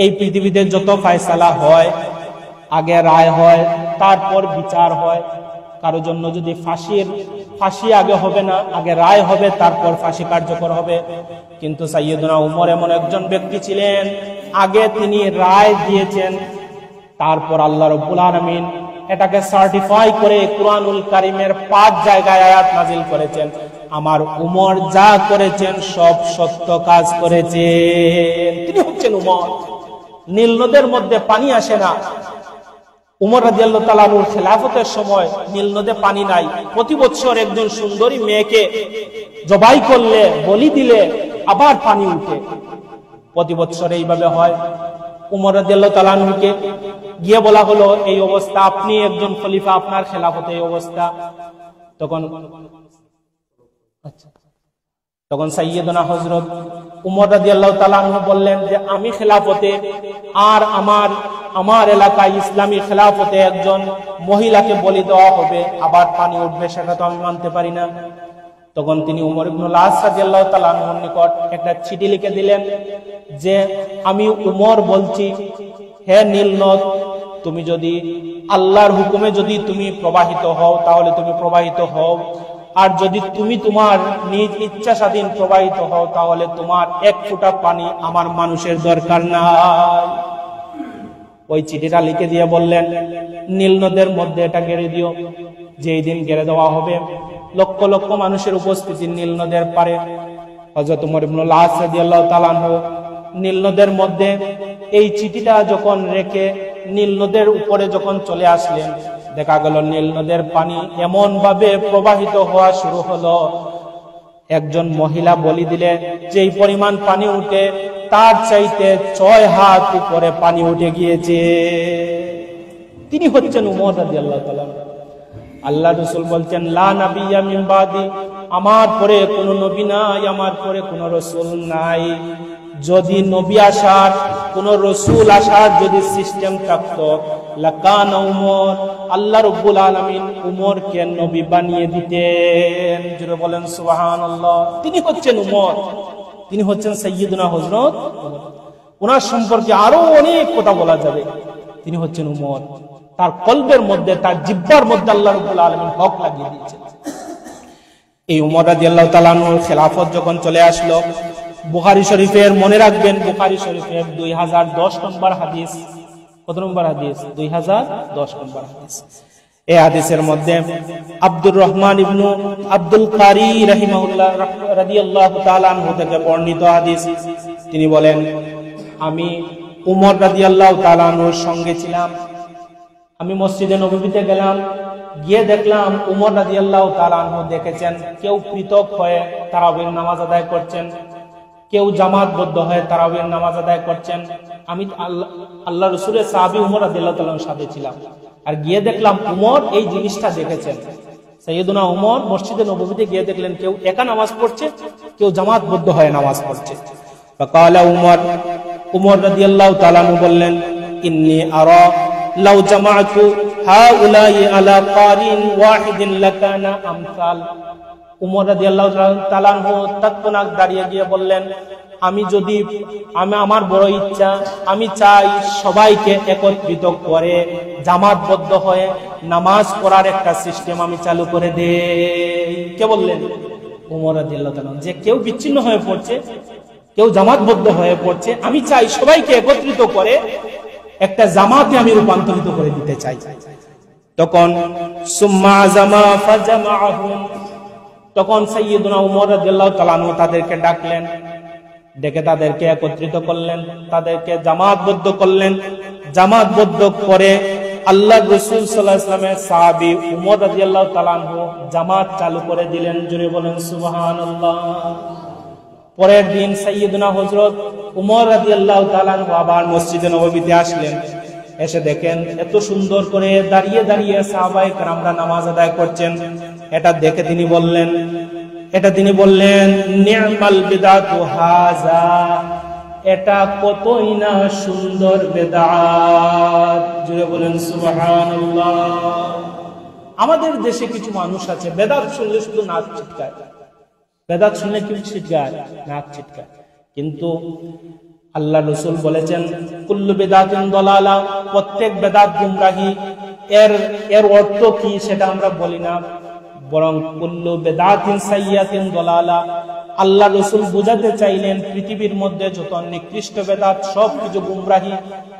Speaker 1: এই পৃথিবীতে যত ফয়সালা হয়, আগে রায় হয়, তারপর বিচার হয়। কারো জন্য যদি ফাঁসি আগে হবে না, আগে রায় হবে, তারপর ফাঁসি কার্যকর হবে। কিন্তু সাইয়্যিদুনা উমর এমন একজন ব্যক্তি ছিলেন, আগে তিনি রায় দিয়েছেন, তারপর আল্লাহ রাব্বুল আলামিন এটাকে সার্টিফাই করে কুরআনুল কারীমের 5 জায়গায় আয়াত নাযিল করেছেন। আমার উমর যা করেছেন সব সত্য কাজ করেছেন। তিনি হচ্ছেন উমর। নীল নদের মধ্যে পানি আসে না। উমর রাদিয়াল্লাহু তাআলা আনহুর খেলাফতের সময় নীল নদে পানি নাই। প্রতি বছর একজন সুন্দরী মেয়েকে জবাই করলে, বলি দিলে আবার পানি উঠে। প্রতি বছর এইভাবে হয়। উমর রাদিয়াল্লাহু তাআলা আনহুকে গিয়ে বলা হলো, এই অবস্থা, আপনি একজন খলিফা, আপনার খেলাফতে এই অবস্থা। তখন সাইয়েদনা হযরত উমর রাদিয়াল্লাহু তাআলা আনহু বললেন যে আমি খেলাফতে, আর আমার এলাকায় ইসলামী খেলাফতে একজন মহিলাকে বলি দেওয়া হবে, আবার পানি উঠবে, সেটা তো আমি মানতে পারি না। তখন তিনি উমর ইবনুল আস রাদিয়াল্লাহু তাআলা আনহুর নিকট একটা চিঠি লিখে দিলেন যে আমি উমর বলছি, হে নীল নদ, তুমি যদি আল্লাহর হুকুমে যদি তুমি প্রবাহিত হও তাহলে তুমি প্রবাহিত হও, আর যদি তুমি তোমার নিজ ইচ্ছা স্বাধীন প্রবাহিত হও তাহলে তোমার এক ফোঁটা পানি আমার মানুষের দরকার নাই। ওই চিঠিটা লিখে দিয়ে বললেন নীল নদের মধ্যে এটা গেড়ে দিও। যেই দিন গেড়ে দেওয়া হবে লক্ষ লক্ষ মানুষের উপস্থিতি নীল নদের পারে। হযরত উমর ইবনুল আস রাদিয়াল্লাহু তাআলা আনহু নীল নদের মধ্যে এই চিঠিটা যখন রেখে নীল নদের উপরে যখন চলে আসলেন, দেখা গেল নীল নদের পানি এমন ভাবে প্রবাহিত হওয়া শুরু হলো, একজন মহিলা বলি দিলে যেই পরিমাণ পানি উঠে তার চাইতে 6 হাত উপরে পানি উঠে গিয়েছে। তিনি হচ্ছেন উমর রাদিয়াল্লাহু তাআলা। আল্লাহ রাসূল বলছেন লা নাবিয়্যা মিন বাদি, আমার পরে কোনো নবী নাই, আমার পরে কোনো রাসূল নাই। যদি নবী আসার, কোন রসুল আসার যদি সিস্টেম থাকতো, লাকানা উমর, আল্লাহ রাব্বুল আলামিন উমরকে নবী বানিয়ে দিতেন। জোরে বলেন সুবহানাল্লাহ। তিনি হচ্ছেন উমর, তিনি হচ্ছেন সাইয়্যিদুনা হযরত উমর। ওনার সম্পর্কে আরো অনেক কথা বলা যাবে। তিনি হচ্ছেন উমর। তার কলবের মধ্যে, তার জিহ্বার মধ্যে আল্লাহ রাব্বুল আলামিন হক লাগিয়ে দিয়েছেন। এই উমর রাদিয়াল্লাহু তাআলা আনহুর খেলাফত যখন চলে আসলো, বুখারী শরীফের, মনে রাখবেন বুখারী শরীফের 2010 নম্বর হাদিস। কত নম্বর হাদিস? 2010 নম্বর হাদিস। এই হাদিসের মধ্যে আব্দুর রহমান ইবনু আব্দুল কারি রাহিমাহুল্লাহ রাদিয়াল্লাহু তাআলা আনহু থেকে বর্ণিত হাদিস। তিনি বলেন, আমি উমর রাদিয়াল্লাহু তাআলা আনহুর সঙ্গে ছিলাম। আমি মসজিদে নববীতে গেলাম, গিয়ে দেখলাম উমর রাদিয়াল্লাহু তাআলা আনহু দেখেছেন কেউ পৃথক হয়ে তারাবির নামাজ আদায় করছেন, কেউ জামাতবদ্ধ হয়ে তারাবির নামাজ আদায় করছেন। আমি আল্লাহ রাসূলের সাহাবী উমর রাদিয়াল্লাহু তাআলার সাথে ছিলাম, আর গিয়ে দেখলাম উমর এই জিনিসটা দেখেছেন। সাইয়েদুনা উমর মসজিদে নববীতে গিয়ে দেখলেন কেউ একা নামাজ পড়ছে, কেউ জামাতবদ্ধ হয়ে নামাজ পড়ছে। ফাকালা উমর রাদিয়াল্লাহু তাআলা বললেন, ইন্নী আরা লাউ জামাআতু হাউলাই আলা কারিন ওয়াহিদিন লাকানা আমসাল। উমর রাদিয়াল্লাহু তাআলা তৎক্ষণাৎ দাঁড়িয়ে গিয়ে বললেন, আমার বড় ইচ্ছা, আমি চাই সবাইকে একত্রিত করে জামাতবদ্ধ হয়ে নামাজ পড়ার একটা সিস্টেম আমি চালু করে দেই। কে বললেন? উমর রাদিয়াল্লাহু তাআলা। যে কেউ বিচ্ছিন্ন হয়ে পড়ছে, কেউ জামাতবদ্ধ হয়ে পড়ছে, আমি চাই সবাইকে একত্রিত করে একটা জামাতে আমি রূপান্তরিত করে দিতে চাই। তখন সুম্মা আযামা ফাজামাআহুম, তখন সাইয়্যিদুনা উমর রাদিয়াল্লাহু তাআলা আনহু তাদেরকে ডাকলেন, ডেকে তাদেরকে একত্রিত করলেন, তাদেরকে জামাতবদ্ধ করলেন। জামাতবদ্ধ করে আল্লাহর রাসূল সাল্লাল্লাহু আলাইহি ওয়াসাল্লামের সাহাবী উমর রাদিয়াল্লাহু তাআলা আনহু জামাত চালু করে দিলেন। জোরে বলেন সুবহানাল্লাহ। পরের দিন সাইয়্যিদুনা হযরত উমর রাদিয়াল্লাহু তাআলা আনহু আবার মসজিদে নববীতে আসলেন। এসে দেখেন এত সুন্দর করে দাঁড়িয়ে দাঁড়িয়ে সাহাবায়ে কেরামরা নামাজ আদায় করছেন। এটা দেখে তিনি বললেন নি'মাল বিদআতু হাযা, এটা কতই না সুন্দর বিদআত। জোরে বলেন সুবহানাল্লাহ। আমাদের দেশে কিছু মানুষ আছে বিদআত শুনলে শুধু নাক ছিটকায়, বেদাত শুনলে কি ছিটকায়? নাক ছিটকায়। কিন্তু আল্লাহ রাসূল বলেছেন কুল্লু বিদআতিন দালালা, প্রত্যেক বেদাত গুমরাহি। এর অর্থ কি সেটা আমরা বলি না, বরং কুল্লু বিদআতিন সাইয়্যাতিন দালালা। আল্লাহ রাসূল বোঝাতে চাইলেন পৃথিবীর মধ্যে যত নিকৃষ্ট বেদাত সব কিছু গুমরাহি।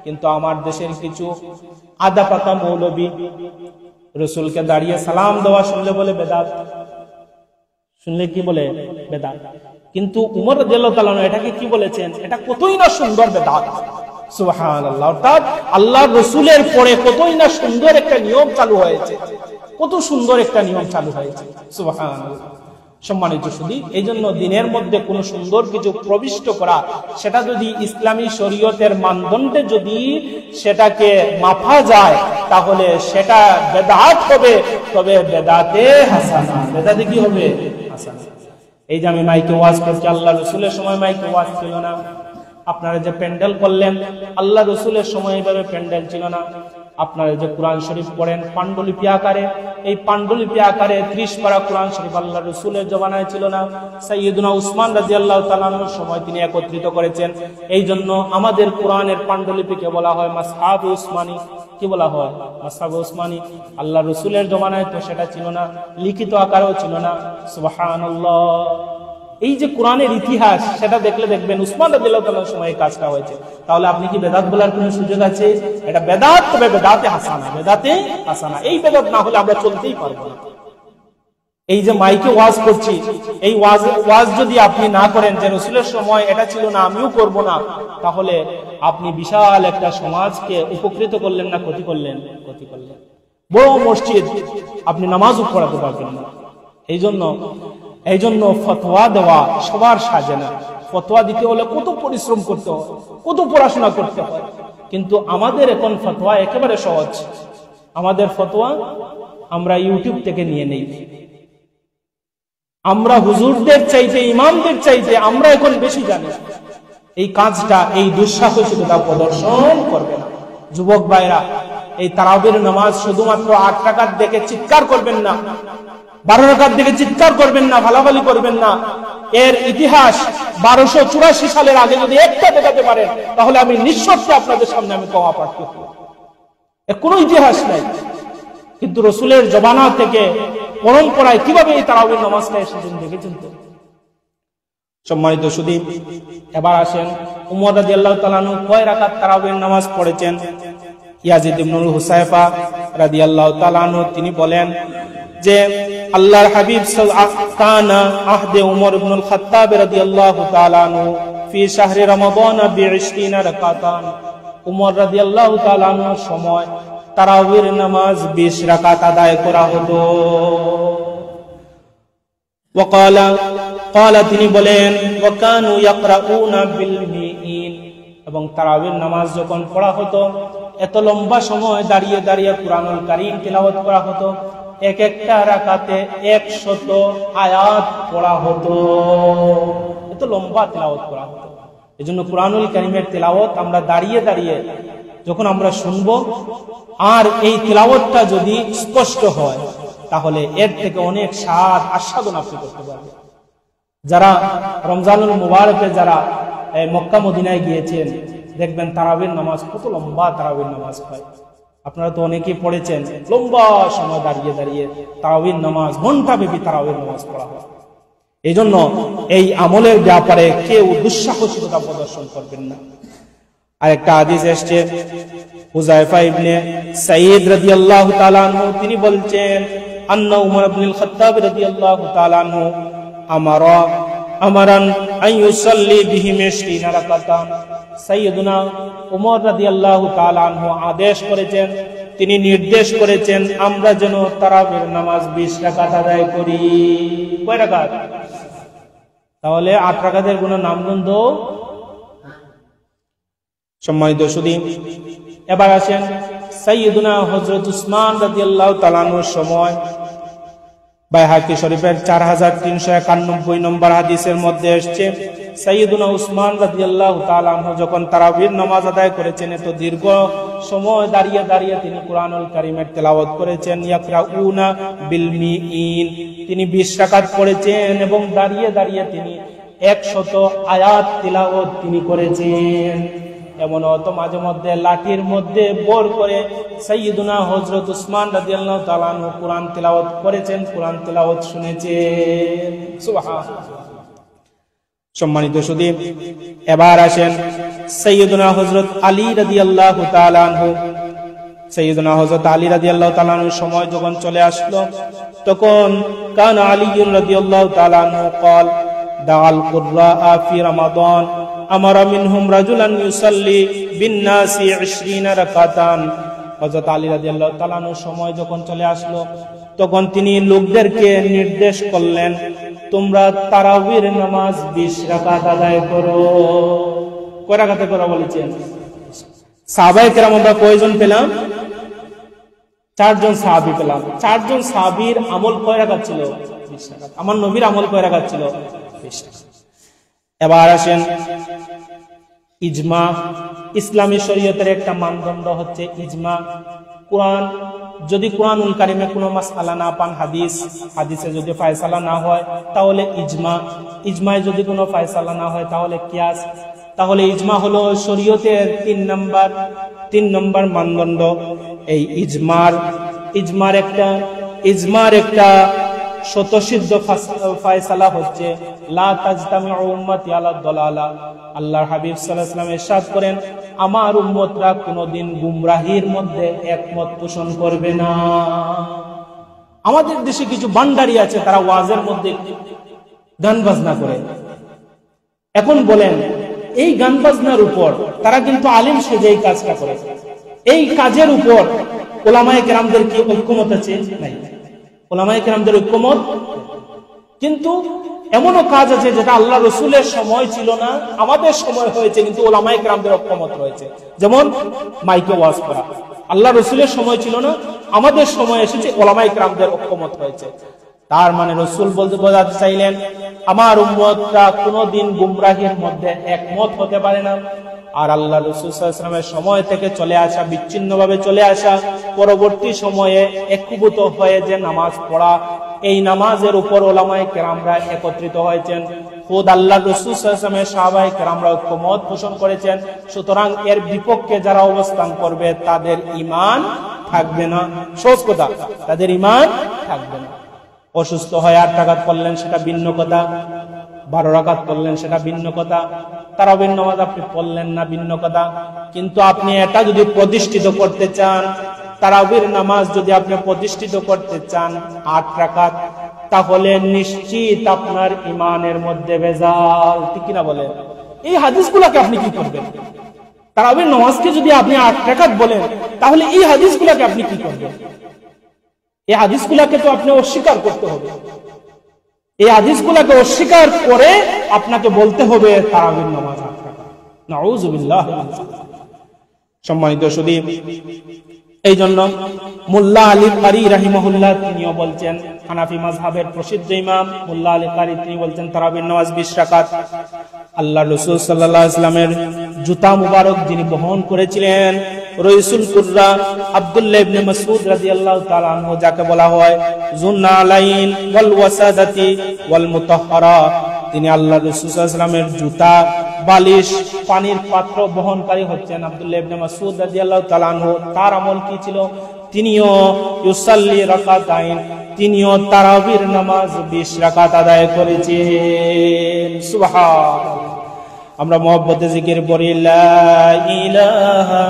Speaker 1: কিন্তু আমার দেশের কিছু আদা পাকা মৌলবী রাসূলকে দাঁড়িয়ে সালাম দেওয়া শুনলে বলে বেদাত, শুনলে কি বলে? বেদাত। কিন্তু উমর রাদিয়াল্লাহু তাআলা এটাকে কি বলেছেন? এটা কতই না সুন্দর বেদাত। সুবহানাল্লাহ। অর্থাৎ আল্লাহর রাসূলের পরে কতই না সুন্দর একটা নিয়ম চালু হয়েছে, কত সুন্দর একটা নিয়ম চালু হয়েছে। সুবহানাল্লাহ। সম্মানিত শুধু এই জন্য দিনের মধ্যে কোনো সুন্দর কিছু প্রবিষ্ট করা, সেটা যদি ইসলামী শরীয়তের মানদণ্ডে যদি সেটাকে মাপা যায় তাহলে সেটা বেদাত হবে, তবে বেদাতে হাসানা। বেদাতে কি হবে? হাসানা। এই যে আমি মাইকে ওয়াজ করছি, আল্লাহ রসুলের সময় মাইকে ওয়াজ ছিল না। আপনারা যে প্যান্ডেল করলেন, আল্লাহ রসুলের সময় এইভাবে প্যান্ডেল ছিল না। আপনারা যে কোরআন শরীফ পড়েন পাণ্ডুলিপি আকারে, এই পাণ্ডুলিপি আকারে 30 পারা কোরআন শরীফ আল্লাহ রসুলের জমানায় ছিল না। সাইয়্যিদুনা উসমান রাদিয়াল্লাহু তাআলা আনহুর সময় তিনি একত্রিত করেছেন। এই জন্য আমাদের কোরআনের পাণ্ডুলিপিকে বলা হয় মাসহাবে উসমানী। কি বলা হয়? মাসহাবে উসমানী। আল্লাহ রসুলের জমানায় তো সেটা ছিল না, লিখিত আকারেও ছিল না। সুবহানাল্লাহ। এই যে কোরআনের ইতিহাস, সেটা দেখলে দেখবেন উসমান রাদিয়াল্লাহু তাআলার সময় এই কাজটা হয়েছে। তাহলে আপনি কি বেদাত বলার কোনো সুযোগ আছে? এটা বেদাত, তবে বেদাতে হাসানা। বেদাতে হাসানা। এই বেদাত না হলে আমরা চলতেই পারবো না। এই যে মাইকে ওয়াজ করছি, এই ওয়াজ যদি আপনি না করেন যে রাসূলের সময় এটা ছিল না, আমিও করব না, তাহলে আপনি বিশাল একটা সমাজকে উপকৃত করলেন না ক্ষতি করলেন? ক্ষতি করলেন। বড় মসজিদ আপনি নামাজও পড়াতে পারবেন না। এই জন্য ফতোয়া দেওয়া সবার সাজে না। ফতোয়া দিতে হলে কত পরিশ্রম করতে হয়, কত পড়াশোনা করতে হয়। কিন্তু আমাদের এখন ফতোয়া একেবারে সহজ। আমাদের ফতোয়া আমরা ইউটিউব থেকে নিয়ে নেই। আমরা হুজুরদের চাইতে, ইমামদের চাইতে আমরা এখন বেশি জানি। এই কাজটা, এই দুঃসাহসিকতা প্রদর্শন করবে না। যুবক ভাইরা, এই তারাবির নামাজ শুধুমাত্র 8 রাকাত দেখে চিৎকার করবেন না, 12 রাকাত দেখে চিৎকার করবেন না, ভালাভালি করবেন না। এর ইতিহাস 1284 সালের আগে যদি একটা দেখাতে পারেন, তাহলে আমি নিঃশর্তে আপনাদের সামনে আমি ক্ষমা প্রার্থী হব। এর কোনো ইতিহাস নাই। কিন্তু রসুলের জবানা থেকে পরম্পরায় কিভাবে এই তারাবির নামাজটা এসেছেন দেখেছেন তো? সম্মানিত শুধু এবার আসেন, উমর রাদিয়াল্লাহু তাআলা আনহু কয় রাকাত তারাবির নামাজ পড়েছেন? ইয়াজিদ ইবনুল হুসাইফা রাদিয়াল্লাহু তাআলা আনহু তিনি বলেন যে আল্লাহর হাবিব কানা আহদে উমর ইবনুল খাত্তাব রাদিয়াল্লাহু তাআলা আনহু ফি শাহরি রমাদান বি20 রাকাতান। উমর রাদিয়াল্লাহু তাআলা আনহুর সময় তারাবির নামাজ 20 রাকাত আদায় করা হতো। ওয়াকালা তিনি বলেন ওয়াকানু ইয়াকরাউনা বিল মিইন, এবং তারাবির নামাজ যখন পড়া হতো এত লম্বা সময় দাঁড়িয়ে দাঁড়িয়ে কুরআনুল কারীম তিলাওয়াত করা হতো। এক একটা রাকাতে 100 আয়াত পড়া হতো। এত লম্বা তিলাওয়াত করা হতো। এজন্য কুরআনুল কারীমের তিলাওয়াত আমরা দাঁড়িয়ে দাঁড়িয়ে যখন আমরা শুনবো, আর এই তিলাওয়াতটা যদি স্পষ্ট হয়, তাহলে এর থেকে অনেক স্বাদ আস্বাদন আপনি করতে পারবেন। যারা রমজানুল মুবারকে যারা মক্কা মদিনায় গিয়েছেন, দেখবেন তারাবির নামাজ কত লম্বা তারাবির নামাজ হয়। আপনারা তো অনেকেই পড়েছেন, লম্বা সময় দাঁড়িয়ে দাঁড়িয়ে তারাবির নামাজ, ঘন্টা ব্যাপী তারাবির নামাজ পড়া হয়। এই জন্য এই আমলের ব্যাপারে কেউ দুঃসাহসিকতা প্রদর্শন করবেন না। আরেকটা হাদিস এসেছে, হুযায়ফা ইবনে সাঈদ রাদিয়াল্লাহু তাআলা আনহু তিনি বলছেন, আন্না উমর ইবনুল খাত্তাব রাদিয়াল্লাহু তাআলা আনহু আমারান আইয়ুসাল্লি বিহিম 20 রাকাতান। সাইয়্যিদুনা উমর রাদিয়াল্লাহু তাআলা আনহু আদেশ করেছেন, তিনি নির্দেশ করেছেন আমরা যেন তারাবির নামাজ 20 রাকাত আদায় করি। কয় রাকাত? তাহলে 8 রাকাতের কোনো নামগন্ধ। সম্মানিত শুধু এবার আসেন, সাইয়্যিদুনা হযরত উসমান রাদিয়াল্লাহু তাআলা আনহুর সময় বাইহাকি শরীফের 4391 নম্বর হাদিসের মধ্যে এসেছে, সাইয়্যিদুনা উসমান রাদিয়াল্লাহু তাআলা আনহু যখন তারাবির নামাজ আদায় করেছেন, এত দীর্ঘ সময় দাঁড়িয়ে দাঁড়িয়ে তিনি কুরআনুল কারীমের তেলাওয়াত করেছেন। ইয়াকরাউনা বিল মিইন, তিনি 20 রাকাত পড়েছেন এবং দাঁড়িয়ে দাঁড়িয়ে তিনি 100 আয়াত তেলাওয়াত তিনি করেছেন। এমন হতো মাঝে মধ্যে লাঠির মধ্যে বর করে সাইয়্যিদুনা হযরত উসমান রাদিয়াল্লাহু তাআলা আনহু কুরআন তেলাওয়াত করেছেন, কুরআন তেলাওয়াত শুনেছেন। সুবহানাল্লাহ। সম্মানিত শুধু এবার আসেন, সাইয়্যিদুনা হযরত আলী রাদিয়াল্লাহু তাআলা আনহু, সাইয়্যিদুনা হযরত আলী রাদিয়াল্লাহু তাআলা আনহুর সময় যখন চলে আসলো, তখন কান আলী রাদিয়াল্লাহু তাআলা আনহু قال দাআল কুররা ফি রমাদান আমারা মিনহুম রাজুলান ইউসাল্লি বিন-নাসি 20 রাকাতান। হযরত আলী রাদিয়াল্লাহু তাআলা আনহু সময় যখন চলে আসলো তখন তিনি লোকদেরকে নির্দেশ করলেন, তোমরা তারাবির নামাজ 20 রাকাত আদায় করো। কয় রাকাতে করো বলেছেন? সাহাবায়ে কেরাম আমরা কয়জন পেলাম? 4 জন সাহাবী পেলাম। 4 জন সাহাবীর আমল কয় রাকাত ছিল? 20 রাকাত। আমার নবীর আমল কয় রাকাত ছিল? 20 রাকাত। এবার আসেন ইজমা। ইসলামী শরীয়তের একটা মানদণ্ড হচ্ছে ইজমা। কোরআন যদি কোরআনুল কারিমে কোনো মাসআলা না পান, হাদিসে যদি ফয়সালা না হয় তাহলে ইজমা, ইজমায় যদি কোনো ফয়সালা না হয় তাহলে কিয়াস। তাহলে ইজমা হলো শরীয়তের 3 নম্বর মানদণ্ড। এই ইজমার একটা স্বতঃসিদ্ধ ফয়সালা হচ্ছে লা তাজতামিউ উম্মতি আলা দালালা। আল্লাহর হাবিব সাল্লাল্লাহু আলাইহি ওয়াসাল্লাম ইরশাদ করেন, আমার উম্মতরা কোনদিন গুমরাহির মধ্যে একমত পোষণ করবে না। আমাদের দেশে কিছু বান্ডারি আছে, তারা ওয়াজের মধ্যে গান বাজনা করে। এখন বলেন, এই গান বাজনার উপর তারা কিন্তু আলেম সেজে এই কাজটা করে। এই কাজের উপর উলামায়ে কেরামদের কি ঐক্যমত আছে? নাই। উলামায়ে কেরামদের ঐক্যমত। কিন্তু এমনও কাজ আছে যেটা আল্লাহ রসুলের সময় ছিল না, আমাদের সময় হয়েছে, কিন্তু উলামায়ে কেরামদের ঐক্যমত রয়েছে। যেমন মাইকে ওয়াজ করা, আল্লাহ রসুলের সময় ছিল না, আমাদের সময় এসেছে, উলামায়ে কেরামদের ঐক্যমত হয়েছে। তার মানে রসুল বোঝাতে চাইলেন, আমার উম্মতরা কোনদিন গুমরাহির মধ্যে একমত হতে পারে না। আর আল্লাহ রাসূল সাল্লাল্লাহু আলাইহি ওয়াসাল্লামের সময় থেকে চলে আসা, বিচ্ছিন্নভাবে চলে আসা, পরবর্তী সময়ে একীভূত হয়ে যে নামাজ পড়া, এই নামাজের উপর উলামায়ে কেরামরা একত্রিত হয়েছেন। খুদ আল্লাহ রাসূল সাল্লাল্লাহু আলাইহি ওয়াসাল্লামের সাহাবায়ে কেরামরা ঐক্যমত পোষণ করেছেন। সুতরাং এর বিপক্ষে যারা অবস্থান করবে তাদের ঈমান থাকবে না। সহজ কথা, তাদের ঈমান থাকবে না। অসুস্থ হয়ে 8 রাকাত পড়লেন, সেটা ভিন্ন কথা। 12 রাকাত পড়লেন, সেটা ভিন্ন কথা। তারাবির নামাজ আপনি পড়লেন না, ভিন্ন কথা। কিন্তু আপনি এটা যদি প্রতিষ্ঠিত করতে চান, তারাবির নামাজ যদি আপনি প্রতিষ্ঠিত করতে চান 8 রাকাত, তাহলে নিশ্চিত আপনার ঈমানের মধ্যে ভেজাল। ঠিক কিনা বলেন? এই হাদিসগুলোকে আপনি কি করবেন? তারাবির নামাজকে যদি আপনি 8 রাকাত বলেন, তাহলে এই হাদিসগুলোকে আপনি কি করবেন? এই হাদিসগুলোকে তো আপনি অস্বীকার করতে হবে। এই হাদিসগুলোকে অস্বীকার করে আপনাকে বলতে হবে তারাবির নামাজ 8 রাকাত। নাউযুবিল্লাহ। সম্মানিত সুধী, এই জন্য মোল্লা আলী কারি রাহিমাহুল্লাহ তিনিও বলছেন, হানাফি মাযহাবের প্রসিদ্ধ ইমাম মোল্লা আলী কারি, তিনি বলছেন তারাবির নামাজ 20 রাকাত। আল্লাহ রাসূল সাল্লাল্লাহু আলাইহি ওয়াসাল্লামের জুতা মুবারক যিনি বহন করেছিলেন, রাইসুল কুররা আব্দুল্লাহ ইবনে মাসউদ রাদিয়াল্লাহু তাআলা আনহু, যাকে বলা হয় যুন্নালাইন ওয়াল ওয়াসাদাতি ওয়াল মুতাহহারা, তিনি আল্লাহ রাসূল সাল্লাল্লাহু আলাইহি ওয়াসাল্লামের জুতা, বালিশ, পানির পাত্র বহনকারী হচ্ছেন আব্দুল্লাহ ইবনে মাসউদ রাদিয়াল্লাহু তাআলা আনহু। তার আমল কি ছিল? তিনিও ইউসাল্লি রাকাতাইন, তিনিও তারাবির নামাজ 20 রাকাত আদায় করেছেন। সুবহানাল্লাহ। আমরা মহব্বতে জিকির পড়ি, লা ইলাহা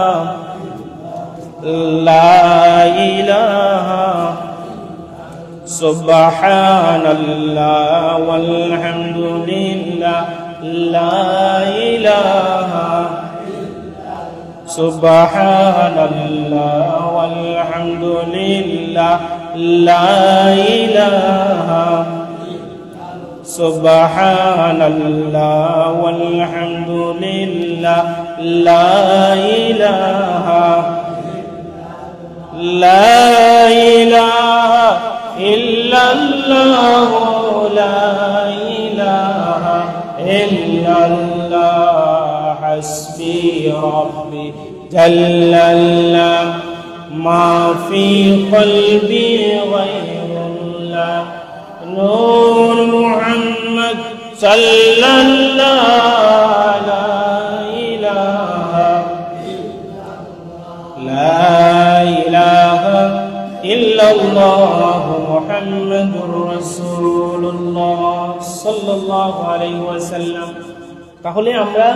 Speaker 1: সুবহানাল্লাহ ওয়াল হামদুলিল্লাহ, লা ইলাহা সুবহানাল্লাহ ওয়াল হামদুলিল্লাহ, লা ইলাহা সুবহানাল্লাহ ওয়াল হামদুলিল্লাহ, লা ইলাহা ইল্লাল্লাহ, লা ইলাহা ইল্লাল্লাহ, হাসবি রাব্বি জাল্লাল্লাহ, মা ফি কলবি গায়রুল্লাহ, নূর মুহাম্মদ সাল্লাল্লাহু লা ইলাহা ইল্লাল্লাহ মুহাম্মাদুর রাসূলুল্লাহ সাল্লাল্লাহু আলাইহি ওয়াসাল্লাম। তাহলে আমরা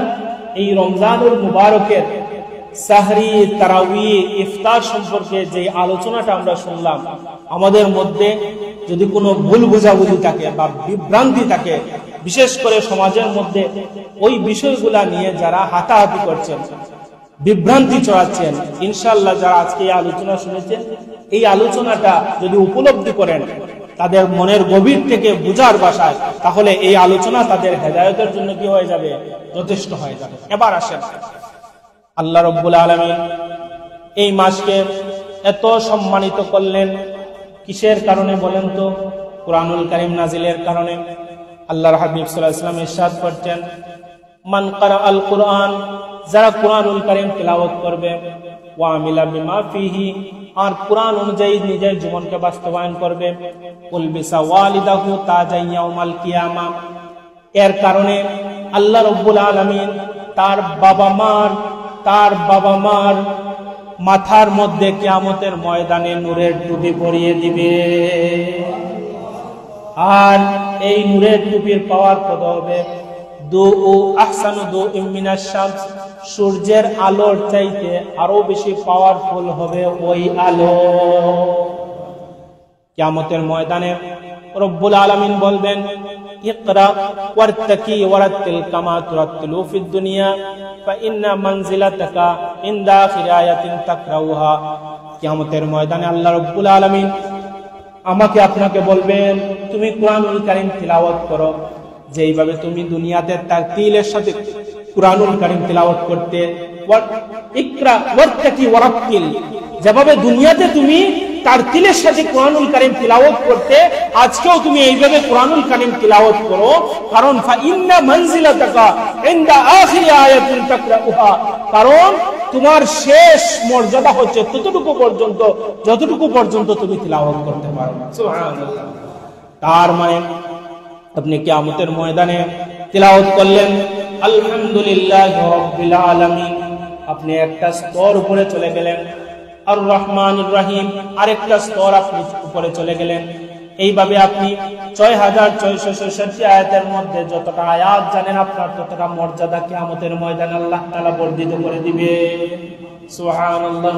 Speaker 1: এই রমজানুল মুবারকের সাহরি, তারাবি, ইফতার সম্পর্কে যে আলোচনাটা আমরা শুনলাম, আমাদের মধ্যে যদি কোনো ভুল বোঝাবুঝি থাকে বা বিভ্রান্তি থাকে, বিশেষ করে সমাজের মধ্যে ওই বিষয়গুলা নিয়ে যারা হাতাহাতি করছেন, বিভ্রান্তি ছড়াচ্ছেন, ইনশাআল্লাহ যারা আজকে এই আলোচনা শুনেছেন, এই আলোচনাটা যদি উপলব্ধি করেন তাদের মনের গভীর থেকে বুঝার ভাষায়, তাহলে এই আলোচনা তাদের হেদায়েতের জন্য কি হয়ে যাবে? যথেষ্ট হয়ে যাবে। এবার আসেন, আল্লাহ রাব্বুল আলামিন এই মাসকে এত সম্মানিত করলেন কিসের কারণে বলেন তো? কুরআনুল কারীম নাজিলের কারণে। আল্লাহর হাবিব সাল্লাল্লাহু আলাইহি ওয়াসাল্লাম ইরশাদ করছেন, মান কারা আল কুরআন, যারা কুরআনুল কারীম তিলাওয়াত করবে, ওয়া আমিলা বিমা ফিহি, আর কুরআন অনুযায়ী নিজের জীবনকে বাস্তবায়ন করবে, উলবিসা ওয়ালিদাহু তাজা ইয়াউমাল কিয়ামা, এর কারণে আল্লাহ রাব্বুল আলামিন তার বাবা মার মাথার মধ্যে কিয়ামতের ময়দানে নূরের টুপি পরিয়ে দিবে। আর এই নূরের টুপির পাওয়ার কত হবে? আহসানু দুইম মিনাশ শামস, সূর্যের আলোর চাইতে আরো বেশি পাওয়ারফুল হবে ওই আলো। কিয়ামতের ময়দানে রব্বুল আলামিন বলবেন, ইকরা ওয়ারতাকি ওয়ারাতিল কামা তুরাতিলু ফিদ দুনিয়া ফাইন্না মানজিলাতাকা ইনদা আখিরি আয়াতিন তাকরাউহা। কিয়ামতের ময়দানে আল্লাহ রব্বুল আলামিন আমাকে আপনাকে বলবেন, তুমি কুরআনুল কারীম তিলাওয়াত করো, যেইভাবে তুমি দুনিয়াতে তারতিলের সাথে কুরআনুল কারীম তিলাওয়াত করতে, ইকরা ওয়ারতাকি ওয়ারাতিল, যেভাবে দুনিয়াতে তুমি তারতিলের সাথে কুরআনুল কারীম তিলাওয়াত করতে, আজকেও তুমি এইভাবে কুরআনুল কারীম তিলাওয়াত করো। কারণ ফাইন্না মানজিলাতাকা ইনদা আখিরি আয়াতিন তাকরাউহা, কারণ তোমার শেষ মর্যাদা হচ্ছে ততটুকু পর্যন্ত যতটুকু পর্যন্ত তুমি তিলাওয়াত করতে পারো। সুবহানাল্লাহ। তার মানে আপনি কিয়ামতের ময়দানে তিলাওয়াত করলেন আলহামদুলিল্লাহি রাব্বিল আলামিন, আপনি একটা স্তর উপরে চলে গেলেন। আর রহমানির রহিম, আরেকটা স্তর আপনি উপরে চলে গেলেন। এইভাবে আপনি ৬৬৬৬ আয়াতের মধ্যে যতটা আয়াত জানেন, আপনার ততটা মর্যাদা কিয়ামতের ময়দানে আল্লাহ তাআলা বর্ধিত করে দিবে। সুবহানাল্লাহ।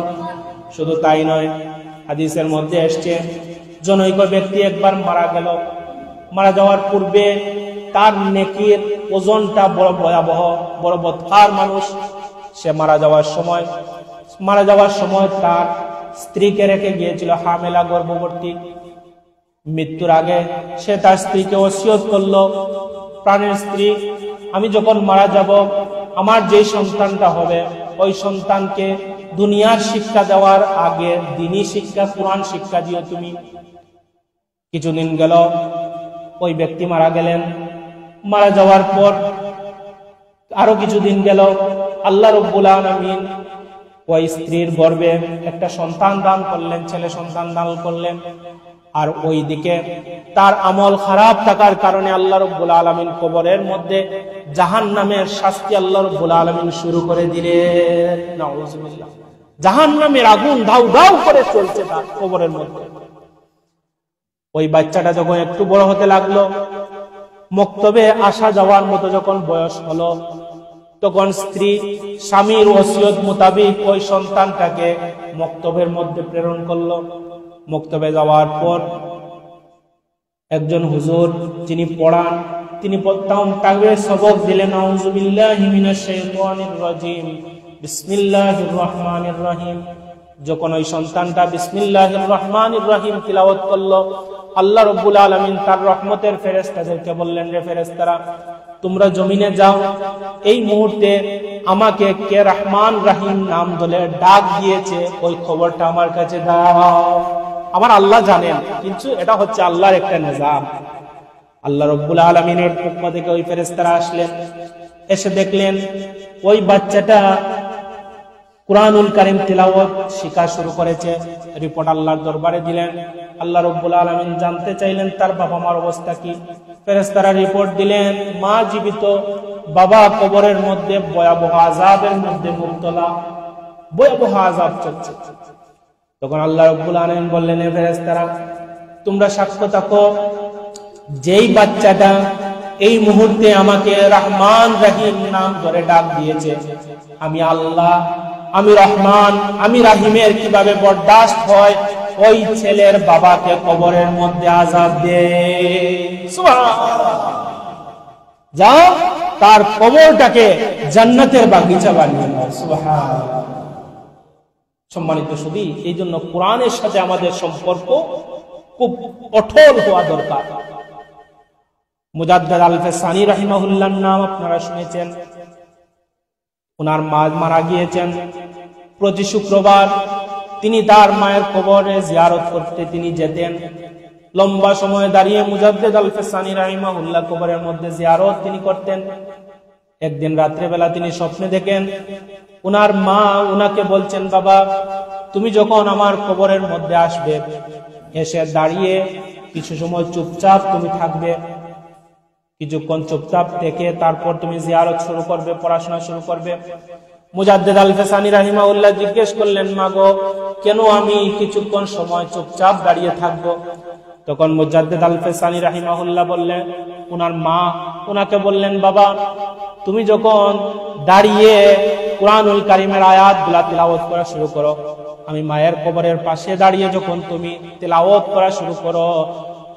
Speaker 1: শুধু তাই নয়, হাদিসের মধ্যে এসেছে, জনৈক ব্যক্তি একবার মারা গেল, মারা যাওয়ার পূর্বে তার নেকির ওজনটা বড় ভয়াবহ, বড় বদকার মানুষ। সে মারা যাওয়ার সময় তার স্ত্রীকে রেখে গিয়েছিল হামেলা, গর্ভবতী। মৃত্যুর আগে সে তার স্ত্রীকে ওসিয়ত করলো, প্রাণের স্ত্রী, আমি যখন মারা যাব, আমার যে সন্তানটা হবে ওই সন্তানকে দুনিয়ার শিক্ষা দেওয়ার আগে দ্বীনি শিক্ষা, কুরআন শিক্ষা দিও তুমি। কিছুদিন গেল, ওই ব্যক্তি মারা গেলেন। মারা যাওয়ার পর আরো কিছুদিন গেল, আল্লাহ রাব্বুল আলামিন ওই স্ত্রীর গর্ভে একটা সন্তান দান করলেন, ছেলে সন্তান দান করলেন। আর ওই দিকে তার আমল খারাপ থাকার কারণে আল্লাহ রাব্বুল আলামিন কবরের মধ্যে জাহান্নামের শাস্তি আল্লাহ রাব্বুল আলামিন শুরু করে দিলেন। নাউযুবিল্লাহ। জাহান্নামের আগুন দাউ দাউ করে চলছে তার কবরের মধ্যে। ওই বাচ্চাটা যখন একটু বড় হতে লাগলো, মক্তবে আসা যাওয়ার মতো যখন বয়স হলো, তখন স্ত্রী স্বামীর ওসিয়ত মোতাবেক ওই সন্তানটাকে মক্তবের মধ্যে প্রেরণ করলো। মক্তবে যাওয়ার পর একজন হুজুর যিনি পড়ান, তিনি তাকবীর সবক দিলেন, আউযু বিল্লাহি মিনাশ শাইতানির রাজিম, বিসমিল্লাহির রহমানির রহিম। যখন ওই সন্তানটা বিসমিল্লাহির রহমানির রহিম তিলাওয়াত করলো, আল্লাহ রাব্বুল আলামিন তার রহমতের ফেরেশতাদেরকে বললেন, রে ফেরেশতারা, তোমরা জমিনে যাও, এই মুহূর্তে আমাকে কে রহমান রহিম নাম ধরে ডাক দিয়েছে ওই খবরটা আমার কাছে দাও। আমার আল্লাহ জানেন, কিন্তু এটা হচ্ছে আল্লাহর একটা নিজাম। আল্লাহ রাব্বুল আলামিনের পক্ষ থেকে ওই ফেরেশতারা আসলেন, এসে দেখলেন ওই বাচ্চাটা কুরআনুল কারীম তিলাওয়াত শিখা শুরু করেছে। রিপোর্ট আল্লাহর দরবারে দিলেন। আল্লাহ রাব্বুল আলামিন জানতে চাইলেন তার বাবা মার অবস্থা কি। ফেরেশতারা রিপোর্ট দিলেন, মা জীবিত, বাবা কবরের মধ্যে ভয়াবহ আযাবের মধ্যে মুবতলা, ভয়াবহ আযাব চলছে। তখন আল্লাহ রাব্বুল আলামিন বললেন, হে ফেরেশতারা, তোমরা সাক্ষ্য থাকো, যেই বাচ্চাটা এই মুহূর্তে আমাকে রহমান রহিম নাম ধরে ডাক দিয়েছে, আমি আল্লাহ, আমি রহমান, আমি রাহিমের কিভাবে বরদাস্ত হয় ওই ছেলের বাবাকে কবরের মধ্যে আযাব দে। সুবহানাল্লাহ। যা তার কবরটাকে জান্নাতের বাগিচা বানিয়ে দাও। সুবহানাল্লাহ। সম্মানিত সুধী, এই জন্য কোরআনের সাথে আমাদের সম্পর্ক খুব কঠোর হওয়া দরকার। মুজাদ্দিদ আল-ফিসানি রাহিমাহুল্লাহর নাম আপনারা শুনেছেন। ওনার মা মারা গিয়েছেন। প্রতি শুক্রবার তিনি তার মায়ের কবরে জিয়ারত করতে তিনি যেতেন। লম্বা সময় দাঁড়িয়ে মুজাদ্দিদ আল-ফিসানি রাহিমাহুল্লাহ কবরের মধ্যে জিয়ারত তিনি করতেন। একদিন রাত্রেবেলা তিনি স্বপ্নে দেখেন ওনার মা ওনাকে বলছেন, বাবা তুমি যখন আমার কবরের মধ্যে আসবে, এসে দাঁড়িয়ে কিছু সময় চুপচাপ তুমি থাকবে, কিছুক্ষণ চুপচাপ থেকে তারপর তুমি জিয়ারত শুরু করবে, পড়াশোনা শুরু করবে। মুজাদ্দিদ আল-ফিসানি রাহিমাহুল্লাহ জিজ্ঞেস করলেন, মা গো, কেন আমি কিছুক্ষণ সময় চুপচাপ দাঁড়িয়ে থাকবো? তখন মুজাদ্দিদ আল-ফিসানি রাহিমাহুল্লাহ বললেন, ওনার মা ওনাকে বললেন, বাবা তুমি যখন দাঁড়িয়ে কুরআনুল কারীমের আয়াতগুলা তিলাওয়াত করা শুরু করো, আমি মায়ের কবরের পাশে দাঁড়িয়ে যখন তুমি তিলাওয়াত করা শুরু করো,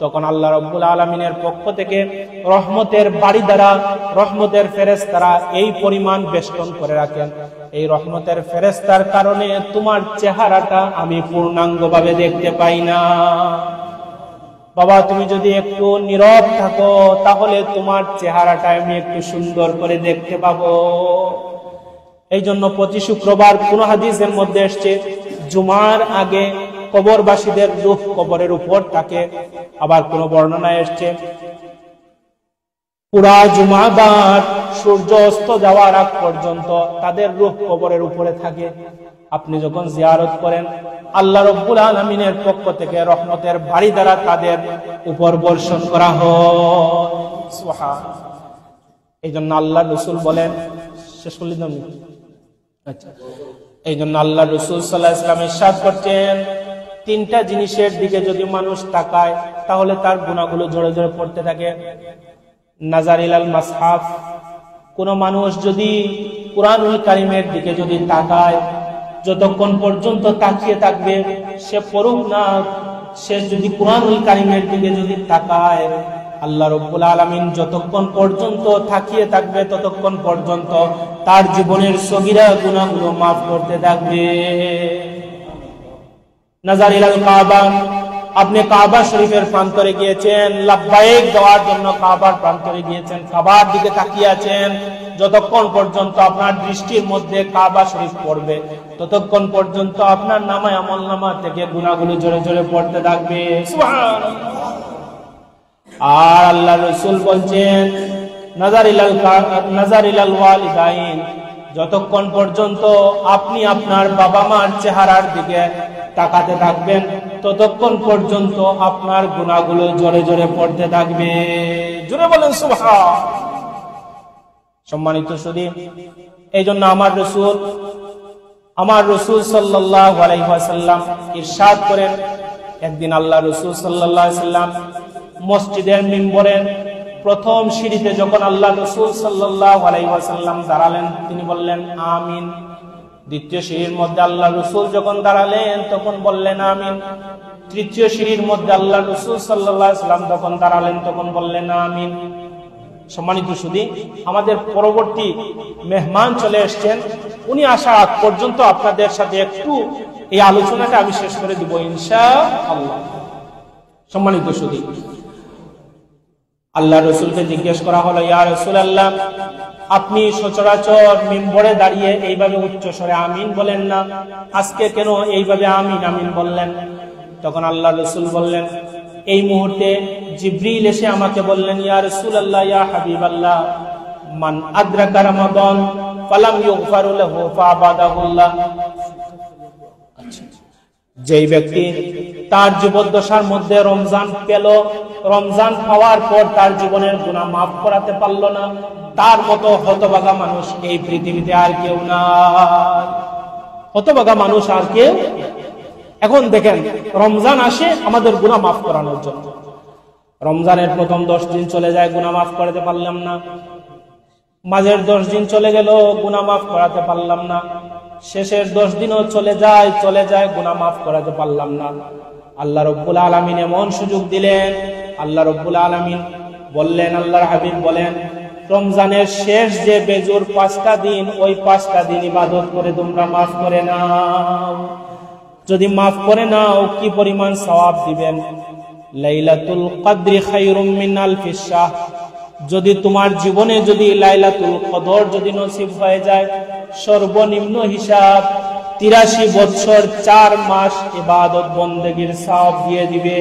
Speaker 1: তখন আল্লাহ রাব্বুল আলামিনের পক্ষ থেকে রহমতের বাড়ি দ্বারা রহমতের ফেরেশতারা এই পরিমাণ বেষ্টন করে রাখেন। এই রহমতের ফেরেশতার কারণে তোমার চেহারাটা আমি পূর্ণাঙ্গভাবে দেখতে পাই না। বাবা তুমি যদি একটু নীরব থাকো তাহলে তোমার চেহারাটা আমি একটু সুন্দর করে দেখতে পাবো। এই জন্য প্রতি শুক্রবার কোন হাদিসের মধ্যে এসেছে জুমার আগে কবরবাসীদের রূহ কবরের উপর থাকে। আবার কোন বর্ণনায় এসেছে পুরা জুমাবার সূর্য অস্ত যাওয়ার আগ পর্যন্ত তাদের রূহ কবরের উপরে থাকে। আপনি যখন জিয়ারত করেন আল্লাহ রাব্বুল আলামিনের পক্ষ থেকে রহমতের বাড়ি দ্বারা তাদের উপর বর্ষণ করা হয়। সুবহানাল্লাহ। এই জন্য আল্লাহ রাসূল বলেন, শেষ করলি তুমি? আচ্ছা, এই জন্য আল্লাহ রাসূল সাল্লাল্লাহু আলাইহি ওয়াসাল্লাম ইরশাদ করতেন, তিনটা জিনিসের দিকে যদি মানুষ তাকায় তাহলে তার গুনাহগুলো জোরে জোরে পড়তে থাকে। নাজার ইলাল মাসহাফ, কোন মানুষ যদি কুরআনুল কারীমের দিকে যদি তাকায়, যতক্ষণ পর্যন্ত তাকিয়ে থাকবে সে পড়ুক না, সে যদি কুরআনুল কারীমের দিকে যদি তাকায়, আল্লাহ রাব্বুল আলামিন যতক্ষণ পর্যন্ত তাকিয়ে থাকবে ততক্ষণ পর্যন্ত তার জীবনের সগীরা গুনাহগুলো মাফ করতে থাকবে। নাজার ইলাল কাবা, আপনি কাবা শরীফের প্রান্তরে গিয়েছেন, লাব্বাইক দেওয়ার জন্য কাবার প্রান্তরে গিয়েছেন, কাবার দিকে তাকিয়ে আছেন, যতক্ষণ পর্যন্ত আপনার দৃষ্টির মধ্যে কাবা শরীফ পড়বে ততক্ষণ পর্যন্ত আপনার নামায় আমলনামা থেকে গুনাহগুলো জোরে জোরে পড়তে থাকবে। সুবহানাল্লাহ। আর আল্লাহ রাসূল বলছেন নাজার ইলাল ওয়ালিদাইন, যতক্ষণ পর্যন্ত আপনি আপনার বাবা মার চেহারার দিকে তাকাতে থাকবেন ততক্ষণ পর্যন্ত আপনার গুনাহগুলো জোরে জোরে পড়তে থাকবে। জোরে বলেন সুবহানাল্লাহ। সম্মানিত সুধী, এই জন্য আমার রাসূল সাল্লাল্লাহু আলাইহি ওয়াসাল্লাম ইরশাদ করেন, একদিন আল্লাহ রাসূল সাল্লাল্লাহু আলাইহি ওয়াসাল্লাম মসজিদের মিম্বরের প্রথম সিঁড়িতে যখন আল্লাহ রাসূল সাল্লাল্লাহু আলাইহি ওয়াসাল্লাম দাঁড়ালেন তিনি বললেন আমিন। দ্বিতীয় সিঁড়ির মধ্যে আল্লাহ রাসূল যখন দাঁড়ালেন তখন বললেন আমিন। তৃতীয় সিঁড়ির মধ্যে আল্লাহ রাসূল সাল্লাল্লাহু আলাইহি ওয়াসাল্লাম যখন দাঁড়ালেন তখন বললেন আমিন। সম্মানিত সুধী, আমাদের পরবর্তী মেহমান চলে এসেছেন, উনি আসার আগ পর্যন্ত আপনাদের সাথে একটু এই আলোচনাটা আমি শেষ করে দিব ইনশাআল্লাহ। সম্মানিত সুধী, আল্লাহ রাসূলকে জিজ্ঞেস করা হলো, ইয়া রাসূলুল্লাহ, আপনি সচরাচর মিম্বরে দাঁড়িয়ে এইভাবে উচ্চ স্বরে আমিন বলেন না, আজকে কেন এইভাবে আমিন আমিন বললেন? তখন আল্লাহ রাসূল বললেন, এই মুহূর্তে জিবরিল এসে আমাকে বললেন, ইয়া রাসূলুল্লাহ, ইয়া হাবিবাল্লাহ, মান আদরাকা রমাদান ফালাম ইগফার লাহু ফাআবাদাহুল্লাহ। যেই ব্যক্তি তার জীবদ্দশার মধ্যে রমজান পেল, রমজান পাওয়ার পর তার জীবনের গুনাহ মাফ করাতে পারল না, তার মতো হতভাগা মানুষ এই পৃথিবীতে আর কেউ নাই। হতভাগা মানুষ আর কেউ। এখন দেখেন, রমজান আসে আমাদের গুনাহ মাফ করানোর জন্য। রমজানের প্রথম 10 দিন চলে যায়, গুনাহ মাফ করাতে পারলাম না। মাঝের 10 দিন চলে গেল, গুনাহ মাফ করাতে পারলাম না। শেষের 10 দিনও চলে যায়, গুনাহ মাফ করাতে পারলাম না। আল্লাহ রাব্বুল আলামিন এমন সুযোগ দিলেন, আল্লাহ রাব্বুল আলামিন বললেন, আল্লাহর হাবিব বলেন, রমজানের শেষ যে বেজুর 5টা দিন, ওই 5টা দিন ইবাদত করে তোমরা মাফ করে নাও। যদি মাফ করে নাও কি পরিমাণ সওয়াব দিবেন? লাইলাতুল কদরি খায়রুম মিন আলফিশ শাহর। যদি তোমার জীবনে যদি লাইলাতুল কদর যদি নসিব হয়ে যায়, সর্বনিম্ন হিসাব 83 বছর 4 মাস ইবাদত বন্দেগীর সওয়াব দিয়ে দিবে।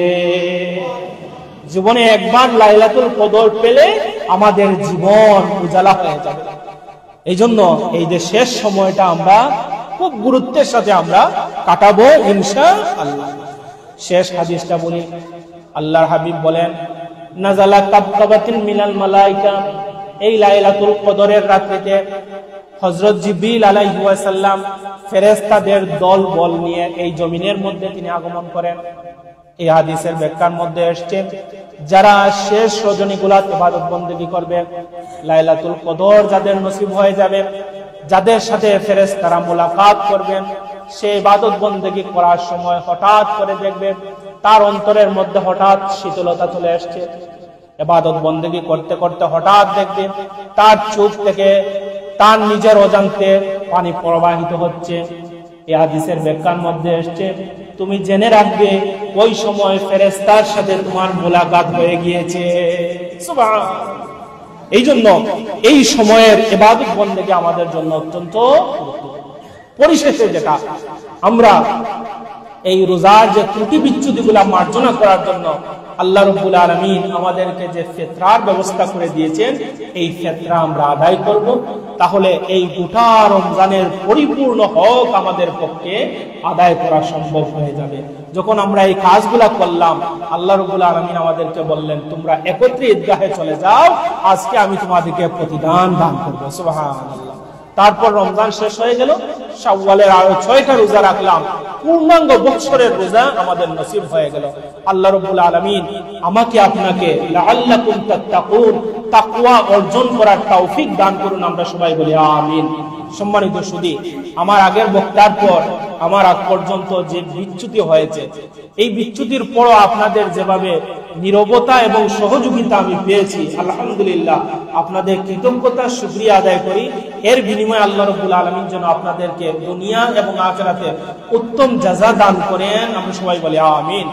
Speaker 1: জীবনে একবার লাইলাতুল কদর পেলে আমাদের জীবন উজালা হয়ে যাবে। এই জন্য এই যে শেষ সময়টা আমরা খুব গুরুত্বের সাথে আমরা কাটাবো ইনশাআল্লাহ। শেষ হাদিসটা বলি, আল্লাহর হাবিব বলেন, নাযালা কাবকাবাতিন মিনাল মালায়েকা। এই লাইলাতুল কদরের রাত্রিতে হযরত জিবরিল আলাইহিস সালাম ফেরেশতাদের দল বল নিয়ে এই জমিনের মধ্যে তিনি আগমন করেন। এই হাদিসের ব্যাখ্যার মধ্যে এসেছে, যারা শেষ রজনীগুলোতে ইবাদত বন্দেগী করবে, লাইলাতুল কদর যাদের নসিব হয়ে যাবে, যাদের সাথে ফেরেশতারা মুলাকাত করবেন, সেই ইবাদত বন্দেগী করার সময় হঠাৎ করে দেখবে তার অন্তরের মধ্যে হঠাৎ শীতলতা চলে আসছে। ইবাদত বন্দেগী করতে করতে হঠাৎ দেখবে তার চোখ থেকে তার নিজের অজান্তে পানি প্রবাহিত হচ্ছে। এই হাদিসের ব্যাখ্যার মধ্যে এসেছে, তুমি জেনে রাখবে ওই সময় ফেরেশতার সাথে তোমার মুলাকাত হয়ে গিয়েছে। সুবহানাল্লাহ। এই জন্য এই সময়ের ইবাদত বন্দেগী আমাদের জন্য অত্যন্ত গুরুত্বপূর্ণ। পরিশেষে যেটা আমরা এই রোজার যে ত্রুটি বিচ্যুতিগুলো মার্জনা করার জন্য আল্লাহ রাব্বুল আলামিন আমাদেরকে যে ফিতরার ব্যবস্থা করে দিয়েছেন, এই ফিতরা আমরা আদায় করব, তাহলে এই গোটা রমজানের পরিপূর্ণ হক আমাদের পক্ষে আদায় করা সম্ভব হয়ে যাবে। যখন আমরা এই কাজগুলা করলাম, আল্লাহ রাব্বুল আলামিন আমাদেরকে বললেন, তোমরা একত্রে ঈদগাহে চলে যাও, আজকে আমি তোমাদেরকে প্রতিদান দান করব। সুবহানাল্লাহ। তারপর রমজান শেষ হয়ে গেল, শাওয়ালের আরো 6টা রোজা রাখলাম, পূর্ণাঙ্গ বছরের রোজা আমাদের নসিব হয়ে গেল। আল্লাহ রাব্বুল আলামিন আমাকে আপনাকে লাআল্লাকুম তাত্তাকুন, তাকওয়া অর্জন করার তৌফিক দান করুন। আমরা সবাই বলি আমিন। সম্মানিত সুধী, আমার আগের বক্তার পর আমার আগ পর্যন্ত যে বিচ্যুতি হয়েছে, এই বিচ্যুতির পরও আপনাদের যেভাবে নীরবতা এবং সহযোগিতা আমি পেয়েছি, আলহামদুলিল্লাহ, আপনাদের কৃতজ্ঞতা শুকরিয়া আদায় করি। এর বিনিময়ে আল্লাহ রাব্বুল আলামিন যেন আপনাদেরকে দুনিয়া এবং আখিরাতে উত্তম জাযা দান করেন। আমরা সবাই বলি আমিন।